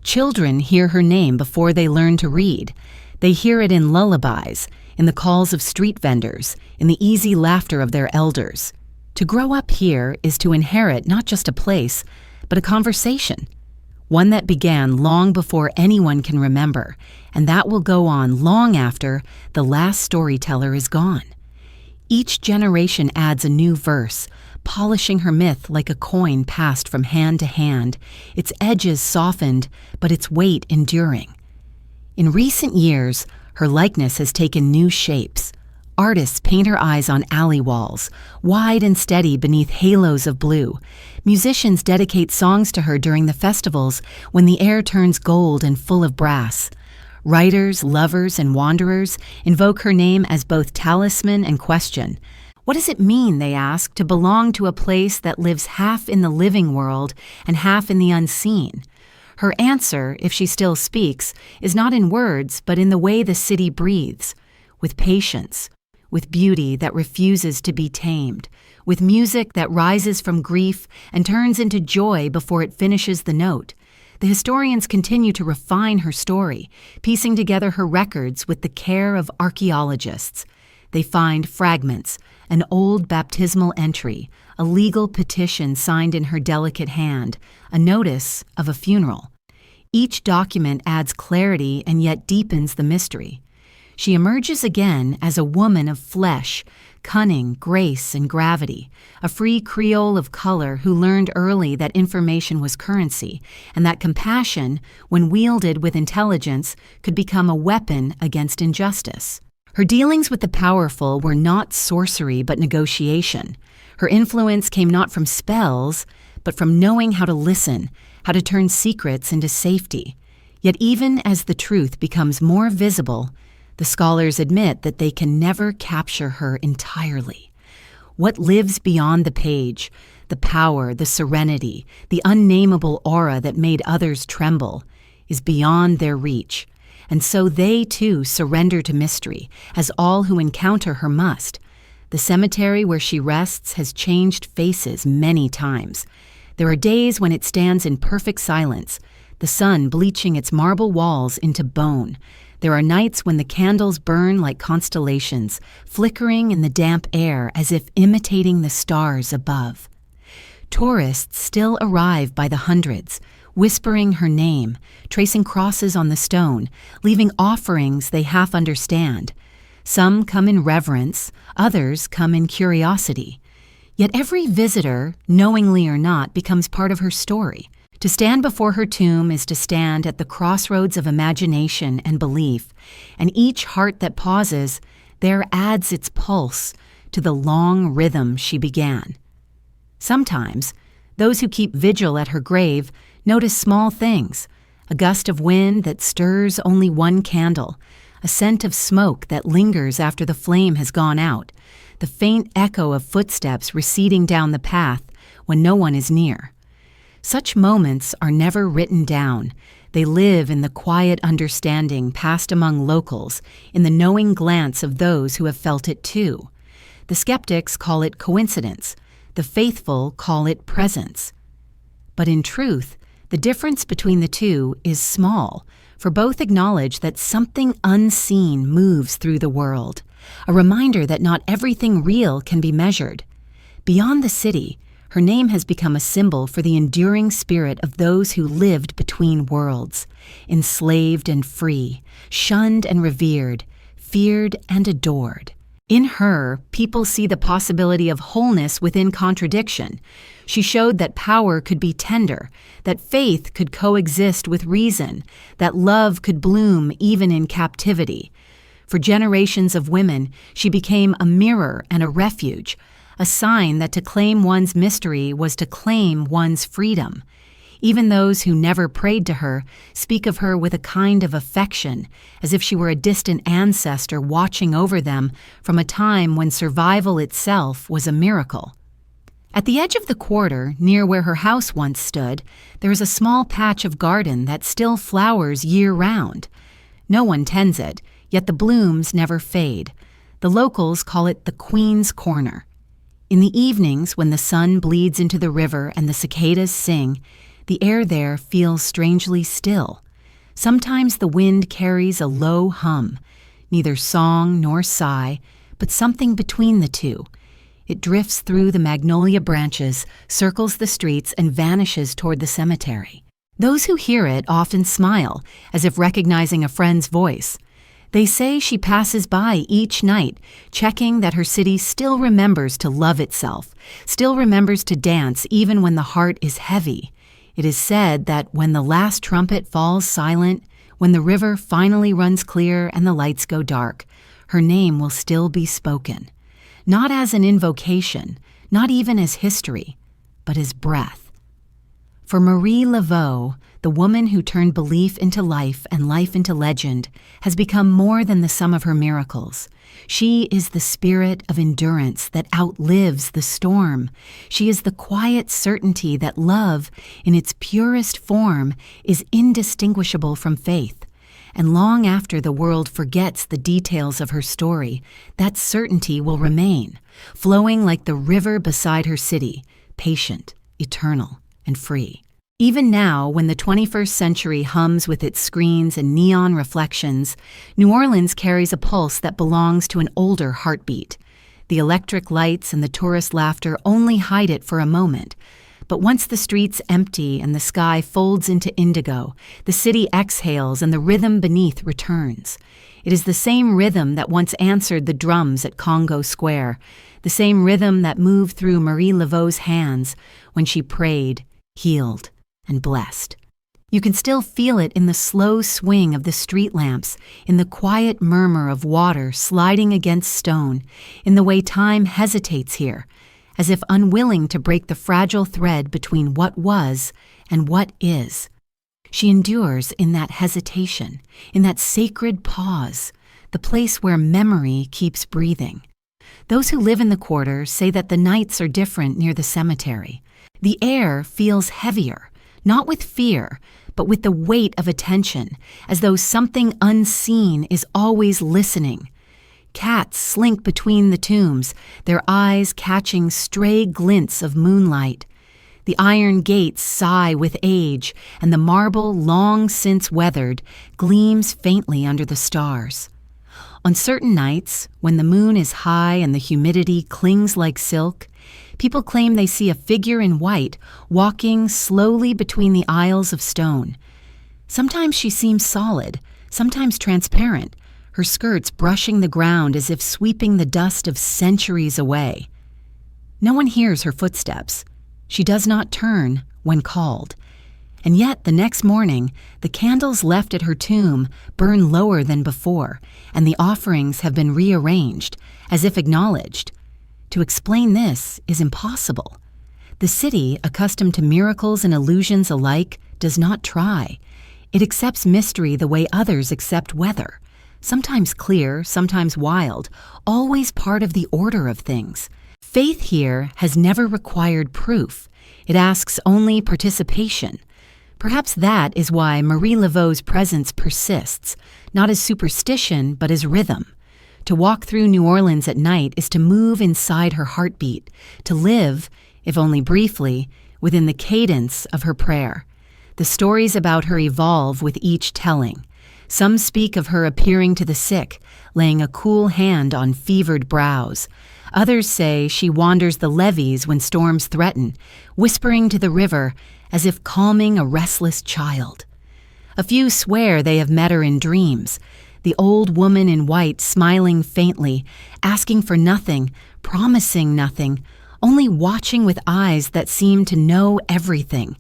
Children hear her name before they learn to read. They hear it in lullabies, in the calls of street vendors, in the easy laughter of their elders. To grow up here is to inherit not just a place, but a conversation, one that began long before anyone can remember, and that will go on long after the last storyteller is gone. Each generation adds a new verse, polishing her myth like a coin passed from hand to hand, its edges softened, but its weight enduring. In recent years, her likeness has taken new shapes. Artists paint her eyes on alley walls, wide and steady beneath halos of blue. Musicians dedicate songs to her during the festivals when the air turns gold and full of brass. Writers, lovers, and wanderers invoke her name as both talisman and question. What does it mean, they ask, to belong to a place that lives half in the living world and half in the unseen? Her answer, if she still speaks, is not in words, but in the way the city breathes, with patience, with beauty that refuses to be tamed, with music that rises from grief and turns into joy before it finishes the note. The historians continue to refine her story, piecing together her records with the care of archaeologists. They find fragments, an old baptismal entry, a legal petition signed in her delicate hand, a notice of a funeral. Each document adds clarity and yet deepens the mystery. She emerges again as a woman of flesh, cunning, grace, and gravity, a free Creole of color who learned early that information was currency, and that compassion, when wielded with intelligence, could become a weapon against injustice. Her dealings with the powerful were not sorcery but negotiation. Her influence came not from spells, but from knowing how to listen, how to turn secrets into safety. Yet even as the truth becomes more visible, the scholars admit that they can never capture her entirely. What lives beyond the page, the power, the serenity, the unnameable aura that made others tremble, is beyond their reach. And so they, too, surrender to mystery, as all who encounter her must. The cemetery where she rests has changed faces many times. There are days when it stands in perfect silence, the sun bleaching its marble walls into bone. There are nights when the candles burn like constellations, flickering in the damp air as if imitating the stars above. Tourists still arrive by the hundreds, whispering her name, tracing crosses on the stone, leaving offerings they half understand. Some come in reverence, others come in curiosity. Yet every visitor, knowingly or not, becomes part of her story. To stand before her tomb is to stand at the crossroads of imagination and belief, and each heart that pauses there adds its pulse to the long rhythm she began. Sometimes, those who keep vigil at her grave notice small things: a gust of wind that stirs only one candle, a scent of smoke that lingers after the flame has gone out, the faint echo of footsteps receding down the path when no one is near. Such moments are never written down. They live in the quiet understanding passed among locals, in the knowing glance of those who have felt it too. The skeptics call it coincidence. The faithful call it presence. But in truth, the difference between the two is small, for both acknowledge that something unseen moves through the world, a reminder that not everything real can be measured. Beyond the city, her name has become a symbol for the enduring spirit of those who lived between worlds, enslaved and free, shunned and revered, feared and adored. In her, people see the possibility of wholeness within contradiction. She showed that power could be tender, that faith could coexist with reason, that love could bloom even in captivity. For generations of women, she became a mirror and a refuge, a sign that to claim one's mystery was to claim one's freedom. Even those who never prayed to her speak of her with a kind of affection, as if she were a distant ancestor watching over them from a time when survival itself was a miracle. At the edge of the quarter, near where her house once stood, there is a small patch of garden that still flowers year-round. No one tends it, yet the blooms never fade. The locals call it the Queen's Corner. In the evenings, when the sun bleeds into the river and the cicadas sing, the air there feels strangely still. Sometimes the wind carries a low hum, neither song nor sigh, but something between the two. It drifts through the magnolia branches, circles the streets, and vanishes toward the cemetery. Those who hear it often smile, as if recognizing a friend's voice. They say she passes by each night, checking that her city still remembers to love itself, still remembers to dance even when the heart is heavy. It is said that when the last trumpet falls silent, when the river finally runs clear and the lights go dark, her name will still be spoken. Not as an invocation, not even as history, but as breath. For Marie Laveau, the woman who turned belief into life and life into legend, has become more than the sum of her miracles. She is the spirit of endurance that outlives the storm. She is the quiet certainty that love, in its purest form, is indistinguishable from faith. And long after the world forgets the details of her story, that certainty will remain, flowing like the river beside her city, patient, eternal, and free. Even now, when the 21st century hums with its screens and neon reflections, New Orleans carries a pulse that belongs to an older heartbeat. The electric lights and the tourist laughter only hide it for a moment. But once the streets empty and the sky folds into indigo, the city exhales and the rhythm beneath returns. It is the same rhythm that once answered the drums at Congo Square, the same rhythm that moved through Marie Laveau's hands when she prayed, healed, and blessed. You can still feel it in the slow swing of the street lamps, in the quiet murmur of water sliding against stone, in the way time hesitates here, as if unwilling to break the fragile thread between what was and what is. She endures in that hesitation, in that sacred pause, the place where memory keeps breathing. Those who live in the quarter say that the nights are different near the cemetery. The air feels heavier, not with fear, but with the weight of attention, as though something unseen is always listening. Cats slink between the tombs, their eyes catching stray glints of moonlight. The iron gates sigh with age, and the marble, long since weathered, gleams faintly under the stars. On certain nights, when the moon is high and the humidity clings like silk, people claim they see a figure in white walking slowly between the aisles of stone. Sometimes she seems solid, sometimes transparent, her skirts brushing the ground as if sweeping the dust of centuries away. No one hears her footsteps. She does not turn when called. And yet, the next morning, the candles left at her tomb burn lower than before, and the offerings have been rearranged, as if acknowledged. To explain this is impossible. The city, accustomed to miracles and illusions alike, does not try. It accepts mystery the way others accept weather, sometimes clear, sometimes wild, always part of the order of things. Faith here has never required proof. It asks only participation. Perhaps that is why Marie Laveau's presence persists, not as superstition, but as rhythm. To walk through New Orleans at night is to move inside her heartbeat, to live, if only briefly, within the cadence of her prayer. The stories about her evolve with each telling. Some speak of her appearing to the sick, laying a cool hand on fevered brows. Others say she wanders the levees when storms threaten, whispering to the river as if calming a restless child. A few swear they have met her in dreams, the old woman in white smiling faintly, asking for nothing, promising nothing, only watching with eyes that seem to know everything.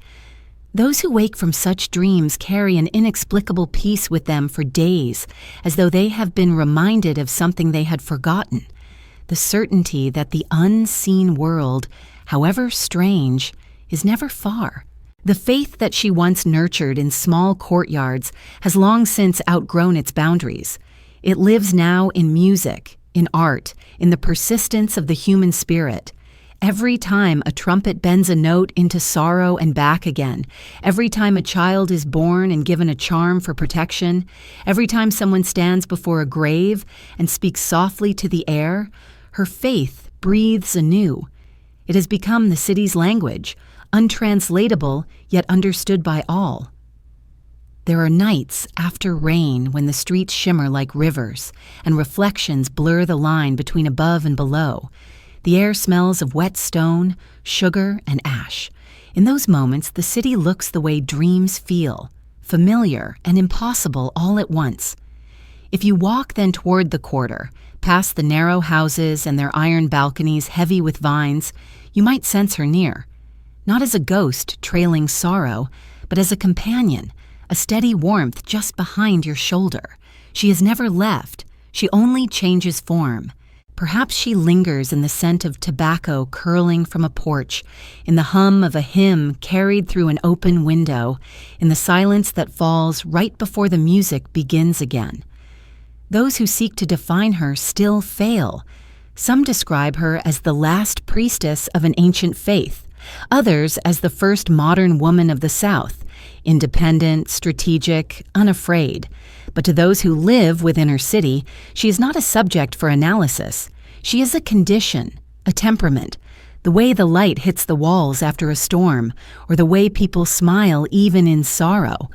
Those who wake from such dreams carry an inexplicable peace with them for days, as though they have been reminded of something they had forgotten. The certainty that the unseen world, however strange, is never far. The faith that she once nurtured in small courtyards has long since outgrown its boundaries. It lives now in music, in art, in the persistence of the human spirit. Every time a trumpet bends a note into sorrow and back again, every time a child is born and given a charm for protection, every time someone stands before a grave and speaks softly to the air, her faith breathes anew. It has become the city's language, untranslatable yet understood by all. There are nights after rain when the streets shimmer like rivers and reflections blur the line between above and below. The air smells of wet stone, sugar, and ash. In those moments, the city looks the way dreams feel, familiar and impossible all at once. If you walk then toward the quarter, past the narrow houses and their iron balconies heavy with vines, you might sense her near. Not as a ghost trailing sorrow, but as a companion, a steady warmth just behind your shoulder. She has never left. She only changes form. Perhaps she lingers in the scent of tobacco curling from a porch, in the hum of a hymn carried through an open window, in the silence that falls right before the music begins again. Those who seek to define her still fail. Some describe her as the last priestess of an ancient faith, others as the first modern woman of the South, independent, strategic, unafraid. But to those who live within her city, she is not a subject for analysis. She is a condition, a temperament, the way the light hits the walls after a storm, or the way people smile even in sorrow.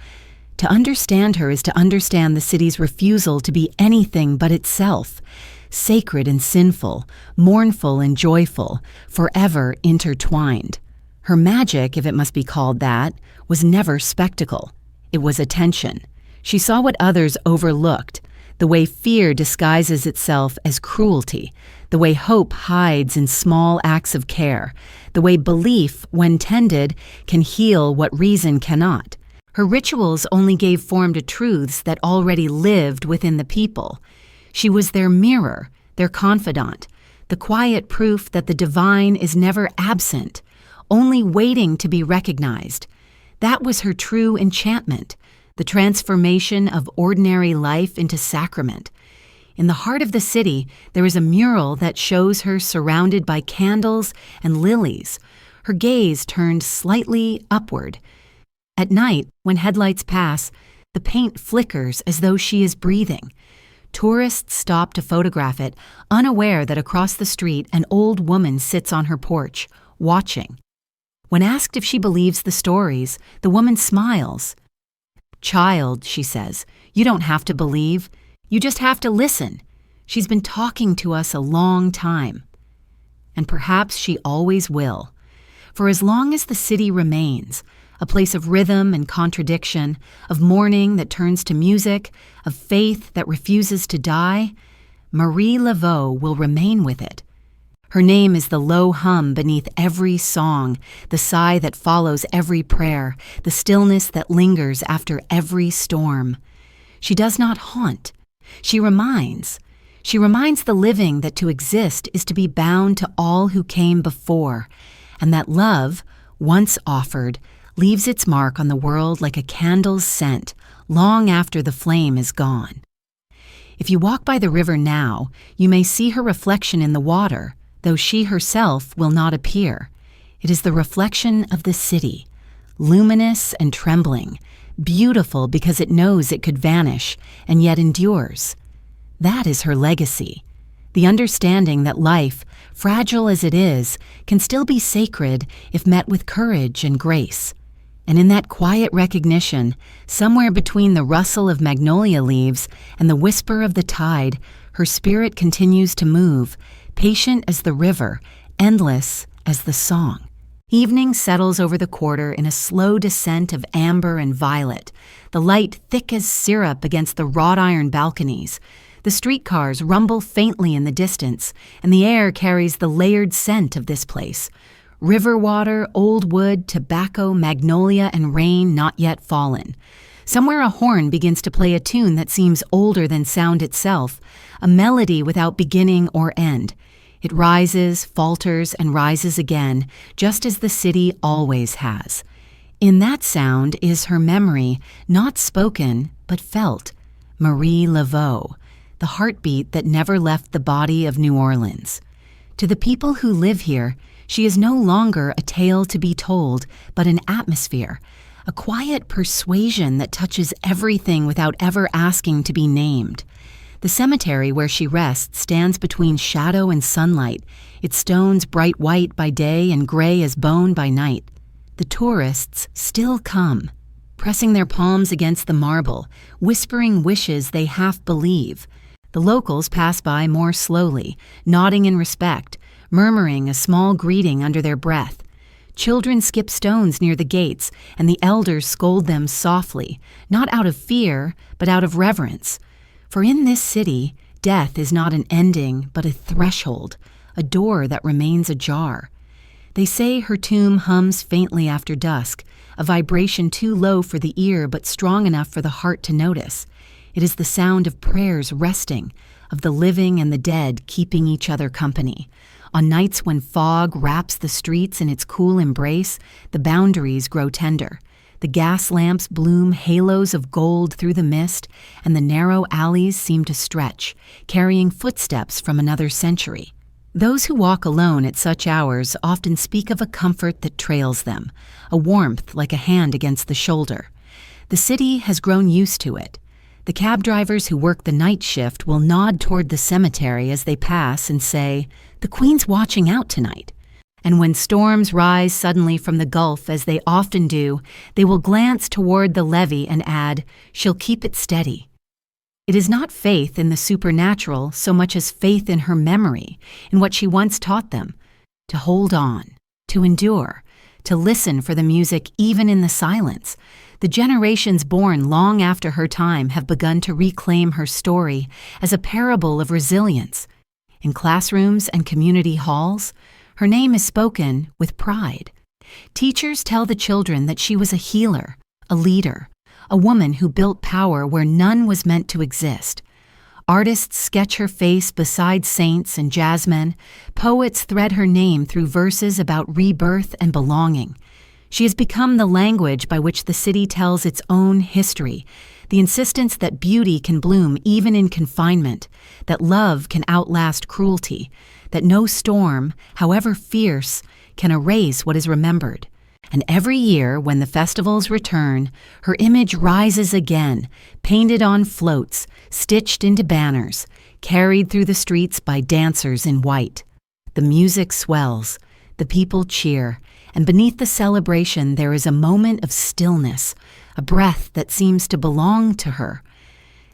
To understand her is to understand the city's refusal to be anything but itself, sacred and sinful, mournful and joyful, forever intertwined. Her magic, if it must be called that, was never spectacle. It was attention. She saw what others overlooked, the way fear disguises itself as cruelty, the way hope hides in small acts of care, the way belief, when tended, can heal what reason cannot. Her rituals only gave form to truths that already lived within the people. She was their mirror, their confidant, the quiet proof that the divine is never absent, only waiting to be recognized. That was her true enchantment, the transformation of ordinary life into sacrament. In the heart of the city, there is a mural that shows her surrounded by candles and lilies, her gaze turned slightly upward. At night, when headlights pass, the paint flickers as though she is breathing. Tourists stop to photograph it, unaware that across the street an old woman sits on her porch, watching. When asked if she believes the stories, the woman smiles. "Child," she says, "you don't have to believe. You just have to listen. She's been talking to us a long time." And perhaps she always will. For as long as the city remains, a place of rhythm and contradiction, of mourning that turns to music, of faith that refuses to die, Marie Laveau will remain with it. Her name is the low hum beneath every song, the sigh that follows every prayer, the stillness that lingers after every storm. She does not haunt. She reminds. She reminds the living that to exist is to be bound to all who came before, and that love, once offered, leaves its mark on the world like a candle's scent, long after the flame is gone. If you walk by the river now, you may see her reflection in the water, though she herself will not appear. It is the reflection of the city, luminous and trembling, beautiful because it knows it could vanish, and yet endures. That is her legacy, the understanding that life, fragile as it is, can still be sacred if met with courage and grace. And in that quiet recognition, somewhere between the rustle of magnolia leaves and the whisper of the tide, her spirit continues to move, patient as the river, endless as the song. Evening settles over the quarter in a slow descent of amber and violet, the light thick as syrup against the wrought iron balconies. The streetcars rumble faintly in the distance, and the air carries the layered scent of this place. River water, old wood, tobacco, magnolia, and rain not yet fallen. Somewhere a horn begins to play a tune that seems older than sound itself, a melody without beginning or end. It rises, falters, and rises again, just as the city always has. In that sound is her memory, not spoken, but felt. Marie Laveau, the heartbeat that never left the body of New Orleans. To the people who live here, she is no longer a tale to be told, but an atmosphere, a quiet persuasion that touches everything without ever asking to be named. The cemetery where she rests stands between shadow and sunlight, its stones bright white by day and gray as bone by night. The tourists still come, pressing their palms against the marble, whispering wishes they half believe. The locals pass by more slowly, nodding in respect, murmuring a small greeting under their breath. Children skip stones near the gates, and the elders scold them softly, not out of fear, but out of reverence. For in this city, death is not an ending, but a threshold, a door that remains ajar. They say her tomb hums faintly after dusk, a vibration too low for the ear but strong enough for the heart to notice. It is the sound of prayers resting, of the living and the dead keeping each other company. On nights when fog wraps the streets in its cool embrace, the boundaries grow tender. The gas lamps bloom halos of gold through the mist, and the narrow alleys seem to stretch, carrying footsteps from another century. Those who walk alone at such hours often speak of a comfort that trails them, a warmth like a hand against the shoulder. The city has grown used to it. The cab drivers who work the night shift will nod toward the cemetery as they pass and say, "The Queen's watching out tonight." And when storms rise suddenly from the Gulf, as they often do, they will glance toward the levee and add, "She'll keep it steady." It is not faith in the supernatural so much as faith in her memory, in what she once taught them, to hold on, to endure, to listen for the music even in the silence. The generations born long after her time have begun to reclaim her story as a parable of resilience. In classrooms and community halls, her name is spoken with pride. Teachers tell the children that she was a healer, a leader, a woman who built power where none was meant to exist. Artists sketch her face beside saints and jazzmen. Poets thread her name through verses about rebirth and belonging. She has become the language by which the city tells its own history, the insistence that beauty can bloom even in confinement, that love can outlast cruelty, that no storm, however fierce, can erase what is remembered. And every year, when the festivals return, her image rises again, painted on floats, stitched into banners, carried through the streets by dancers in white. The music swells, the people cheer, and beneath the celebration there is a moment of stillness, a breath that seems to belong to her.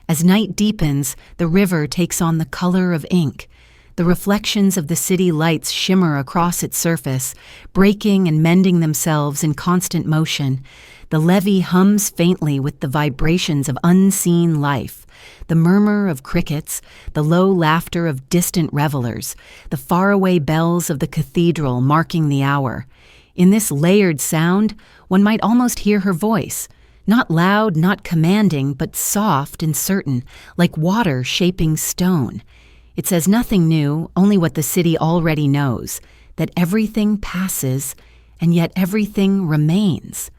As night deepens, the river takes on the color of ink. The reflections of the city lights shimmer across its surface, breaking and mending themselves in constant motion. The levee hums faintly with the vibrations of unseen life, the murmur of crickets, the low laughter of distant revelers, the faraway bells of the cathedral marking the hour. In this layered sound, one might almost hear her voice, not loud, not commanding, but soft and certain, like water shaping stone. It says nothing new, only what the city already knows, that everything passes, and yet everything remains.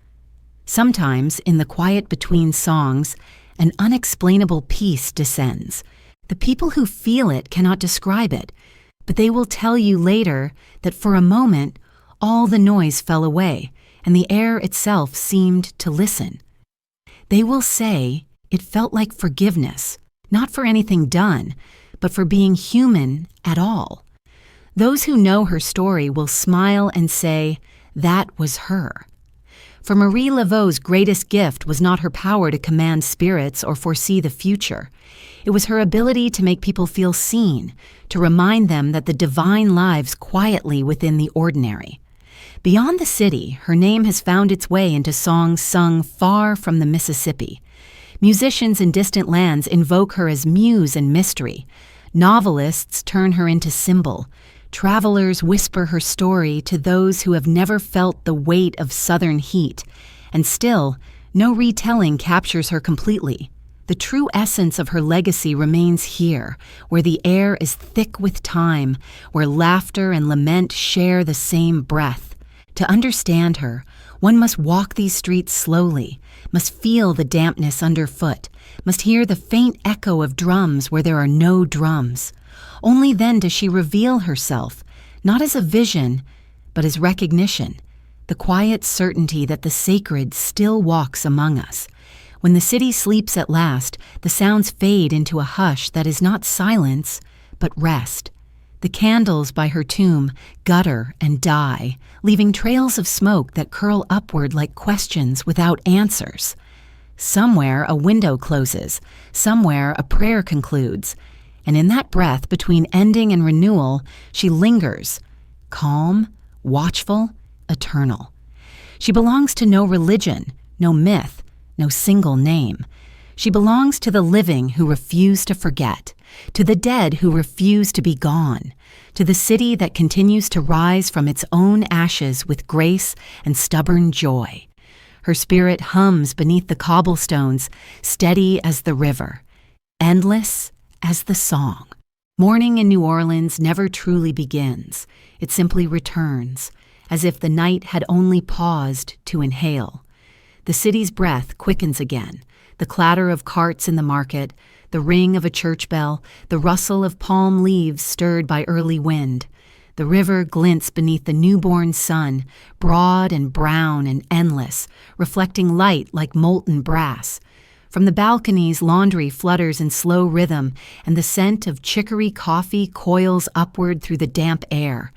Sometimes, in the quiet between songs, an unexplainable peace descends. The people who feel it cannot describe it, but they will tell you later that for a moment, all the noise fell away, and the air itself seemed to listen. They will say it felt like forgiveness, not for anything done, but for being human at all. Those who know her story will smile and say, that was her. For Marie Laveau's greatest gift was not her power to command spirits or foresee the future. It was her ability to make people feel seen, to remind them that the divine lives quietly within the ordinary. Beyond the city, her name has found its way into songs sung far from the Mississippi. Musicians in distant lands invoke her as muse and mystery. Novelists turn her into symbol. Travelers whisper her story to those who have never felt the weight of southern heat. And still, no retelling captures her completely. The true essence of her legacy remains here, where the air is thick with time, where laughter and lament share the same breath. To understand her, one must walk these streets slowly, must feel the dampness underfoot, must hear the faint echo of drums where there are no drums. Only then does she reveal herself, not as a vision, but as recognition, the quiet certainty that the sacred still walks among us. When the city sleeps at last, the sounds fade into a hush that is not silence, but rest. The candles by her tomb gutter and die, leaving trails of smoke that curl upward like questions without answers. Somewhere a window closes, somewhere a prayer concludes, and in that breath between ending and renewal, she lingers, calm, watchful, eternal. She belongs to no religion, no myth, no single name. She belongs to the living who refuse to forget, to the dead who refuse to be gone, to the city that continues to rise from its own ashes with grace and stubborn joy. Her spirit hums beneath the cobblestones, steady as the river, endless as the song. Morning in New Orleans never truly begins. It simply returns, as if the night had only paused to inhale. The city's breath quickens again, the clatter of carts in the market, the ring of a church bell, the rustle of palm leaves stirred by early wind. The river glints beneath the newborn sun, broad and brown and endless, reflecting light like molten brass. From the balconies, laundry flutters in slow rhythm, and the scent of chicory coffee coils upward through the damp air.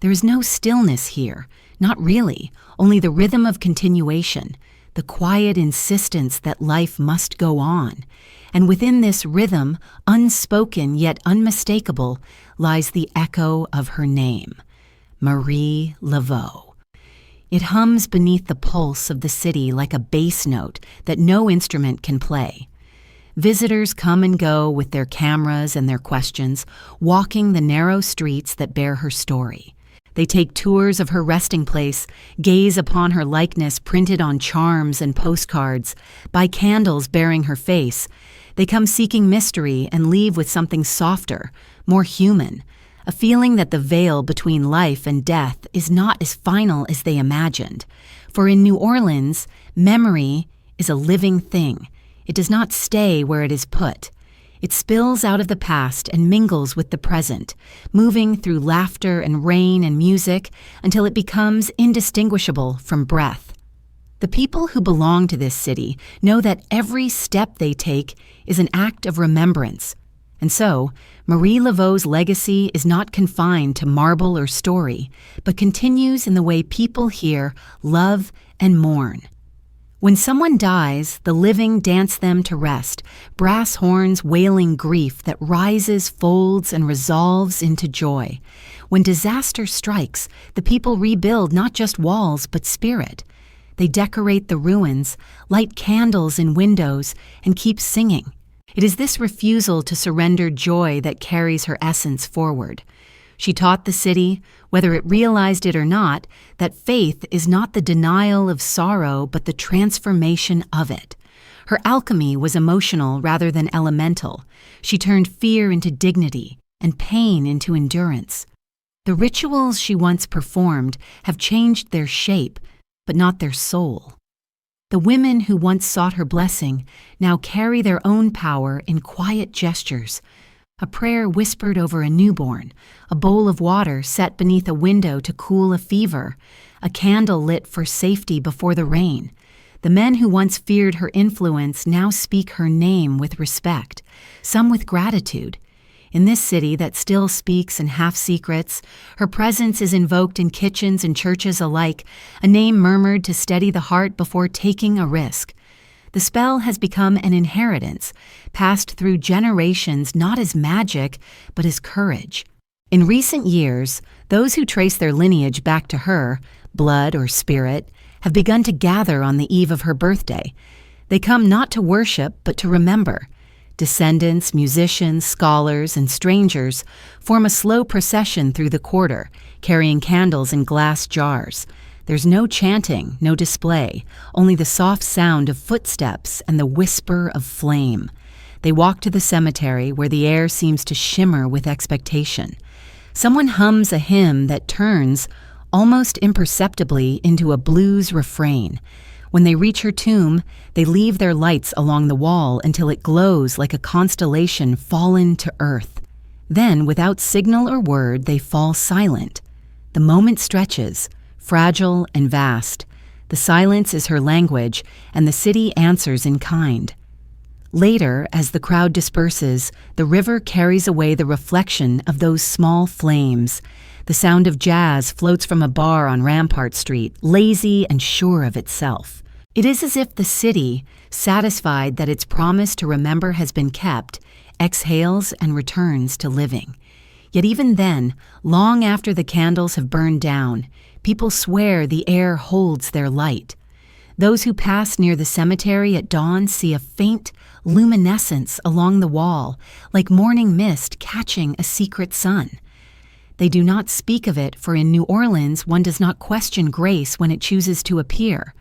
There is no stillness here, not really, only the rhythm of continuation, the quiet insistence that life must go on. And within this rhythm, unspoken yet unmistakable, lies the echo of her name, Marie Laveau. It hums beneath the pulse of the city like a bass note that no instrument can play. Visitors come and go with their cameras and their questions, walking the narrow streets that bear her story. They take tours of her resting place, gaze upon her likeness printed on charms and postcards, buy candles bearing her face. They come seeking mystery and leave with something softer, more human, a feeling that the veil between life and death is not as final as they imagined. For in New Orleans, memory is a living thing. It does not stay where it is put. It spills out of the past and mingles with the present, moving through laughter and rain and music until it becomes indistinguishable from breath. The people who belong to this city know that every step they take is an act of remembrance. And so, Marie Laveau's legacy is not confined to marble or story, but continues in the way people here love and mourn. When someone dies, the living dance them to rest, brass horns wailing grief that rises, folds, and resolves into joy. When disaster strikes, the people rebuild not just walls but spirit. They decorate the ruins, light candles in windows, and keep singing. It is this refusal to surrender joy that carries her essence forward. She taught the city, whether it realized it or not, that faith is not the denial of sorrow but the transformation of it. Her alchemy was emotional rather than elemental. She turned fear into dignity and pain into endurance. The rituals she once performed have changed their shape, but not their soul. The women who once sought her blessing now carry their own power in quiet gestures. A prayer whispered over a newborn, a bowl of water set beneath a window to cool a fever, a candle lit for safety before the rain. The men who once feared her influence now speak her name with respect, some with gratitude. In this city that still speaks in half-secrets, her presence is invoked in kitchens and churches alike, a name murmured to steady the heart before taking a risk. The spell has become an inheritance, passed through generations not as magic, but as courage. In recent years, those who trace their lineage back to her, blood or spirit, have begun to gather on the eve of her birthday. They come not to worship, but to remember. Descendants, musicians, scholars, and strangers form a slow procession through the quarter, carrying candles in glass jars. There's no chanting, no display, only the soft sound of footsteps and the whisper of flame. They walk to the cemetery where the air seems to shimmer with expectation. Someone hums a hymn that turns, almost imperceptibly, into a blues refrain. When they reach her tomb, they leave their lights along the wall until it glows like a constellation fallen to earth. Then, without signal or word, they fall silent. The moment stretches, fragile and vast. The silence is her language, and the city answers in kind. Later, as the crowd disperses, the river carries away the reflection of those small flames. The sound of jazz floats from a bar on Rampart Street, lazy and sure of itself. It is as if the city, satisfied that its promise to remember has been kept, exhales and returns to living. Yet even then, long after the candles have burned down, people swear the air holds their light. Those who pass near the cemetery at dawn see a faint luminescence along the wall, like morning mist catching a secret sun. They do not speak of it, for in New Orleans one does not question grace when it chooses to appear.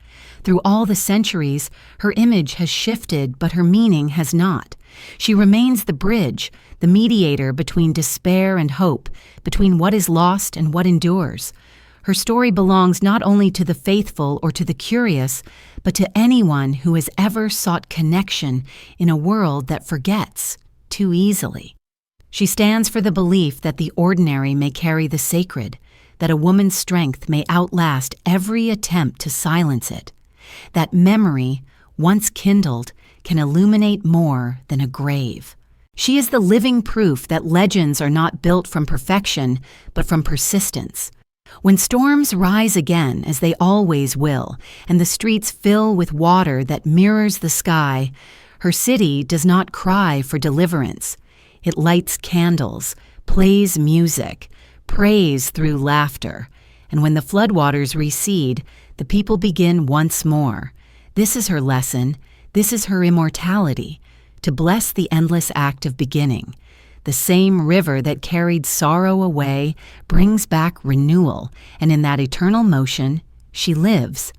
Through all the centuries, her image has shifted, but her meaning has not. She remains the bridge, the mediator between despair and hope, between what is lost and what endures. Her story belongs not only to the faithful or to the curious, but to anyone who has ever sought connection in a world that forgets too easily. She stands for the belief that the ordinary may carry the sacred, that a woman's strength may outlast every attempt to silence it, that memory, once kindled, can illuminate more than a grave. She is the living proof that legends are not built from perfection, but from persistence. When storms rise again, as they always will, and the streets fill with water that mirrors the sky, her city does not cry for deliverance. It lights candles, plays music, prays through laughter, and when the floodwaters recede, the people begin once more. This is her lesson, this is her immortality, to bless the endless act of beginning. The same river that carried sorrow away brings back renewal, and in that eternal motion, she lives.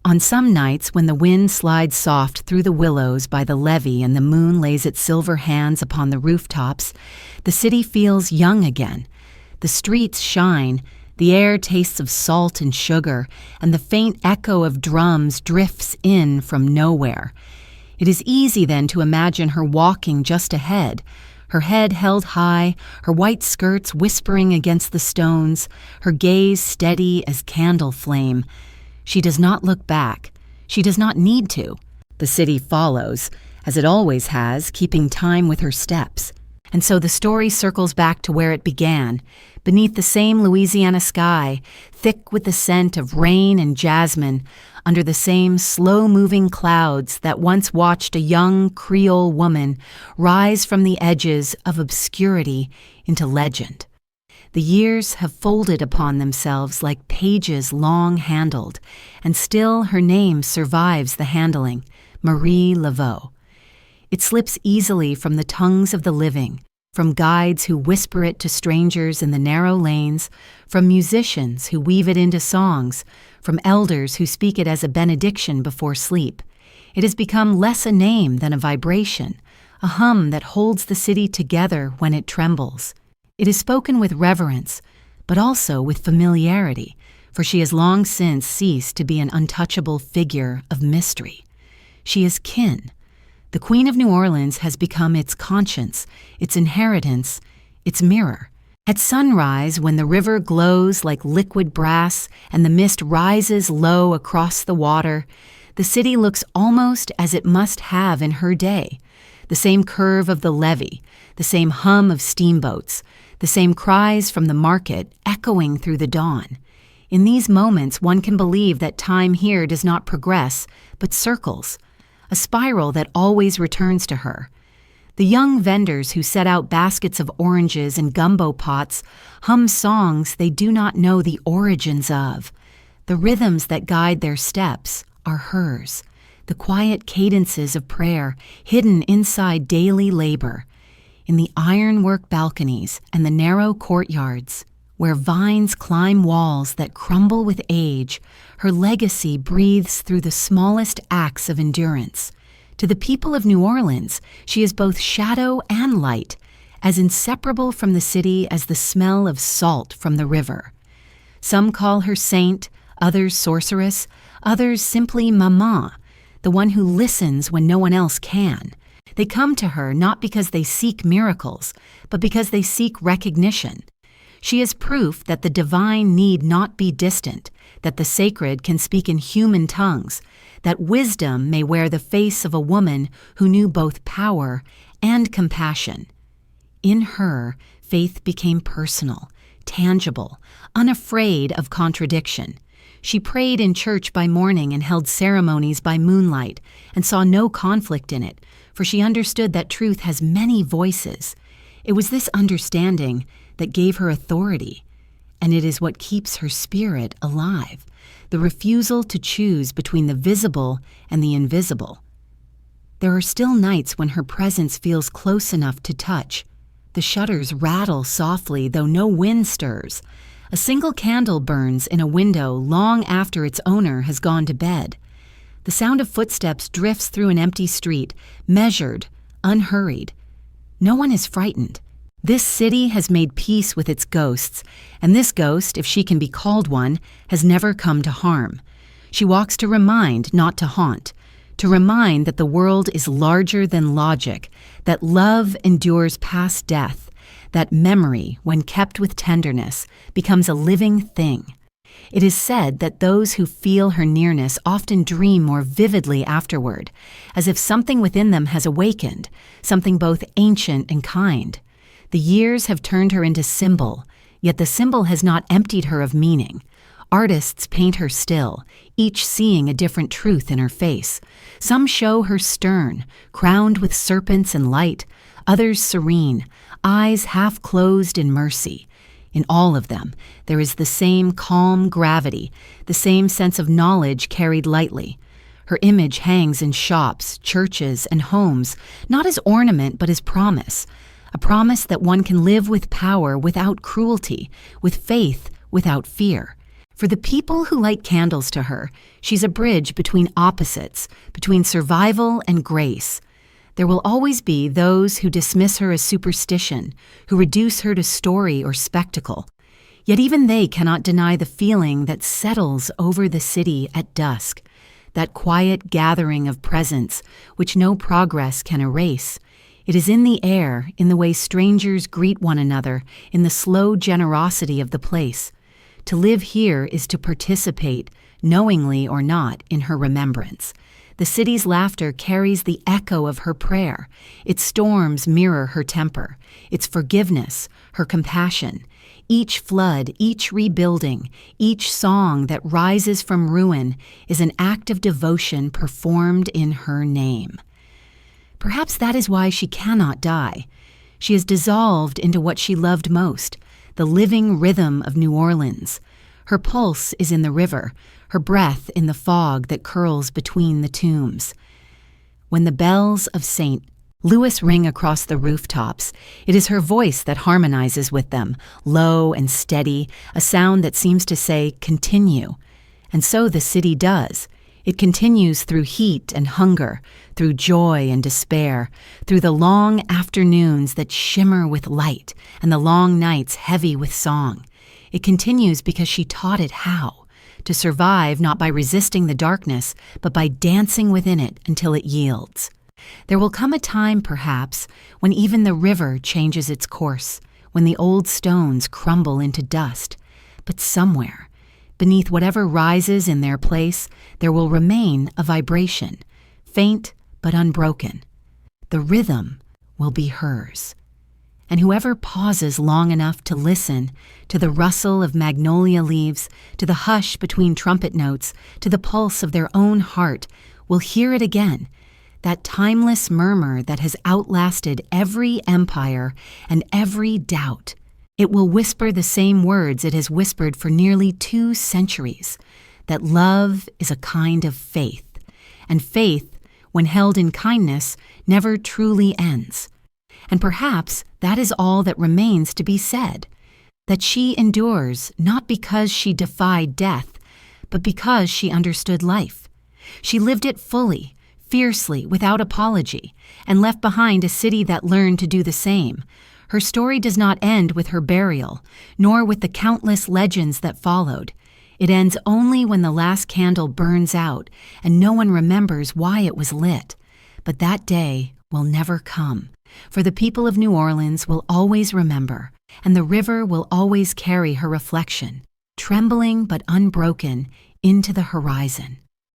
On some nights when the wind slides soft through the willows by the levee and the moon lays its silver hands upon the rooftops, the city feels young again. The streets shine, the air tastes of salt and sugar, and the faint echo of drums drifts in from nowhere. It is easy then to imagine her walking just ahead, her head held high, her white skirts whispering against the stones, her gaze steady as candle flame. She does not look back. She does not need to. The city follows, as it always has, keeping time with her steps. And so the story circles back to where it began, beneath the same Louisiana sky, thick with the scent of rain and jasmine, under the same slow-moving clouds that once watched a young Creole woman rise from the edges of obscurity into legend. The years have folded upon themselves like pages long-handled, and still her name survives the handling, Marie Laveau. It slips easily from the tongues of the living, from guides who whisper it to strangers in the narrow lanes, from musicians who weave it into songs, from elders who speak it as a benediction before sleep. It has become less a name than a vibration, a hum that holds the city together when it trembles. It is spoken with reverence, but also with familiarity, for she has long since ceased to be an untouchable figure of mystery. She is kin. The Queen of New Orleans has become its conscience, its inheritance, its mirror. At sunrise, when the river glows like liquid brass and the mist rises low across the water, the city looks almost as it must have in her day. The same curve of the levee, the same hum of steamboats, the same cries from the market echoing through the dawn. In these moments, one can believe that time here does not progress, but circles, a spiral that always returns to her. The young vendors who set out baskets of oranges and gumbo pots hum songs they do not know the origins of. The rhythms that guide their steps are hers, the quiet cadences of prayer hidden inside daily labor. In the ironwork balconies and the narrow courtyards, where vines climb walls that crumble with age, her legacy breathes through the smallest acts of endurance. To the people of New Orleans, she is both shadow and light, as inseparable from the city as the smell of salt from the river. Some call her saint, others sorceress, others simply Maman, the one who listens when no one else can. They come to her not because they seek miracles, but because they seek recognition. She is proof that the divine need not be distant, that the sacred can speak in human tongues, that wisdom may wear the face of a woman who knew both power and compassion. In her, faith became personal, tangible, unafraid of contradiction. She prayed in church by morning and held ceremonies by moonlight, and saw no conflict in it, for she understood that truth has many voices. It was this understanding that gave her authority, and it is what keeps her spirit alive, the refusal to choose between the visible and the invisible. There are still nights when her presence feels close enough to touch. The shutters rattle softly, though no wind stirs. A single candle burns in a window long after its owner has gone to bed. The sound of footsteps drifts through an empty street, measured, unhurried. No one is frightened. This city has made peace with its ghosts, and this ghost, if she can be called one, has never come to harm. She walks to remind, not to haunt, to remind that the world is larger than logic, that love endures past death, that memory, when kept with tenderness, becomes a living thing. It is said that those who feel her nearness often dream more vividly afterward, as if something within them has awakened, something both ancient and kind. The years have turned her into symbol, yet the symbol has not emptied her of meaning. Artists paint her still, each seeing a different truth in her face. Some show her stern, crowned with serpents and light, others serene, eyes half closed in mercy. In all of them, there is the same calm gravity, the same sense of knowledge carried lightly. Her image hangs in shops, churches, and homes, not as ornament but as promise. A promise that one can live with power without cruelty, with faith without fear. For the people who light candles to her, she's a bridge between opposites, between survival and grace. There will always be those who dismiss her as superstition, who reduce her to story or spectacle. Yet even they cannot deny the feeling that settles over the city at dusk, that quiet gathering of presence which no progress can erase. It is in the air, in the way strangers greet one another, in the slow generosity of the place. To live here is to participate, knowingly or not, in her remembrance. The city's laughter carries the echo of her prayer. Its storms mirror her temper, its forgiveness, her compassion. Each flood, each rebuilding, each song that rises from ruin is an act of devotion performed in her name. Perhaps that is why she cannot die. She is dissolved into what she loved most, the living rhythm of New Orleans. Her pulse is in the river, her breath in the fog that curls between the tombs. When the bells of St. Louis ring across the rooftops, it is her voice that harmonizes with them, low and steady, a sound that seems to say, "Continue." And so the city does. It continues through heat and hunger, through joy and despair, through the long afternoons that shimmer with light and the long nights heavy with song. It continues because she taught it how, to survive not by resisting the darkness, but by dancing within it until it yields. There will come a time, perhaps, when even the river changes its course, when the old stones crumble into dust. But somewhere, beneath whatever rises in their place, there will remain a vibration, faint but unbroken. The rhythm will be hers. And whoever pauses long enough to listen to the rustle of magnolia leaves, to the hush between trumpet notes, to the pulse of their own heart, will hear it again, that timeless murmur that has outlasted every empire and every doubt. It will whisper the same words it has whispered for nearly 2 centuries, that love is a kind of faith, and faith, when held in kindness, never truly ends. And perhaps that is all that remains to be said, that she endures not because she defied death, but because she understood life. She lived it fully, fiercely, without apology, and left behind a city that learned to do the same. Her story does not end with her burial, nor with the countless legends that followed. It ends only when the last candle burns out and no one remembers why it was lit. But that day will never come, for the people of New Orleans will always remember, and the river will always carry her reflection, trembling but unbroken, into the horizon.